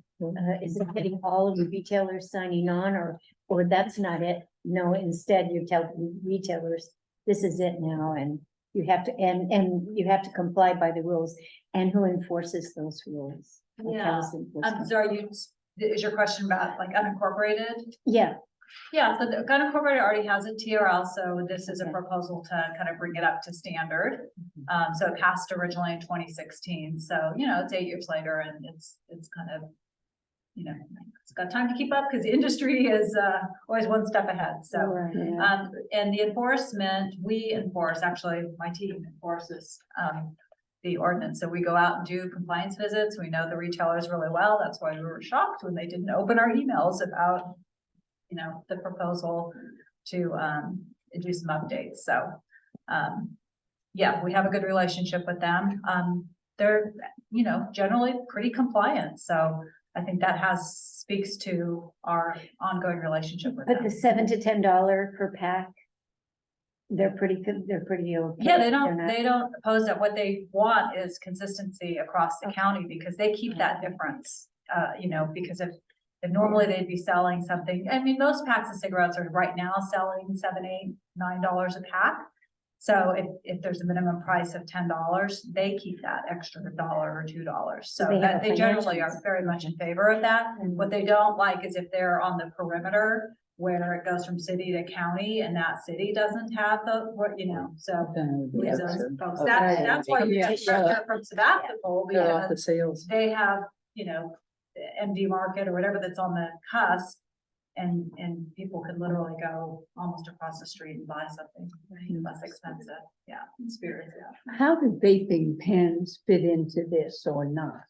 is it getting all of the retailers signing on, or that's not it? No, instead you tell the retailers, this is it now, and you have to, and you have to comply by the rules, and who enforces those rules? Like, how Yeah. is enforcement? So is your question about like unincorporated? Yeah. Yeah, so the unincorporated already has a TRL, so this is a proposal to kind of bring it up to standard. So it passed originally in 2016, so, you know, it's 8 years later, and it's kind of, you know, it's got time to keep up because the industry is always one step ahead. So, and the enforcement, we enforce, actually, my team enforces the ordinance. So we go out and do compliance visits. We know the retailers really well. That's why we were shocked when they didn't open our emails about, you know, the proposal to do some updates. So, yeah, we have a good relationship with them. They're, you know, generally pretty compliant. So I think that speaks to our ongoing relationship with them. But the $7 to $10 per pack, they're pretty good. They're pretty okay. Yeah, they don't oppose that. What they want is consistency across the county because they keep that difference. You know, because if normally they'd be selling something, I mean, most packs of cigarettes are right now selling $7, $8, $9 a pack. So if there's a minimum price of $10, they keep that extra $1 or $2. So they generally are very much in favor of that. What they don't like is if they're on the perimeter where it goes from city to county and that city doesn't have you know, so leaves those folks. That's why you get pressure from Sebastopol because they have, you know, the MD market or whatever that's on the cusp. And people could literally go almost across the street and buy something less expensive. Yeah, spirits. Yeah. How do vaping pens fit into this or not?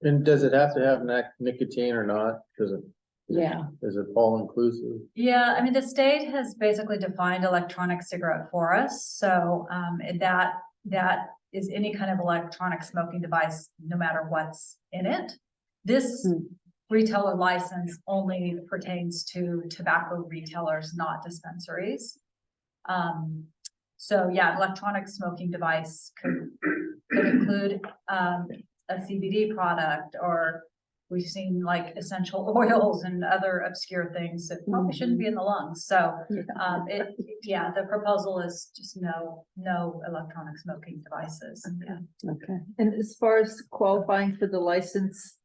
And does it have to have nicotine or not? Does it? Yeah. Is it all inclusive? Yeah, I mean, the state has basically defined electronic cigarette for us. So that is any kind of electronic smoking device, no matter what's in it. This retailer license only pertains to tobacco retailers, not dispensaries. So yeah, electronic smoking device could include a CBD product or we've seen like essential oils and other obscure things that probably shouldn't be in the lungs. So, yeah, the proposal is just no electronic smoking devices. Yeah. Okay. And as far as qualifying for the license,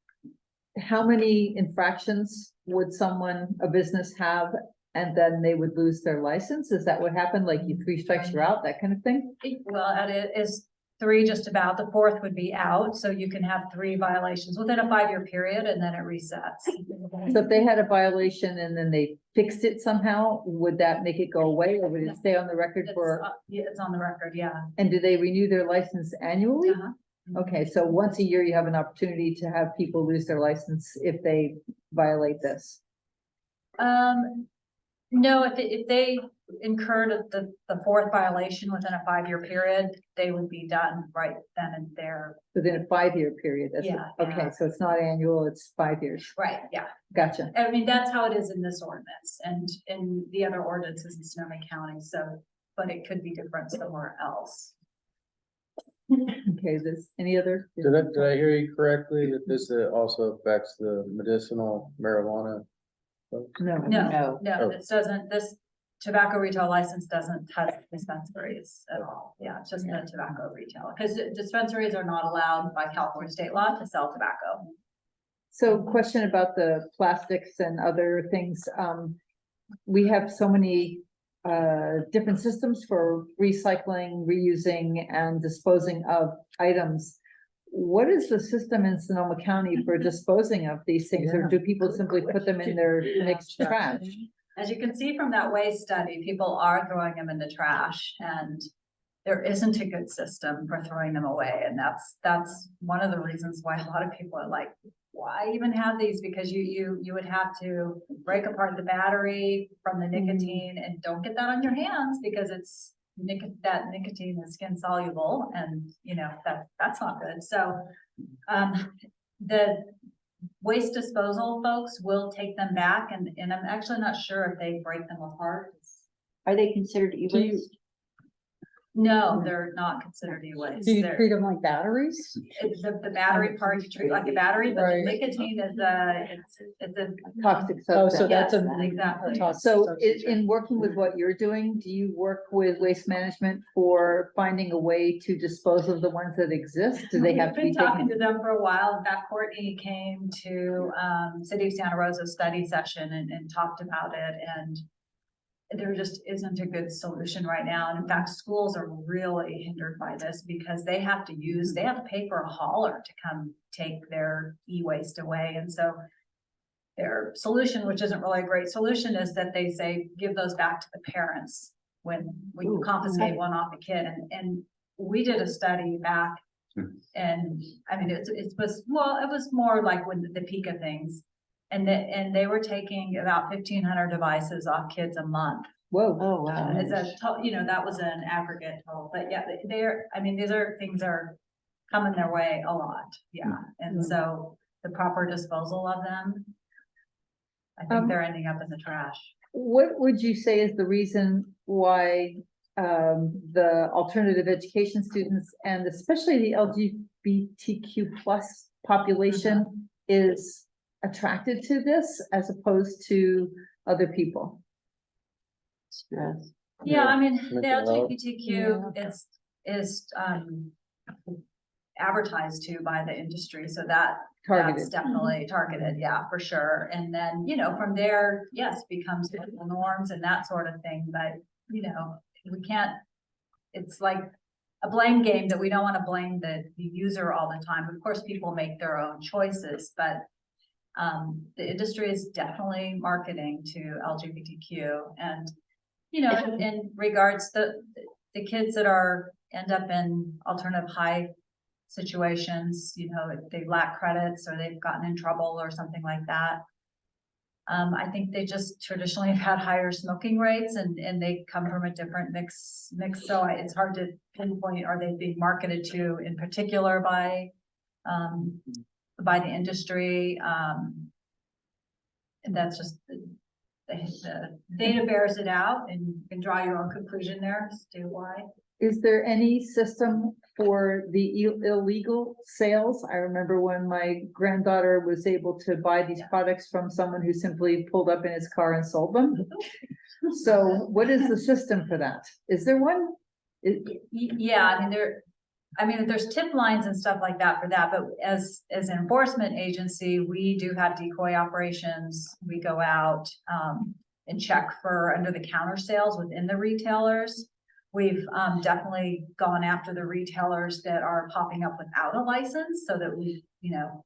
how many infractions would a business have, and then they would lose their license? Is that what happened? Like you 3 strikes, you're out, that kind of thing? Well, and it is 3 just about, the 4th would be out, so you can have 3 violations within a 5-year period and then it resets. So if they had a violation and then they fixed it somehow, would that make it go away, or would it stay on the record for? Yeah, it's on the record, yeah. And do they renew their license annually? Uh-huh. Okay, so once a year you have an opportunity to have people lose their license if they violate this. No, if they incurred the 4th violation within a 5-year period, they would be done right then and there. Within a 5-year period, that's, Yeah, okay, yeah. so it's not annual, it's 5 years. Right, yeah. Gotcha. I mean, that's how it is in this ordinance and in the other ordinances in Sonoma County, so, but it could be different somewhere else. Okay, any other? Did I hear you correctly that this also affects the medicinal marijuana folks? No, Oh. this tobacco retail license doesn't touch dispensaries at all. Yeah, it's just the tobacco retail, because dispensaries are not allowed by California state law to sell tobacco. So question about the plastics and other things. We have so many different systems for recycling, reusing, and disposing of items. What is the system in Sonoma County for disposing of these things, or do people simply put them in their mixed trash? As you can see from that waste study, people are throwing them in the trash, and there isn't a good system for throwing them away. And that's one of the reasons why a lot of people are like, why even have these? Because you would have to break apart the battery from the nicotine, and don't get that on your hands because it's that nicotine is skin soluble, and that's not good. So the waste disposal folks will take them back, and I'm actually not sure if they break them apart. Are they considered e-waste? No, they're not considered e-waste. Do you They're- treat them like batteries? It's the battery part you treat like a battery, but the nicotine is it's a Toxic Oh, substance. so that's a. exactly. So in working with what you're doing, do you work with waste management for finding a way to dispose of the ones that exist? Do they have to We've be been talking taken? to them for a while. In fact, Courtney came to City of Santa Rosa study session and talked about it, and there just isn't a good solution right now. And in fact, schools are really hindered by this because they have to pay for a hauler to come take their e-waste away. And so their solution, which isn't really a great solution, is that they say, give those back to the parents when you confiscate one off a kid. And we did a study back, and I mean, it was more like when the peak of things. And they were taking about 1,500 devices off kids a month. Whoa. Oh, wow. As that was an aggregate total, but yeah, these are things that are coming their way a lot. Yeah. And so the proper disposal of them, I think they're ending up in the trash. What would you say is the reason why the alternative education students and especially the LGBTQ plus population is attracted to this as opposed to other people? Stress. Yeah, I mean, the Mental health. LGBTQ is advertised to by the industry, so that's Targeted. definitely targeted, yeah, for sure. And then, from there, yes, becomes local norms and that sort of thing, but we can't, it's like a blame game that we don't want to blame the user all the time. Of course, people make their own choices, but the industry is definitely marketing to LGBTQ, and in regards to the kids that end up in alternative high situations, if they lack credits or they've gotten in trouble or something like that. I think they just traditionally have had higher smoking rates, and they come from a different mix. So it's hard to pinpoint, are they being marketed to in particular by the industry? And that's just the data bears it out, and you can draw your own conclusion there as to why. Is there any system for the illegal sales? I remember when my granddaughter was able to buy these products from someone who simply pulled up in his car and sold them. So what is the system for that? Is there one? Yeah, I mean, there's tip lines and stuff like that for that, but as an enforcement agency, we do have decoy operations. We go out, and check for under the counter sales within the retailers. We've definitely gone after the retailers that are popping up without a license, so that we,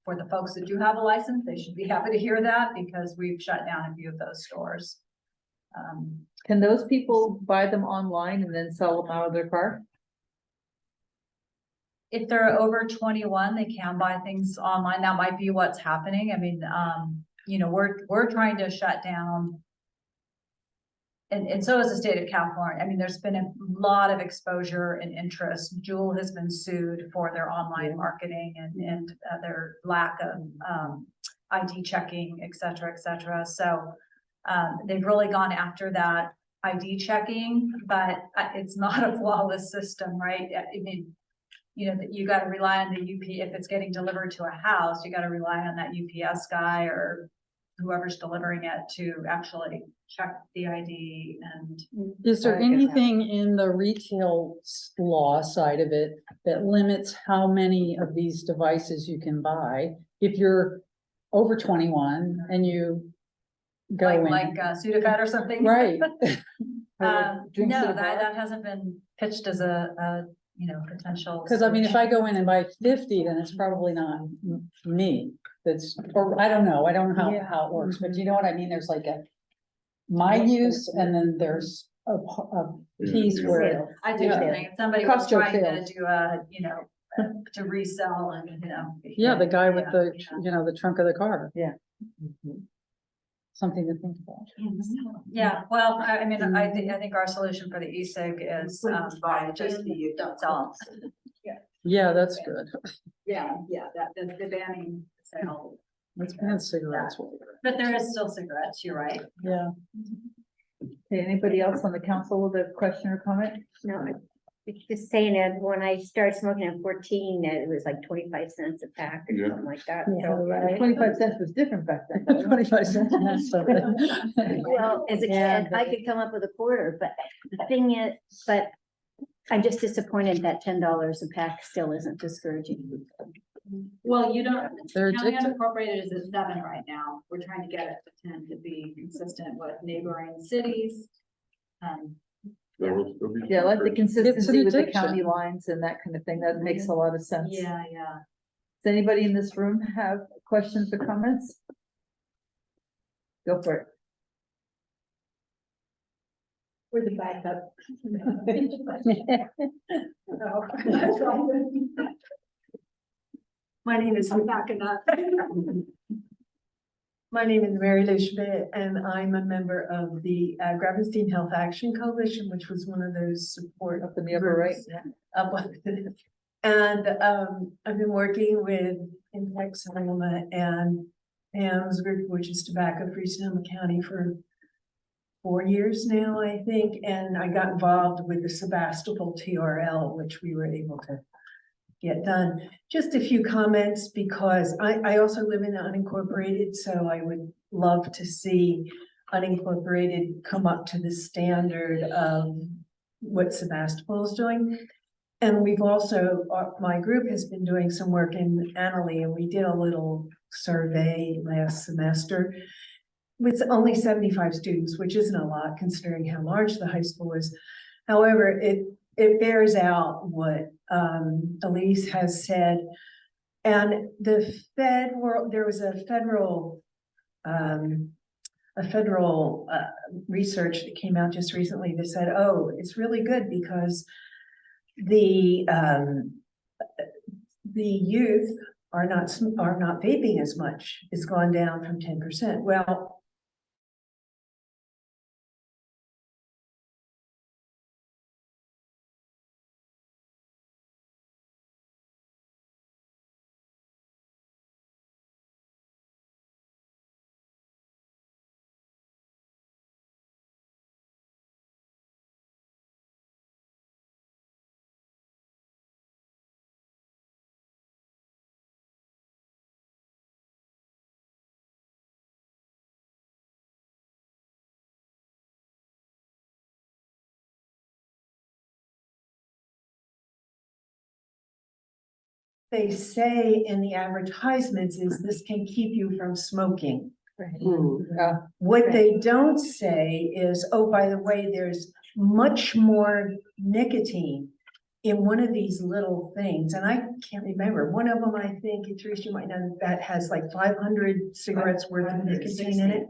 for the folks that do have a license, they should be happy to hear that, because we've shut down a few of those stores. Can those people buy them online and then sell them out of their car? If they're over 21, they can buy things online. That might be what's happening. I mean, we're trying to shut down. And so is the state of California. I mean, there's been a lot of exposure and interest. Jewel has been sued for their online marketing and their lack of ID checking, et cetera, et cetera. So they've really gone after that ID checking, but it's not a flawless system, right? I mean, you got to rely on the if it's getting delivered to a house, you got to rely on that UPS guy or whoever's delivering it to actually check the ID. And is there anything in the retail law side of it that limits how many of these devices you can buy if you're over 21 and you go like Sudafed or something? Right. No, that hasn't been pitched as a potential. Because I mean, if I go in and buy 50, then it's probably not me. Or I don't know how it works, but you know what I mean? There's like my use, and then there's a piece where. I do think somebody was trying to do to resell and, Yeah, the guy with the, the trunk of the car. Yeah. Something to think about. Yeah, well, I mean, I think our solution for the e-cig is just don't sell them. Yeah, that's good. Yeah, the banning sale. Let's ban cigarettes. But there is still cigarettes, you're right. Yeah. Okay, anybody else on the council with a question or comment? No, it's just saying that when I started smoking at 14, it was like 25 cents a pack or something like that. So, 25 cents was different back then. 25 cents. well, as a kid, I could come up with a quarter, but the thing is, I'm just disappointed that $10 a pack still isn't discouraging. Well, you don't, They're county addicted. unincorporated is at 7 right now. We're trying to get it to 10 to be consistent with neighboring cities. Yeah, like the consistency with the county lines and that kind of thing. That makes a lot of sense. Yeah. Does anybody in this room have questions or comments? Go for it. We're the backup. My name is My name is Mary Lou Schmidt, and I'm a member of the Gravenstein Health Action Coalition, which was one of those support up in the upper right. And I've been working with Impact Sonoma and Pam's group, which is Tobacco Free Sonoma County, for 4 years now, I think. And I got involved with the Sebastopol TRL, which we were able to get done. Just a few comments, because I also live in unincorporated, so I would love to see unincorporated come up to the standard of what Sebastopol is doing. And we've also, my group has been doing some work in Annalee, and we did a little survey last semester with only 75 students, which isn't a lot considering how large the high school is. However, it bears out what Elise has said. And the there was a federal research that came out just recently that said, oh, it's really good because the youth are not vaping as much. It's gone down from 10%. Well, they say in the advertisements is this can keep you from smoking. What they don't say is, oh, by the way, there's much more nicotine in one of these little things, and I can't remember, one of them, I think, Teresa, you might know, that has like 500 cigarettes worth of nicotine in it.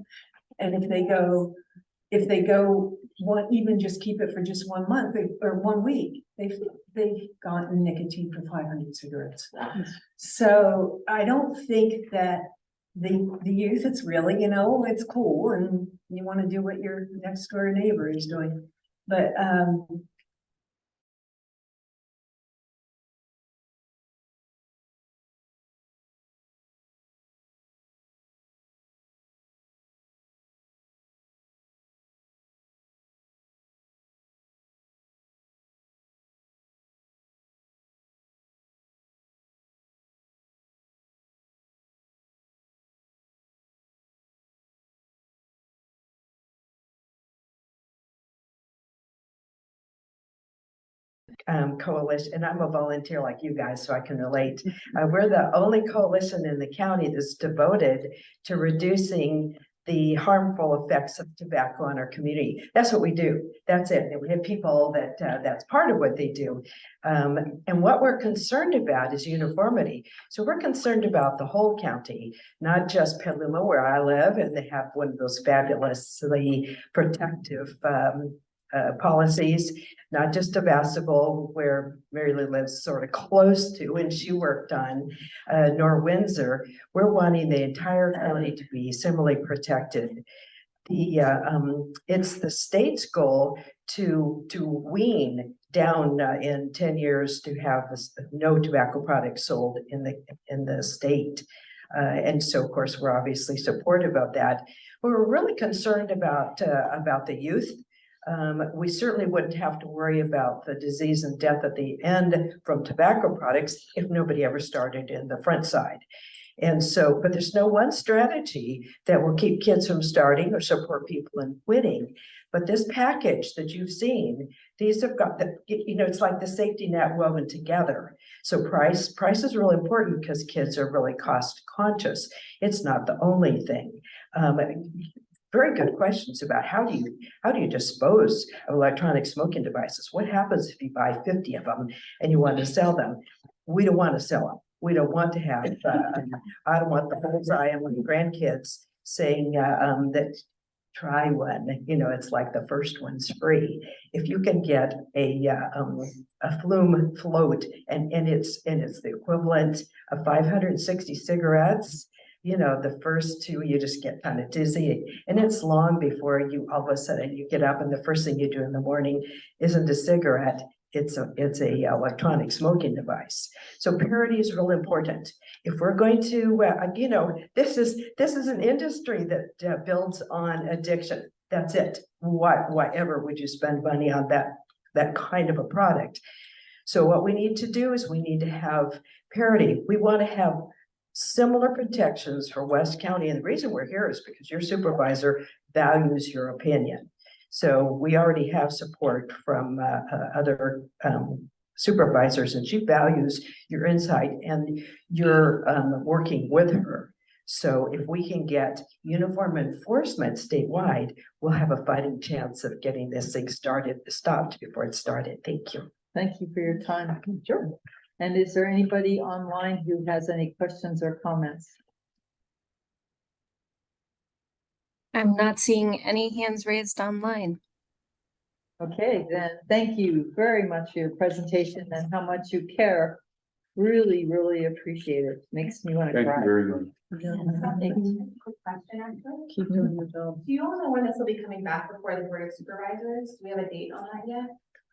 And if they go one, even just keep it for just 1 month or 1 week, they've gotten nicotine for 500 cigarettes. So I don't think that the youth, it's really, it's cool and you want to do what your next door neighbor is doing. But coalition, and I'm a volunteer like you guys, so I can relate. We're the only coalition in the county that's devoted to reducing the harmful effects of tobacco on our community. That's what we do. That's it. And we have people that that's part of what they do. And what we're concerned about is uniformity. So we're concerned about the whole county, not just Petaluma, where I live, and they have one of those fabulously protective policies, not just Tabasco, where Mary Lou lives sort of close to, and she worked on, nor Windsor. We're wanting the entire county to be similarly protected. It's the state's goal to wean down in 10 years to have no tobacco products sold in the state. And so, of course, we're obviously supportive of that. We're really concerned about the youth. We certainly wouldn't have to worry about the disease and death at the end from tobacco products if nobody ever started in the front side. And so, but there's no one strategy that will keep kids from starting or support people in quitting. But this package that you've seen, these have got the, it's like the safety net woven together. So price is really important because kids are really cost conscious. It's not the only thing. Very good questions about how do you dispose of electronic smoking devices? What happens if you buy 50 of them and you want to sell them? We don't want to sell them. We don't want to have, I don't want the bullseye on my grandkids saying that try one, it's like the first one's free. If you can get a flume float and it's the equivalent of 560 cigarettes, the first two, you just get kind of dizzy, and it's long before you all of a sudden you get up and the first thing you do in the morning isn't a cigarette. It's a electronic smoking device. So parity is real important. If we're going to, this is an industry that builds on addiction. That's it. Why ever would you spend money on that kind of a product? So what we need to do is we need to have parity. We want to have similar protections for West County. And the reason we're here is because your supervisor values your opinion. So we already have support from other supervisors, and she values your insight and you're working with her. So if we can get uniform enforcement statewide, we'll have a fighting chance of getting this thing stopped before it started. Thank you. Thank you for your time. Sure. And is there anybody online who has any questions or comments? I'm not seeing any hands raised online. Okay, then thank you very much for your presentation and how much you care. Really, really appreciate it. Makes me want to Thank cry. you very much. Quick question, actually. Keep doing your job. Do you all know when this will be coming back before the Board of Supervisors? Do we have a date on that yet?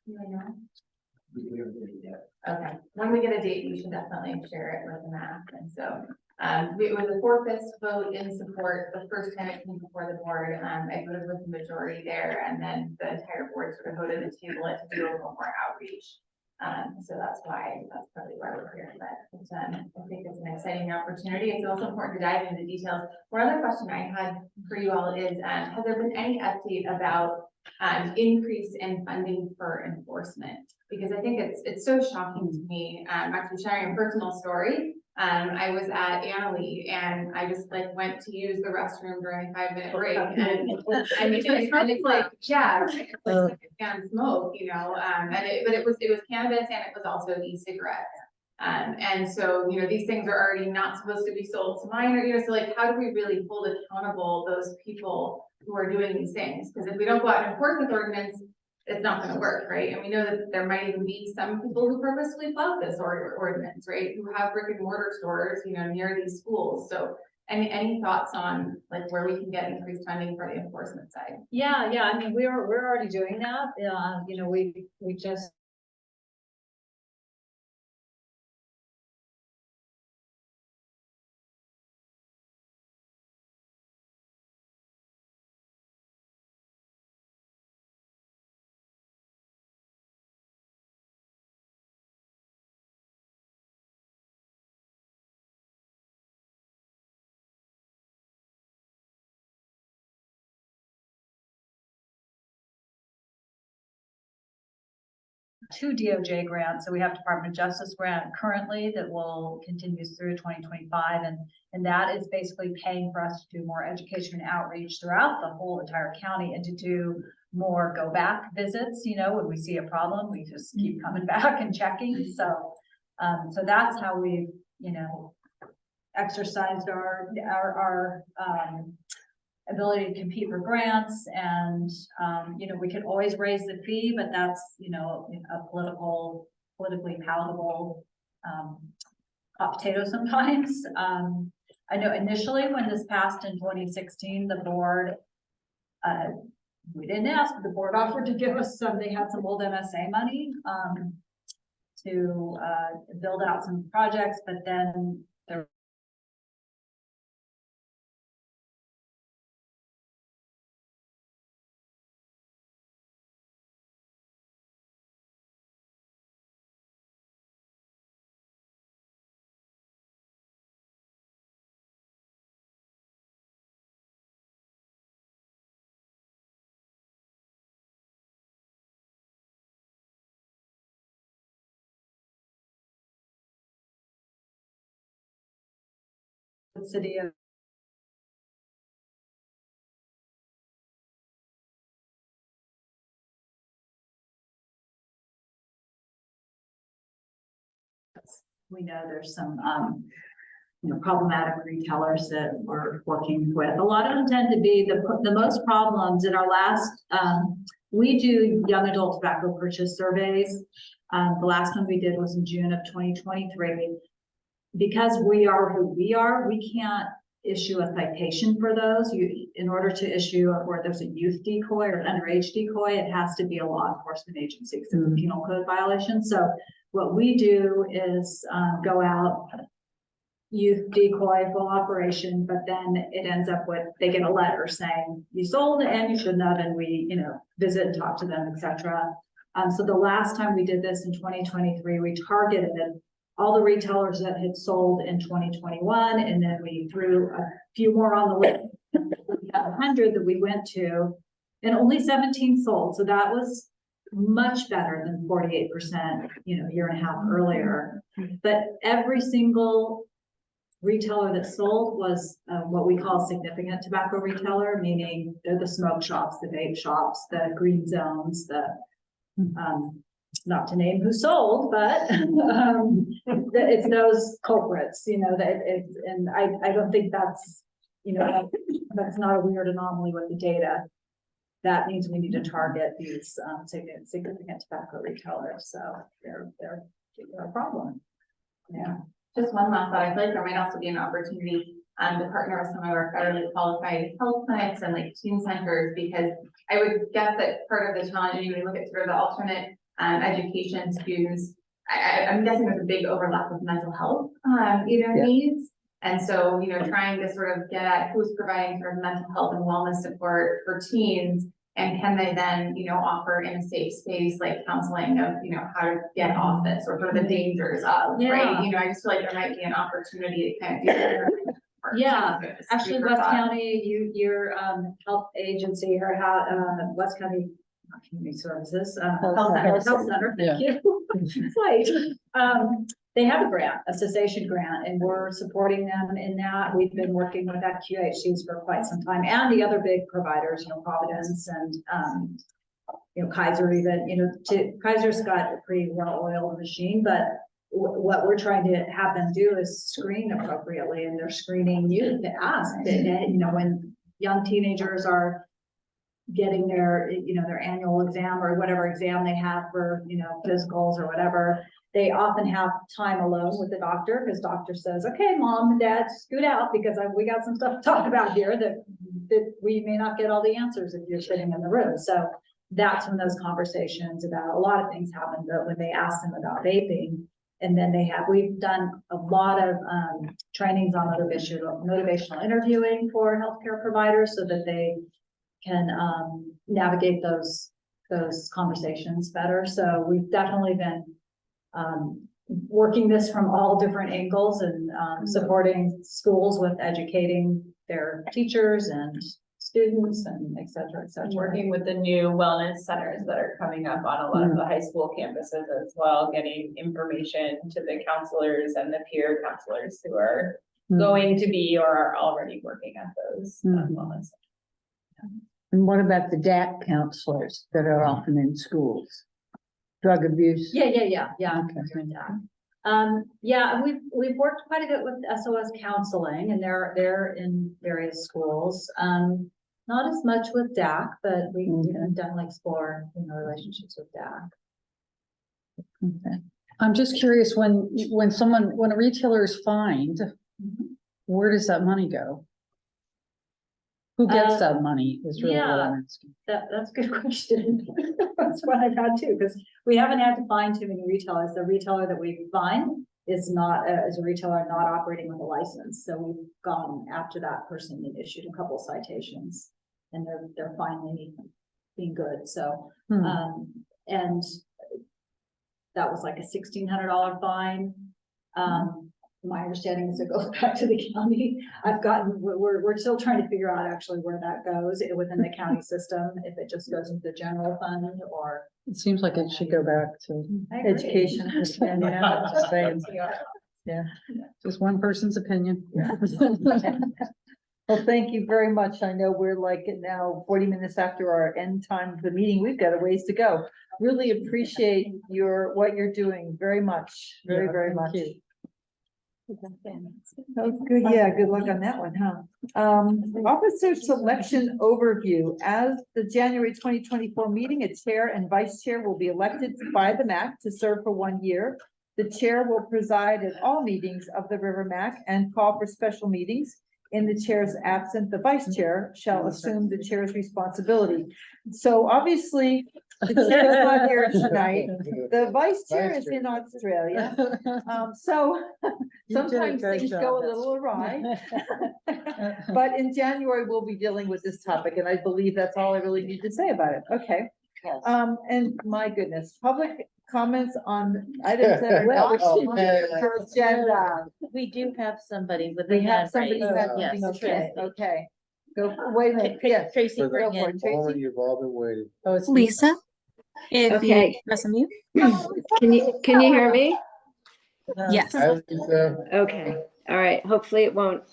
Do you know? Okay, when we get a date, we should definitely share it with the map. And so it was a 4/5 vote in support the first time it came before the board. I voted with the majority there, and then the entire board sort of voted to table it to do a little more outreach. So that's probably why we're here. But it's, I think it's an exciting opportunity. It's also important to dive into details. One other question I had for you all is, has there been any update about increase in funding for enforcement? because I think it's so shocking to me. Actually sharing a personal story. I was at Annalee and I just like went to use the restroom during a 5-minute break, and I mean, it's like, yeah, right, like secondhand smoke, you know, but it was cannabis and it was also e-cigarettes. And so, you know, these things are already not supposed to be sold to minors, you know, so like, how do we really hold accountable those people who are doing these things? Because if we don't go out and enforce this ordinance, it's not gonna work, right? And we know that there might even be some people who purposely flout this ordinance, right? Who have brick and mortar stores, you know, near these schools. So any thoughts on like where we can get increased funding for the enforcement side? Yeah, I mean, we're already doing that. You know, we just two DOJ grants. So we have Department of Justice grant currently that will continue through 2025. And that is basically paying for us to do more education and outreach throughout the whole entire county and to do more go back visits. You know, when we see a problem, we just keep coming back and checking. So, so that's how we've, you know, exercised our ability to compete for grants. And you know, we could always raise the fee, but that's, you know, a politically palatable hot potato sometimes. I know initially when this passed in 2016, the board, we didn't ask, but the board offered to give us some, they had some old MSA money to build out some projects, but then there the city of we know there's some you know, problematic retailers that we're working with. A lot of them tend to be the most problems in our last, we do young adult tobacco purchase surveys. The last one we did was in June of 2023. Because we are who we are, we can't issue a citation for those. In order to issue where there's a youth decoy or an underage decoy, it has to be a law enforcement agency because it's a penal code violation. So what we do is go out, youth decoy, full operation, but then it ends up with, they get a letter saying you sold and you shouldn't have, and we, you know, visit and talk to them, etc. So the last time we did this in 2023, we targeted all the retailers that had sold in 2021, and then we threw a few more on the list. We had 100 that we went to, and only 17 sold. So that was much better than 48%, you know, a year and a half earlier. But every single retailer that sold was what we call significant tobacco retailer, meaning they're the smoke shops, the vape shops, the green zones, the not to name who sold, but it's those culprits, you know, that it's, and I don't think that's, you know, that's not a weird anomaly with the data. That means we need to target these significant tobacco retailers. So they're a problem. Yeah. Just one last thought, I feel like there might also be an opportunity to partner with some of our federally qualified health clinics and like teen centers, because I would guess that part of the challenge, when you look at sort of the alternate education students, I'm guessing there's a big overlap with mental health, needs. And so, you know, trying to sort of get at who's providing sort of mental health and wellness support for teens, and can they then, you know, offer in a safe space, like counseling of, you know, how to get off this or sort of the dangers of, right? You know, I just feel like there might be an opportunity to kind of do that. Yeah, actually, West County, your health agency or how West County community services, Health health center, thank you. It's late. They have a grant, a cessation grant, and we're supporting them in that. We've been working with QHCs for quite some time, and the other big providers, Providence and, Kaiser even, Kaiser's got a pretty well-oiled machine, but what we're trying to have them do is screen appropriately, and they're screening you to ask that, when young teenagers are getting their, their annual exam or whatever exam they have for, physicals or whatever, they often have time alone with the doctor, because doctor says, okay, mom and dad, scoot out, because we got some stuff to talk about here that we may not get all the answers if you're sitting in the room. So that's when those conversations about a lot of things happen, but when they ask them about vaping, and then we've done a lot of trainings on motivational interviewing for healthcare providers so that they can navigate those conversations better. So we've definitely been working this from all different angles and supporting schools with educating their teachers and students and et cetera, et cetera. Working with the new wellness centers that are coming up on a lot of the high school campuses as well, getting information to the counselors and the peer counselors who are going to be or are already working at those wellness. And what about the DAC counselors that are often in schools? Drug abuse? Yeah. Okay. Yeah, we've worked quite a bit with SOS counseling, and they're in various schools. Not as much with DAC, but we've definitely explore relationships with DAC. Okay. I'm just curious, when a retailer is fined, where does that money go? Who gets that money is really what I'm asking. That's a good question. That's what I've had too, because we haven't had to fine too many retailers. The retailer that we fine is a retailer not operating with a license. So we've gone after that person and issued a couple citations, and they're finally being good. So, and that was like a $1,600 fine. My understanding is it goes back to the county. We're still trying to figure out actually where that goes within the county system, if it just goes into the general fund or. It seems like it should go back to Education. Yeah, just one person's opinion. Well, thank you very much. I know we're like now 40 minutes after our end time of the meeting. We've got a ways to go. Really appreciate what you're doing very much. Very much. Oh, good. Yeah, good luck on that one, huh? Officer selection overview. As the January 2024 meeting, a chair and vice chair will be elected by the MAC to serve for 1 year. The chair will preside at all meetings of the LRRMAC and call for special meetings. In the chair's absence, the vice chair shall assume the chair's responsibility. So obviously, the chair is not here tonight. The vice chair is in Australia. So sometimes things go a little awry. But in January, we'll be dealing with this topic, and I believe that's all I really need to say about it. Okay. And my goodness, public comments on items that are not on the agenda. We do have somebody with. We have somebody who has Yes, something to say. Tracy. Okay. Wait a minute. Yes. Tracy, For bring the in. moment you've all been waiting. Oh, it's Lisa, if Okay. you press mute. Can you hear me? Yes. Okay, all right. Hopefully it won't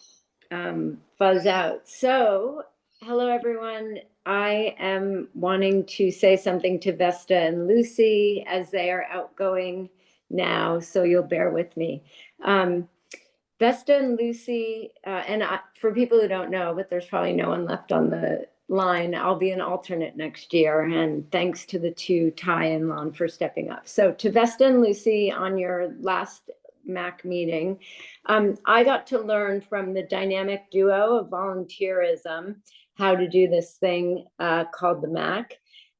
fuzz out. So, hello everyone. I am wanting to say something to Vesta and Lucy as they are outgoing now, so you'll bear with me. Vesta and Lucy, for people who don't know, but there's probably no one left on the line, I'll be an alternate next year, and thanks to the two, Ty and Lon, for stepping up. So to Vesta and Lucy, on your last MAC meeting, I got to learn from the dynamic duo of volunteerism how to do this thing called the MAC.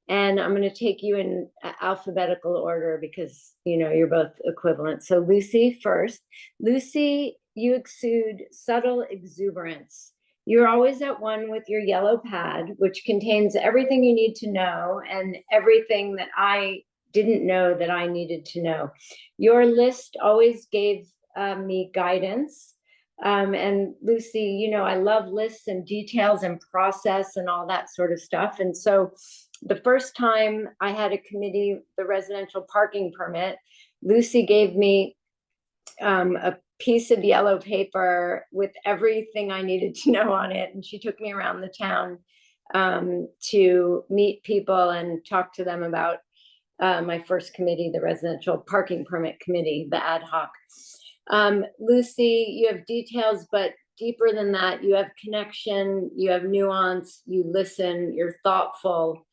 And I'm going to take you in alphabetical order because, you're both equivalent. So Lucy first. Lucy, you exude subtle exuberance. You're always at one with your yellow pad, which contains everything you need to know and everything that I didn't know that I needed to know. Your list always gave me guidance. And Lucy, I love lists and details and process and all that sort of stuff. And so the first time I had a committee, the residential parking permit, Lucy gave me a piece of yellow paper with everything I needed to know on it. And she took me around the town to meet people and talk to them about my first committee, the residential parking permit committee, the ad hoc. Lucy, you have details, but deeper than that, you have connection, you have nuance, you listen, you're thoughtful.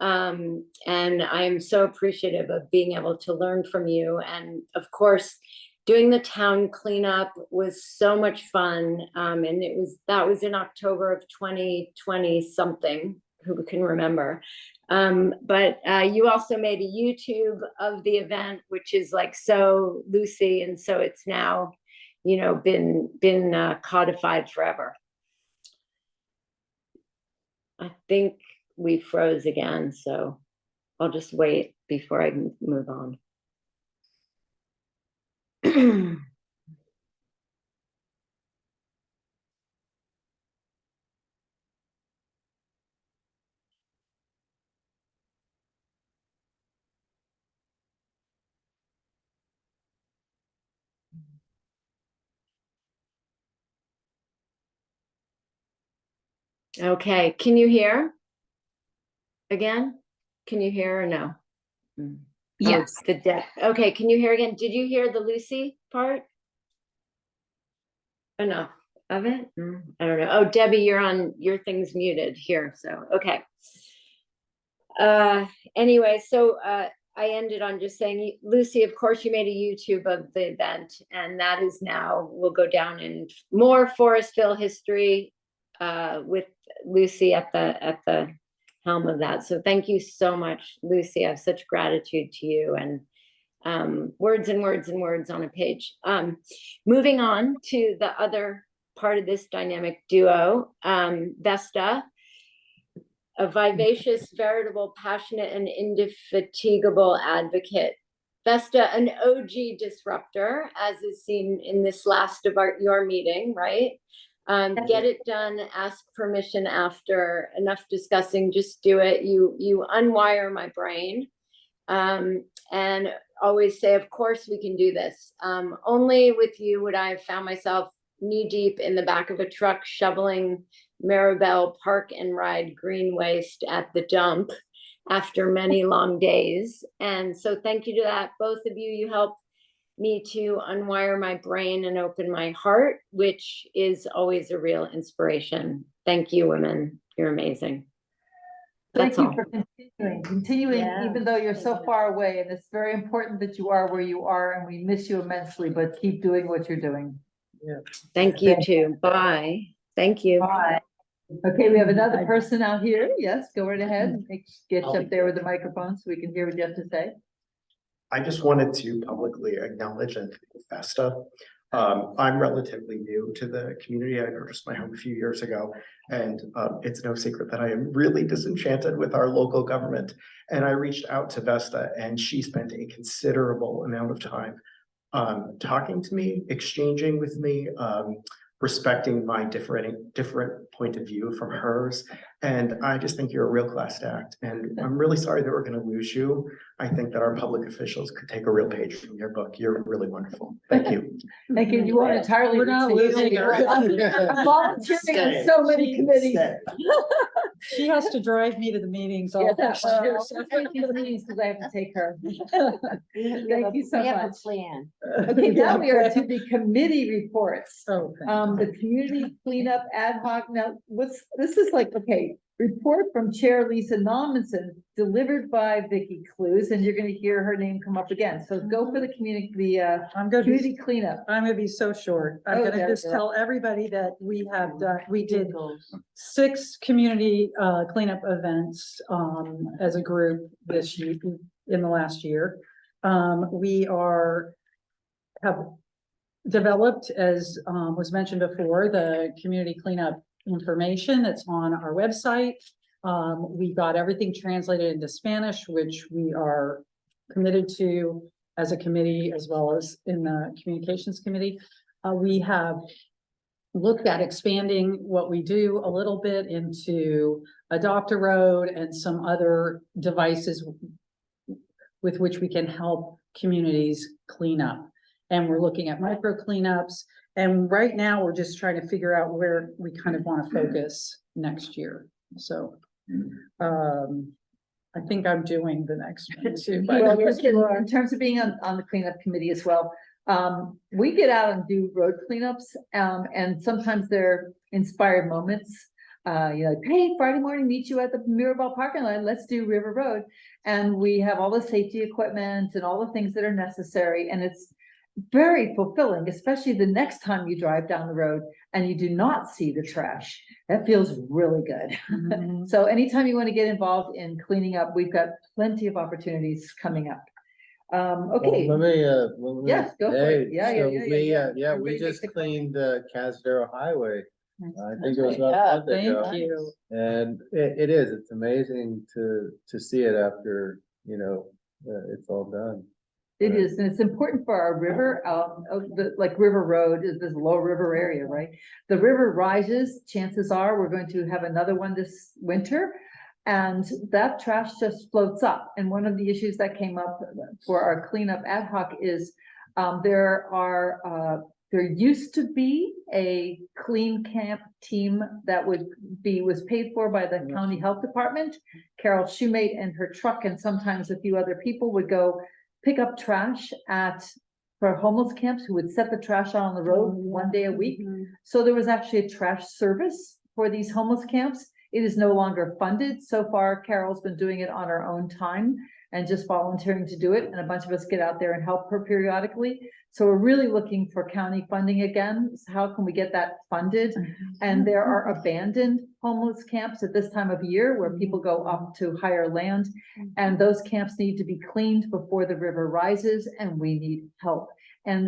And I am so appreciative of being able to learn from you. And of course, doing the town cleanup was so much fun. And that was in October of 2020 something, who can remember. But you also made a YouTube of the event, which is like so Lucy, and so it's now, you know, been codified forever. I think we froze again, so I'll just wait before I can move on. Okay, can you hear again? Can you hear or no? Yes. Okay, can you hear again? Did you hear the Lucy part? Enough of it? I don't know. Oh, Debbie, your thing's muted here, so okay. Anyway, so I ended on just saying, Lucy, of course you made a YouTube of the event, and that is now will go down in more Forestville history with Lucy at the helm of that. So thank you so much, Lucy. I have such gratitude to you, and words and words and words on a page. Moving on to the other part of this dynamic duo, Vesta, a vivacious, veritable, passionate, and indefatigable advocate. Vesta, an OG disruptor, as is seen in this last of your meeting, right? Get it done, ask permission after, enough discussing, just do it. You unwire my brain. And always say, of course we can do this. Only with you would I have found myself knee deep in the back of a truck shoveling Maribel park and ride green waste at the dump after many long days. And so thank you to that, both of you. You helped me to unwire my brain and open my heart, which is always a real inspiration. Thank you, women. You're amazing. Thank That's you all. for continuing, Yeah. even though you're so far away, and it's very important that you are where you are, and we miss you immensely, but keep doing what you're doing. Thank you too. Bye. Thank you. Bye. Okay, we have another person out here. Yes, go right ahead. Get up there with the microphone so we can hear what you have to say. I just wanted to publicly acknowledge and thank Vesta. I'm relatively new to the community. I purchased my home a few years ago, and it's no secret that I am really disenchanted with our local government. And I reached out to Vesta, and she spent a considerable amount of time talking to me, exchanging with me, respecting my different point of view from hers. And I just think you're a real class act. And I'm really sorry that we're going to lose you. I think that our public officials could take a real page from your book. You're really wonderful. Thank you. Thank you. You won't entirely. We're not losing her. I'm volunteering on so many committees. She has to drive me to the meetings all Yeah, next year. because I have to take her. Thank you so We have a much. plan. Okay, now we are to the committee reports. Oh, The community cleanup ad hoc. Now, this is like, okay, report from Chair Lisa Normanson, delivered by Vicky Clues, and you're gonna hear her name come up again. So go for the community, community cleanup. I'm gonna be so short. I'm Oh, gonna there just we go. tell everybody that we have done, we did 6 community cleanup events as a group this year, in the last year. We have developed, as was mentioned before, the community cleanup information that's on our website. We got everything translated into Spanish, which we are committed to as a committee, as well as in the communications committee. We have looked at expanding what we do a little bit into adopt a road and some other devices with which we can help communities clean up. And we're looking at micro cleanups. And right now, we're just trying to figure out where we kind of want to focus next year. So, I think I'm doing the next one too. But Well, in terms of being on the cleanup committee as well, we get out and do road cleanups, and sometimes they're inspired moments. Hey, Friday morning, meet you at the Mirabel parking lot, let's do River Road. And we have all the safety equipment and all the things that are necessary, and it's very fulfilling, especially the next time you drive down the road and you do not see the trash. That feels really good. So anytime you want to get involved in cleaning up, we've got plenty of opportunities coming up. Okay. Well, let me. Yes, go for it. Yeah, so yeah. we Everybody just makes a- cleaned Casadero Highway. I think it was Yeah, about a month ago. thank you. And it's amazing to see it after, it's all done. It is, and it's important for our river, like River Road is this low river area, right? The river rises, chances are we're going to have another one this winter. And that trash just floats up. And one of the issues that came up for our cleanup ad hoc is there used to be a clean camp team that was paid for by the county health department. Carol Shoemate and her truck and sometimes a few other people would go pick up trash for homeless camps who would set the trash out on the road one day a week. So there was actually a trash service for these homeless camps. It is no longer funded. So far, Carol's been doing it on her own time and just volunteering to do it. And a bunch of us get out there and help her periodically. So we're really looking for county funding again. So how can we get that funded? And there are abandoned homeless camps at this time of year where people go up to higher land. And those camps need to be cleaned before the river rises, and we need help. And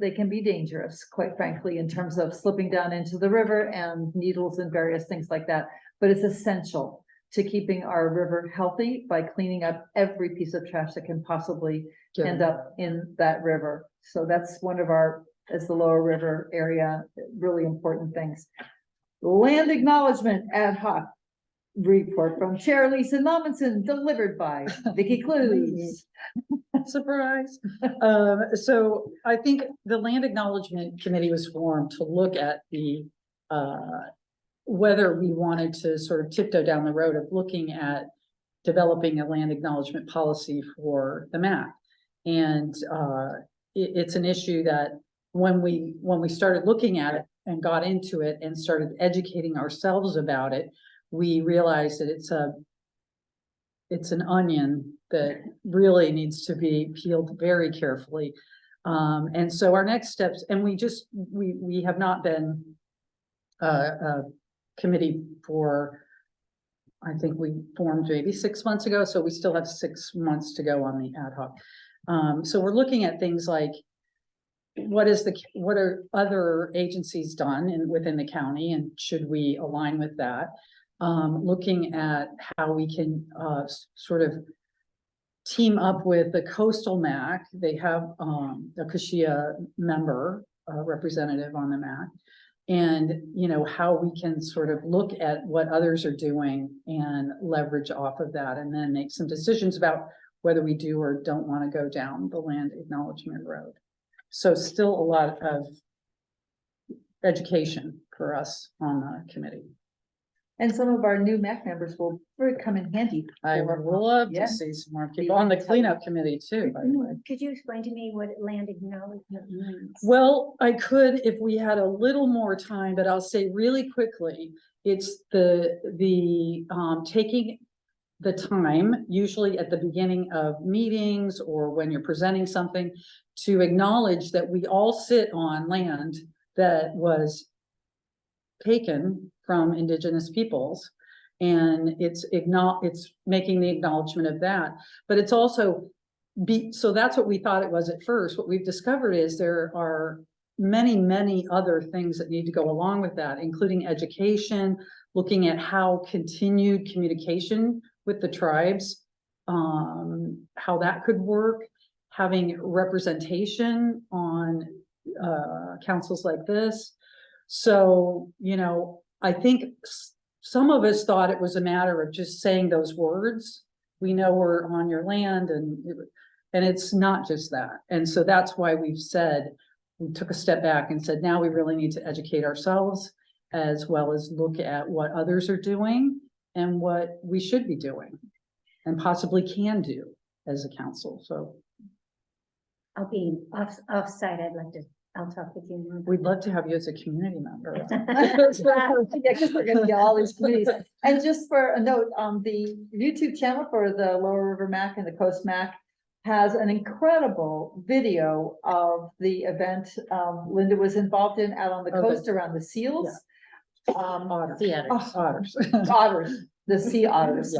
they can be dangerous, quite frankly, in terms of slipping down into the river and needles and various things like that. But it's essential to keeping our river healthy by cleaning up every piece of trash that can possibly end up in that river. So that's one of our, as the lower river area, really important things. Land acknowledgement ad hoc report from Chair Lisa Nominson, delivered by Vicky Clues. Surprise. So I think the Land Acknowledgement Committee was formed to look at the whether we wanted to sort of tiptoe down the road of looking at developing a land acknowledgement policy for the MAC. And it's an issue that when we started looking at it and got into it and started educating ourselves about it, we realized that it's an onion that really needs to be peeled very carefully. And so our next steps, and we have not been a committee for, I think we formed maybe 6 months ago, so we still have 6 months to go on the ad hoc. So we're looking at things like what are other agencies done within the county, and should we align with that? Looking at how we can sort of team up with the Coastal MAC. They have a Kashia member, representative on the MAC. And, how we can sort of look at what others are doing and leverage off of that, and then make some decisions about whether we do or don't want to go down the land acknowledgement road. So still a lot of education for us on the committee. And some of our new MAC members will come in handy. I would love to see some more people on the cleanup committee too, by the way. Could you explain to me what land acknowledgement means? Well, I could if we had a little more time, but I'll say really quickly, it's the taking the time, usually at the beginning of meetings or when you're presenting something, to acknowledge that we all sit on land that was taken from Indigenous peoples, and it's making the acknowledgement of that. But it's also so that's what we thought it was at first. What we've discovered is there are many other things that need to go along with that, including education, looking at how continued communication with the tribes, how that could work, having representation on councils like this. So, I think some of us thought it was a matter of just saying those words. We know we're on your land and it's not just that. And so that's why we've said, we took a step back and said, now we really need to educate ourselves as well as look at what others are doing and what we should be doing and possibly can do as a council. So I'll be offsite. I'll talk with you. we'd love to have you as a community member. Yeah, because we're gonna get all these committees. And just for a note, the YouTube channel for the Lower River MAC and the Coast MAC has an incredible video of the event Linda was involved in out on the coast around the seals. Otters. Otters, the sea otters.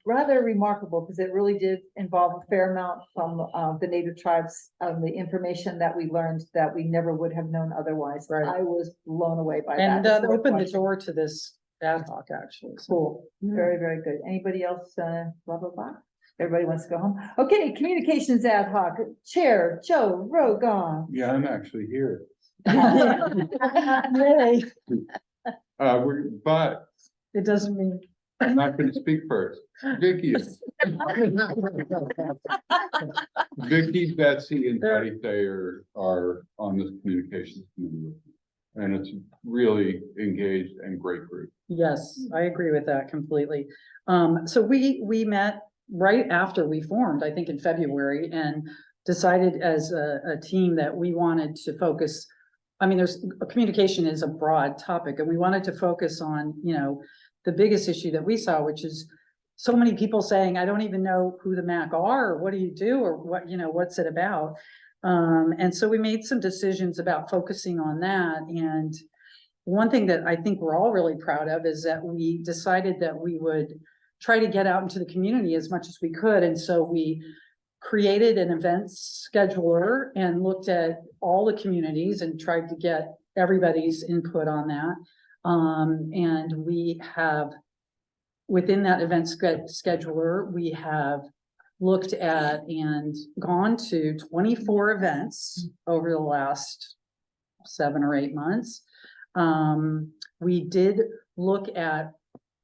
Rather remarkable because it really did involve a fair amount from the native tribes, the information that we learned that we never would have known otherwise. Right. I was blown away by And that. opened the door to this ad hoc actually. So. Cool. Very, very good. Anybody else, blah, blah, blah? Everybody wants to go home. Okay, communications ad hoc, Chair Joe Rogan. Yeah, I'm actually here. Yay. But it doesn't mean I'm not going to speak first. Vicky is. Vicky, Betsy, and Patty Thayer are on this communications committee with me. And it's really engaged and great group. Yes, I agree with that completely. So we met right after we formed, I think in February, and decided as a team that we wanted to focus. I mean, communication is a broad topic, and we wanted to focus on, the biggest issue that we saw, which is so many people saying, I don't even know who the MAC are, or what do you do, or what, what's it about? And so we made some decisions about focusing on that. And one thing that I think we're all really proud of is that we decided that we would try to get out into the community as much as we could. And so we created an events scheduler and looked at all the communities and tried to get everybody's input on that. And we have, within that event scheduler, we have looked at and gone to 24 events over the last 7 or 8 months. We did look at,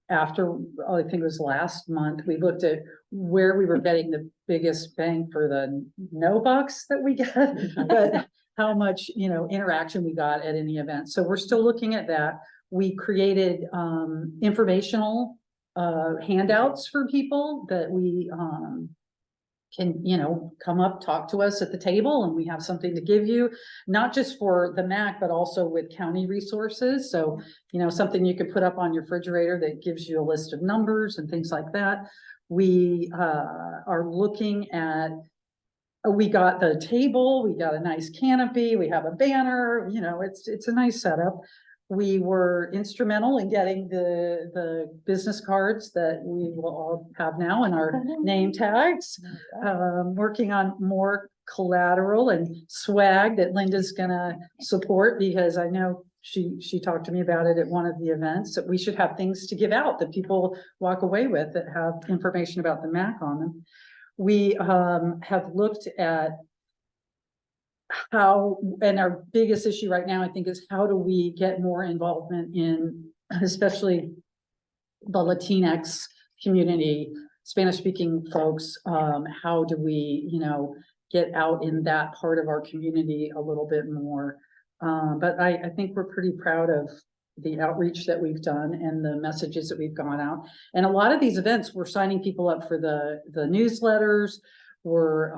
after, I think it was last month, we looked at where we were getting the biggest bang for the no bucks that we get, but how much, interaction we got at any event. So we're still looking at that. We created informational handouts for people that we can, come up, talk to us at the table, and we have something to give you, not just for the MAC, but also with county resources. So, something you could put up on your refrigerator that gives you a list of numbers and things like that. We are looking at, we got the table, we got a nice canopy, we have a banner, it's a nice setup. We were instrumental in getting the business cards that we will all have now in our name tags. Working on more collateral and swag that Linda's gonna support, because I know she talked to me about it at one of the events, that we should have things to give out that people walk away with that have information about the MAC on them. We have looked at how, and our biggest issue right now, I think, is how do we get more involvement in, especially the Latinx community, Spanish speaking folks. How do we, get out in that part of our community a little bit more? But I think we're pretty proud of the outreach that we've done and the messages that we've gone out. And a lot of these events, we're signing people up for the newsletters. We're,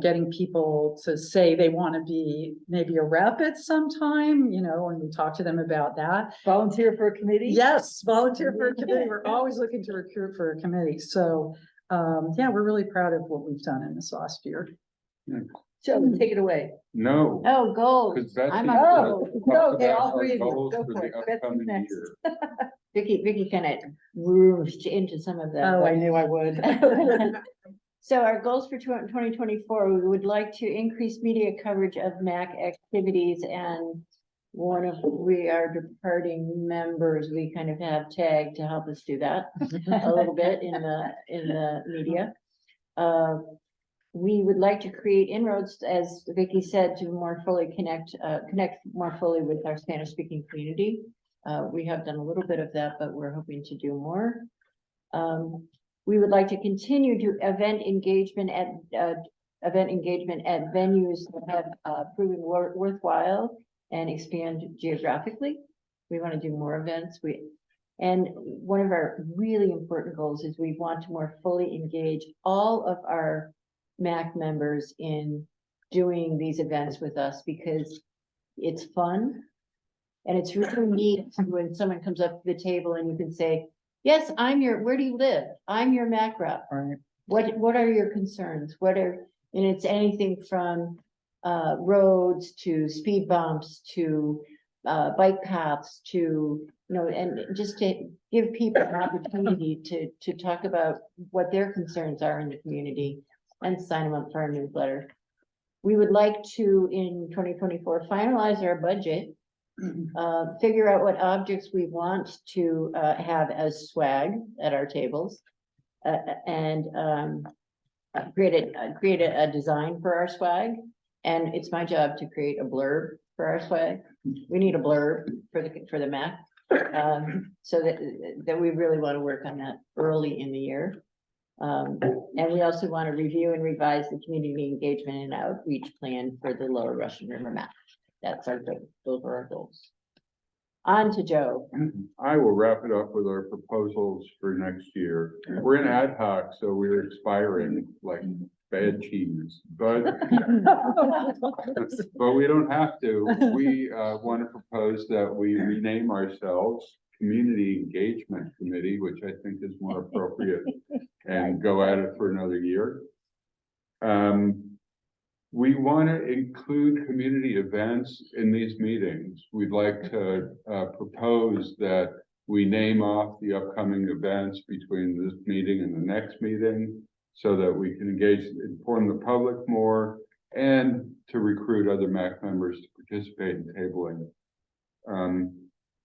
getting people to say they want to be maybe a rep at some time, and we talk to them about that. Volunteer for a committee? Yes, volunteer for a committee. We're always looking to recruit for a committee. So, yeah, we're really proud of what we've done in this last year. Joe, take it away. No. Oh, goals. Because Betsy I'm said up. to No, talk okay, about all our three of you. goals Go for for the it. Betsy's upcoming next. year. Vicky kind of roofed into some of them. Oh, I knew I would. So our goals for 2024, we would like to increase media coverage of MAC activities, and we are departing members, we kind of have tagged to help us do that a little bit in the media. We would like to create inroads, as Vicky said, to more fully connect more fully with our Spanish speaking community. We have done a little bit of that, but we're hoping to do more. We would like to continue to event engagement at venues that have proven worthwhile and expand geographically. We want to do more events. And one of our really important goals is we want to more fully engage all of our MAC members in doing these events with us, because it's fun. And it's really neat when someone comes up to the table and you can say, yes, where do you live? I'm your MAC rep. What are your concerns? And it's anything from roads to speed bumps to bike paths to, and just to give people an opportunity to talk about what their concerns are in the community and sign them up for our newsletter. We would like to, in 2024, finalize our budget, figure out what objects we want to have as swag at our tables, and create a design for our swag. And it's my job to create a blurb for our swag. We need a blurb for the MAC, so that we really want to work on that early in the year. And we also want to review and revise the community engagement and outreach plan for the Lower Russian River MAC. That's our goal. Those are our goals. On to Joe. I will wrap it up with our proposals for next year. We're in ad hoc, so we're expiring like bad cheese, but we don't have to. We want to propose that we rename ourselves Community Engagement Committee, which I think is more appropriate, and go at it for another year. We want to include community events in these meetings. We'd like to propose that we name off the upcoming events between this meeting and the next meeting, so that we can inform the public more, and to recruit other MAC members to participate in tabling.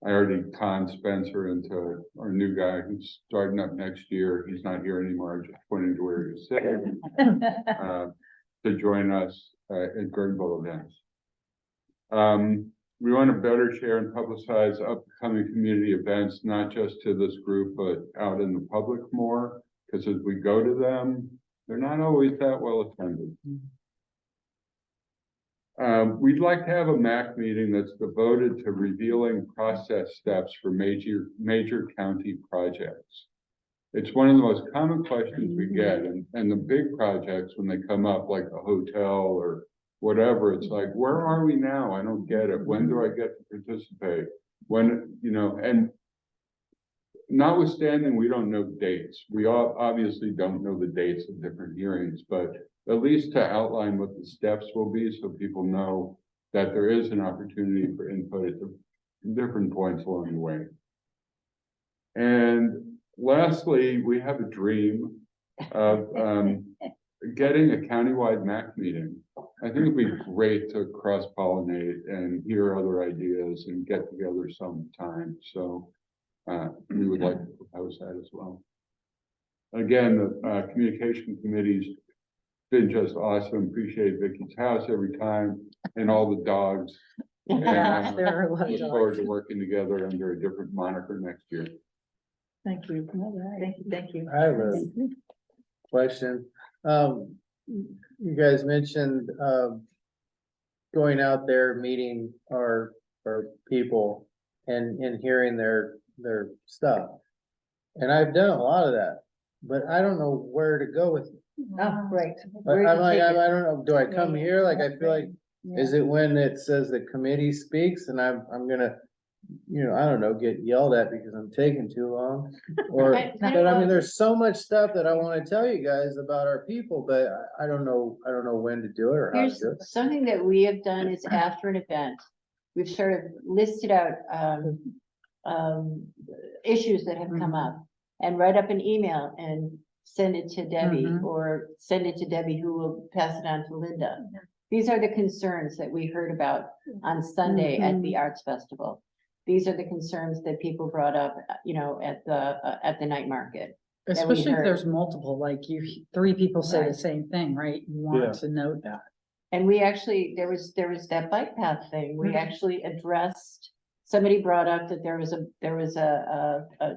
I already conned Spencer into our new guy who's starting up next year. He's not here anymore, just pointing to where he's sitting, to join us at Guerneville events. We want to better share and publicize upcoming community events, not just to this group, but out in the public more. Because as we go to them, they're not always that well attended. We'd like to have a MAC meeting that's devoted to revealing process steps for major county projects. It's one of the most common questions we get, and the big projects, when they come up, like a hotel or whatever, it's like, where are we now? I don't get it. When do I get to participate? When, and notwithstanding, we don't know dates. We all obviously don't know the dates of different hearings, but at least to outline what the steps will be, so people know that there is an opportunity for input at different points along the way. And lastly, we have a dream of getting a countywide MAC meeting. I think it'd be great to cross-pollinate and hear other ideas and get together sometime. So we would like to propose that as well. Again, the communication committee's been just awesome. Appreciate Vicky's house every time, and all the dogs. And look forward to working together under a different moniker next year. Thank you. Thank you. I have a question. You guys mentioned going out there, meeting our people and hearing their stuff. And I've done a lot of that, but I don't know where to go with it. Oh, right. But I'm like, I don't know, do I come here? Like, I feel like, is it when it says the committee speaks and I'm gonna, I don't know, get yelled at because I'm taking too long? Or, but I mean, there's so much stuff that I want to tell you guys about our people, but I don't know when to do it or how to Here's do it. something that we have done is after an event, we've sort of listed out issues that have come up, and write up an email and send it to Debbie, or send it to Debbie, who will pass it on to Linda. These are the concerns that we heard about on Sunday at the Arts Festival. These are the concerns that people brought up, at the night market. Especially if there's multiple, like three people say the same thing, right? You want to know that. And we actually, there was that bike path thing. We actually addressed somebody brought up that there was a,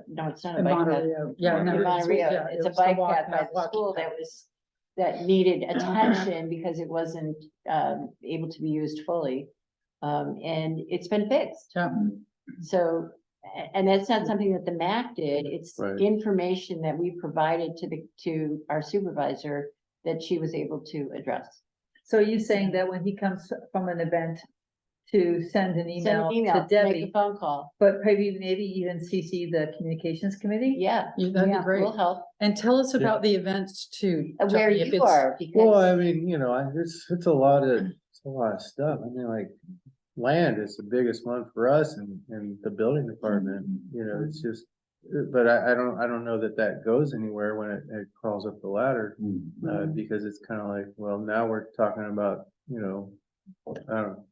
no, it's not a In bike path. Monterey, yeah, no, In it's- Monterey, yeah, it's it a was the bike walk path by path, the walking school path. that needed attention because it wasn't, able to be used fully. And it's been fixed. Yeah. So, and that's not something that the MAC did, it's Right. information that we provided to our supervisor that she was able to address. So are you saying that when he comes from an event to send an Send email an email, to make a Debbie, phone call. but maybe even CC the communications committee? Yeah, That'd be great. will help. And tell us Yeah. about the events too. Where Tony, if you it's- are, Well, I because mean, you know, it's a lot of stuff. I mean, like, land is the biggest one for us and the building department, you know, it's just, but I don't know that goes anywhere when it crawls up the ladder. Because it's kind of like, well, now we're talking about, you know, I don't know.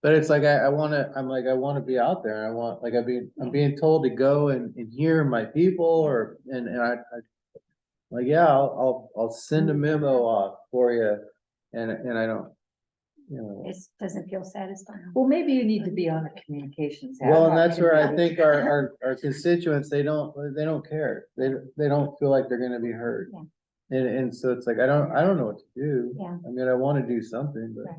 But it's like, I wanna be out there. I'm being told to go and hear my people and I like, yeah, I'll send a memo off for you. And I don't, you know. It doesn't feel satisfying. Well, maybe you need to be on the communications. Well, and ad hoc that's where I committee. think our constituents, they don't care. They don't feel like they're gonna be heard. And so it's like, I don't know what to do. Yeah. I mean, I wanna do something, but.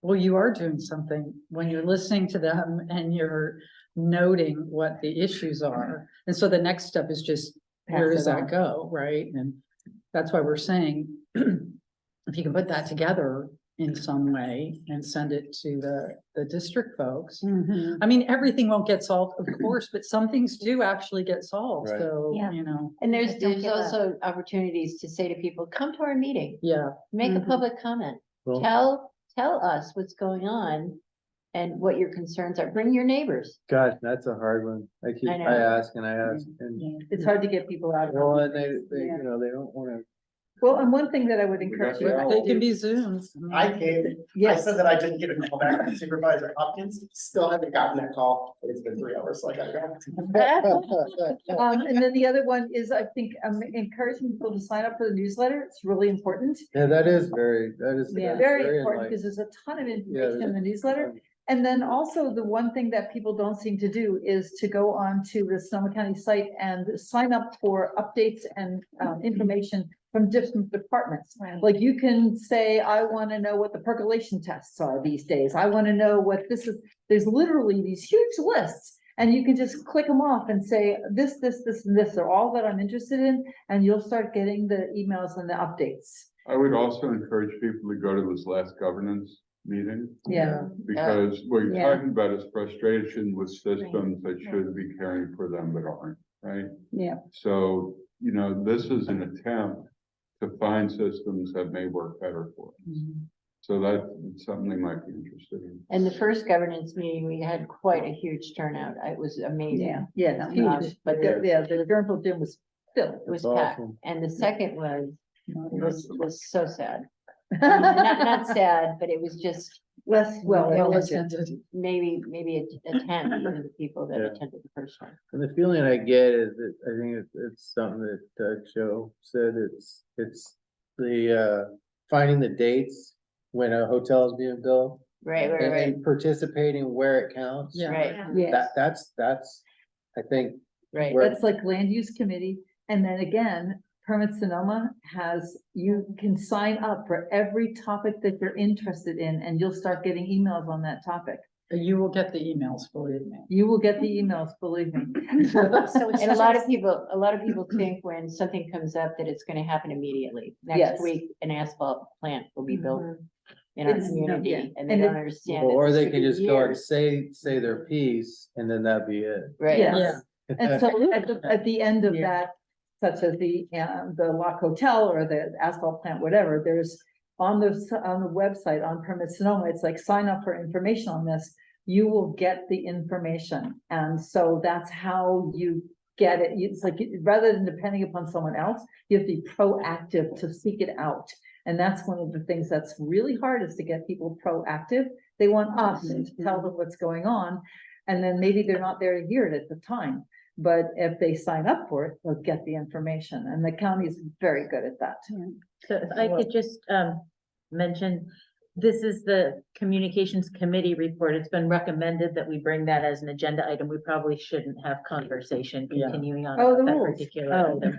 Well, you are doing something when you're listening to them and you're noting what the issues are. And so the next step is just, where Pass does it that on. go, right? And that's why we're saying, if you can put that together in some way and send it to the district folks. I mean, everything won't get solved, of course, but some things do actually get solved, Right. so, Yeah. you know. and Don't there's give up. also opportunities to say to people, come to our meeting, Yeah, make a public comment, Well, tell us what's going on and what your concerns are, bring your neighbors. gosh, that's a hard one. I know. ask and It's hard to get people out of. well, and they, Yeah. you know, they don't wanna. Well, and one thing that I would encourage got you. the they can be Zooms. I came, I Yes. said that I didn't get a call back from Supervisor Hopkins, still haven't gotten that call. It's been 3 hours, so I gotta go. And then the other one is, I think, encouraging people to sign up for the newsletter. It's really important. Yeah, that is very Very important because there's a ton of information Yeah, in the newsletter. And then also the one thing that people don't seem to do is to go on to the Sonoma County site and sign up for updates and information from different departments. Like you can say, I want to know what the percolation tests are these days. I want to know what this is. There's literally these huge lists. And you can just click them off and say, this, and this are all that I'm interested in. And you'll start getting the emails and the updates. I would also encourage people to go to this last governance meeting. Yeah. Because what you're Yeah. talking about is frustration with systems that should be caring for them but aren't, right? Yeah. So, you know, this is an attempt to find systems that may work better for us. So that's something they might be interested in. And the first governance meeting, we had quite a huge turnout. It was amazing. Yeah, no, huge. But The Gurnville gym was filled. it was That's packed. awesome. And the second was so sad. Not sad, but it was just Less well attended. maybe a 10 of the people that Yeah. attended the first one. And the feeling I get is that I think it's something that Doug Show said, it's the finding the dates when a hotel is being built. Right. And participating where it counts. Yeah. Right, Yes. That's, I think, right. where- That's like land use committee. And then again, Permit Sonoma you can sign up for every topic that you're interested in and you'll start getting emails on that topic. You will get the emails, believe me. You will get the emails, believe me. So it's And a lot of just- people think when something comes up that it's gonna happen immediately. Yes. Next week, an asphalt plant will be built in our It's- community yeah. and they And don't it- understand. that or this they could can be just go and years. say their piece and then that'd be it. Right. Yes. And so at the end of that, such as the Lock Hotel or the asphalt plant, whatever, there's on the website on Permit Sonoma, it's like sign up for information on this. You will get the information. And so that's how you get it. It's like, rather than depending upon someone else, you have to be proactive to seek it out. And that's one of the things that's really hard is to get people proactive. They want us to tell them what's going on. And then maybe they're not there to hear it at the time. But if they sign up for it, they'll get the information. And the county is very good at that. So if I could just mention, this is the communications committee report. It's been recommended that we bring that as an agenda item. We probably shouldn't have conversation Yeah. continuing on Oh, the that rules. particular Oh. item.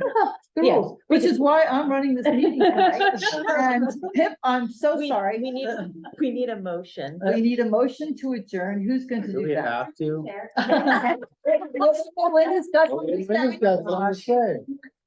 The Yeah. rules, which is why I'm running this meeting tonight. And Pip, I'm so sorry. We need a motion. We need a motion to adjourn. Who's going to Do do we that? have to? Lynn's got something to say. Lynn's got something to say.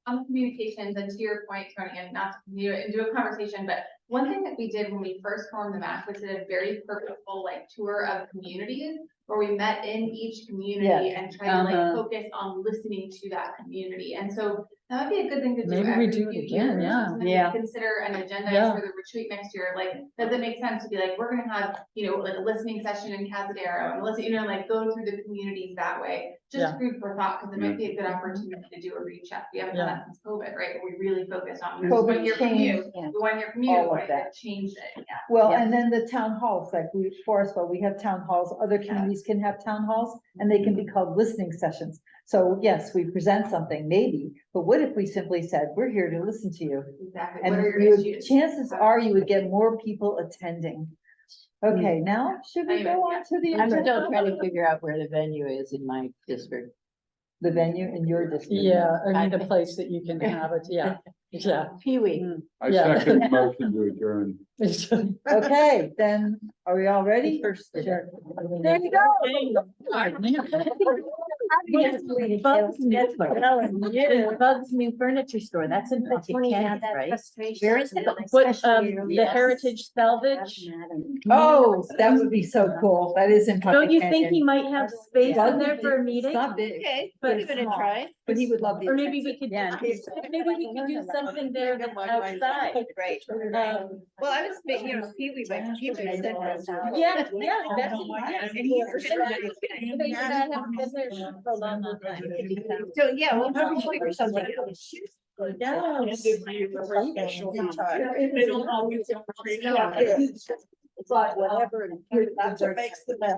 On communications, and to your point, Tony, and not to continue it and do a conversation, but one thing that we did when we first formed the MAC was did a very purposeful like tour of communities where we met in each community and tried to like focus on listening to that community. And so that would be a good thing to do. Maybe we every do it few again, years, yeah. something Yeah. to consider an agenda Yeah. for the retreat next year. Like, does it make sense to be like, we're gonna have, you know, like a listening session in Cazadero and listen, you know, like go through the communities that way. Yeah. Just food for thought, because it might be a good opportunity to do a reach out. We haven't done that since COVID, right? But we really focused on, we want to hear from you. We want to hear from you. all We of want to that. change it. Yeah. Well, Yeah. and then the town halls, like Forestville, we have town halls, other communities can have town halls, and they can be called listening sessions. So yes, we present something, maybe, but what if we simply said, we're here to listen to you? Exactly. And What are your you would- issues? chances are you would get more people attending. Okay, now should we go on to the I'm still trying to agenda? figure out where the venue is in my district. The venue in your district? Yeah, I need a place that you can have it, yeah, yeah. Pee-wee. I Yeah. second the motion to adjourn. Okay, then, are we all ready? First. Sure. There you go. Bugs New Furniture Store, that's in Tony had Kenny, that right? frustration. Where is it? Especially What, early the on. Heritage Salvage? Oh, that would be so cool. That is in. Don't you think Canyon. he might have space Well, in there for a meeting? It's not big. Okay, But give it a small. try. But he would love the. Or maybe we could, attention. maybe we could do something there that's outside. Right. Well, I was, you know, Pee Wee, but Pee Wee was interested. Yeah, yeah, that's, yes. And he's space that I haven't been there for a long, long time. So, yeah, we'll probably figure something out. Yeah. But whatever. That's what makes the best.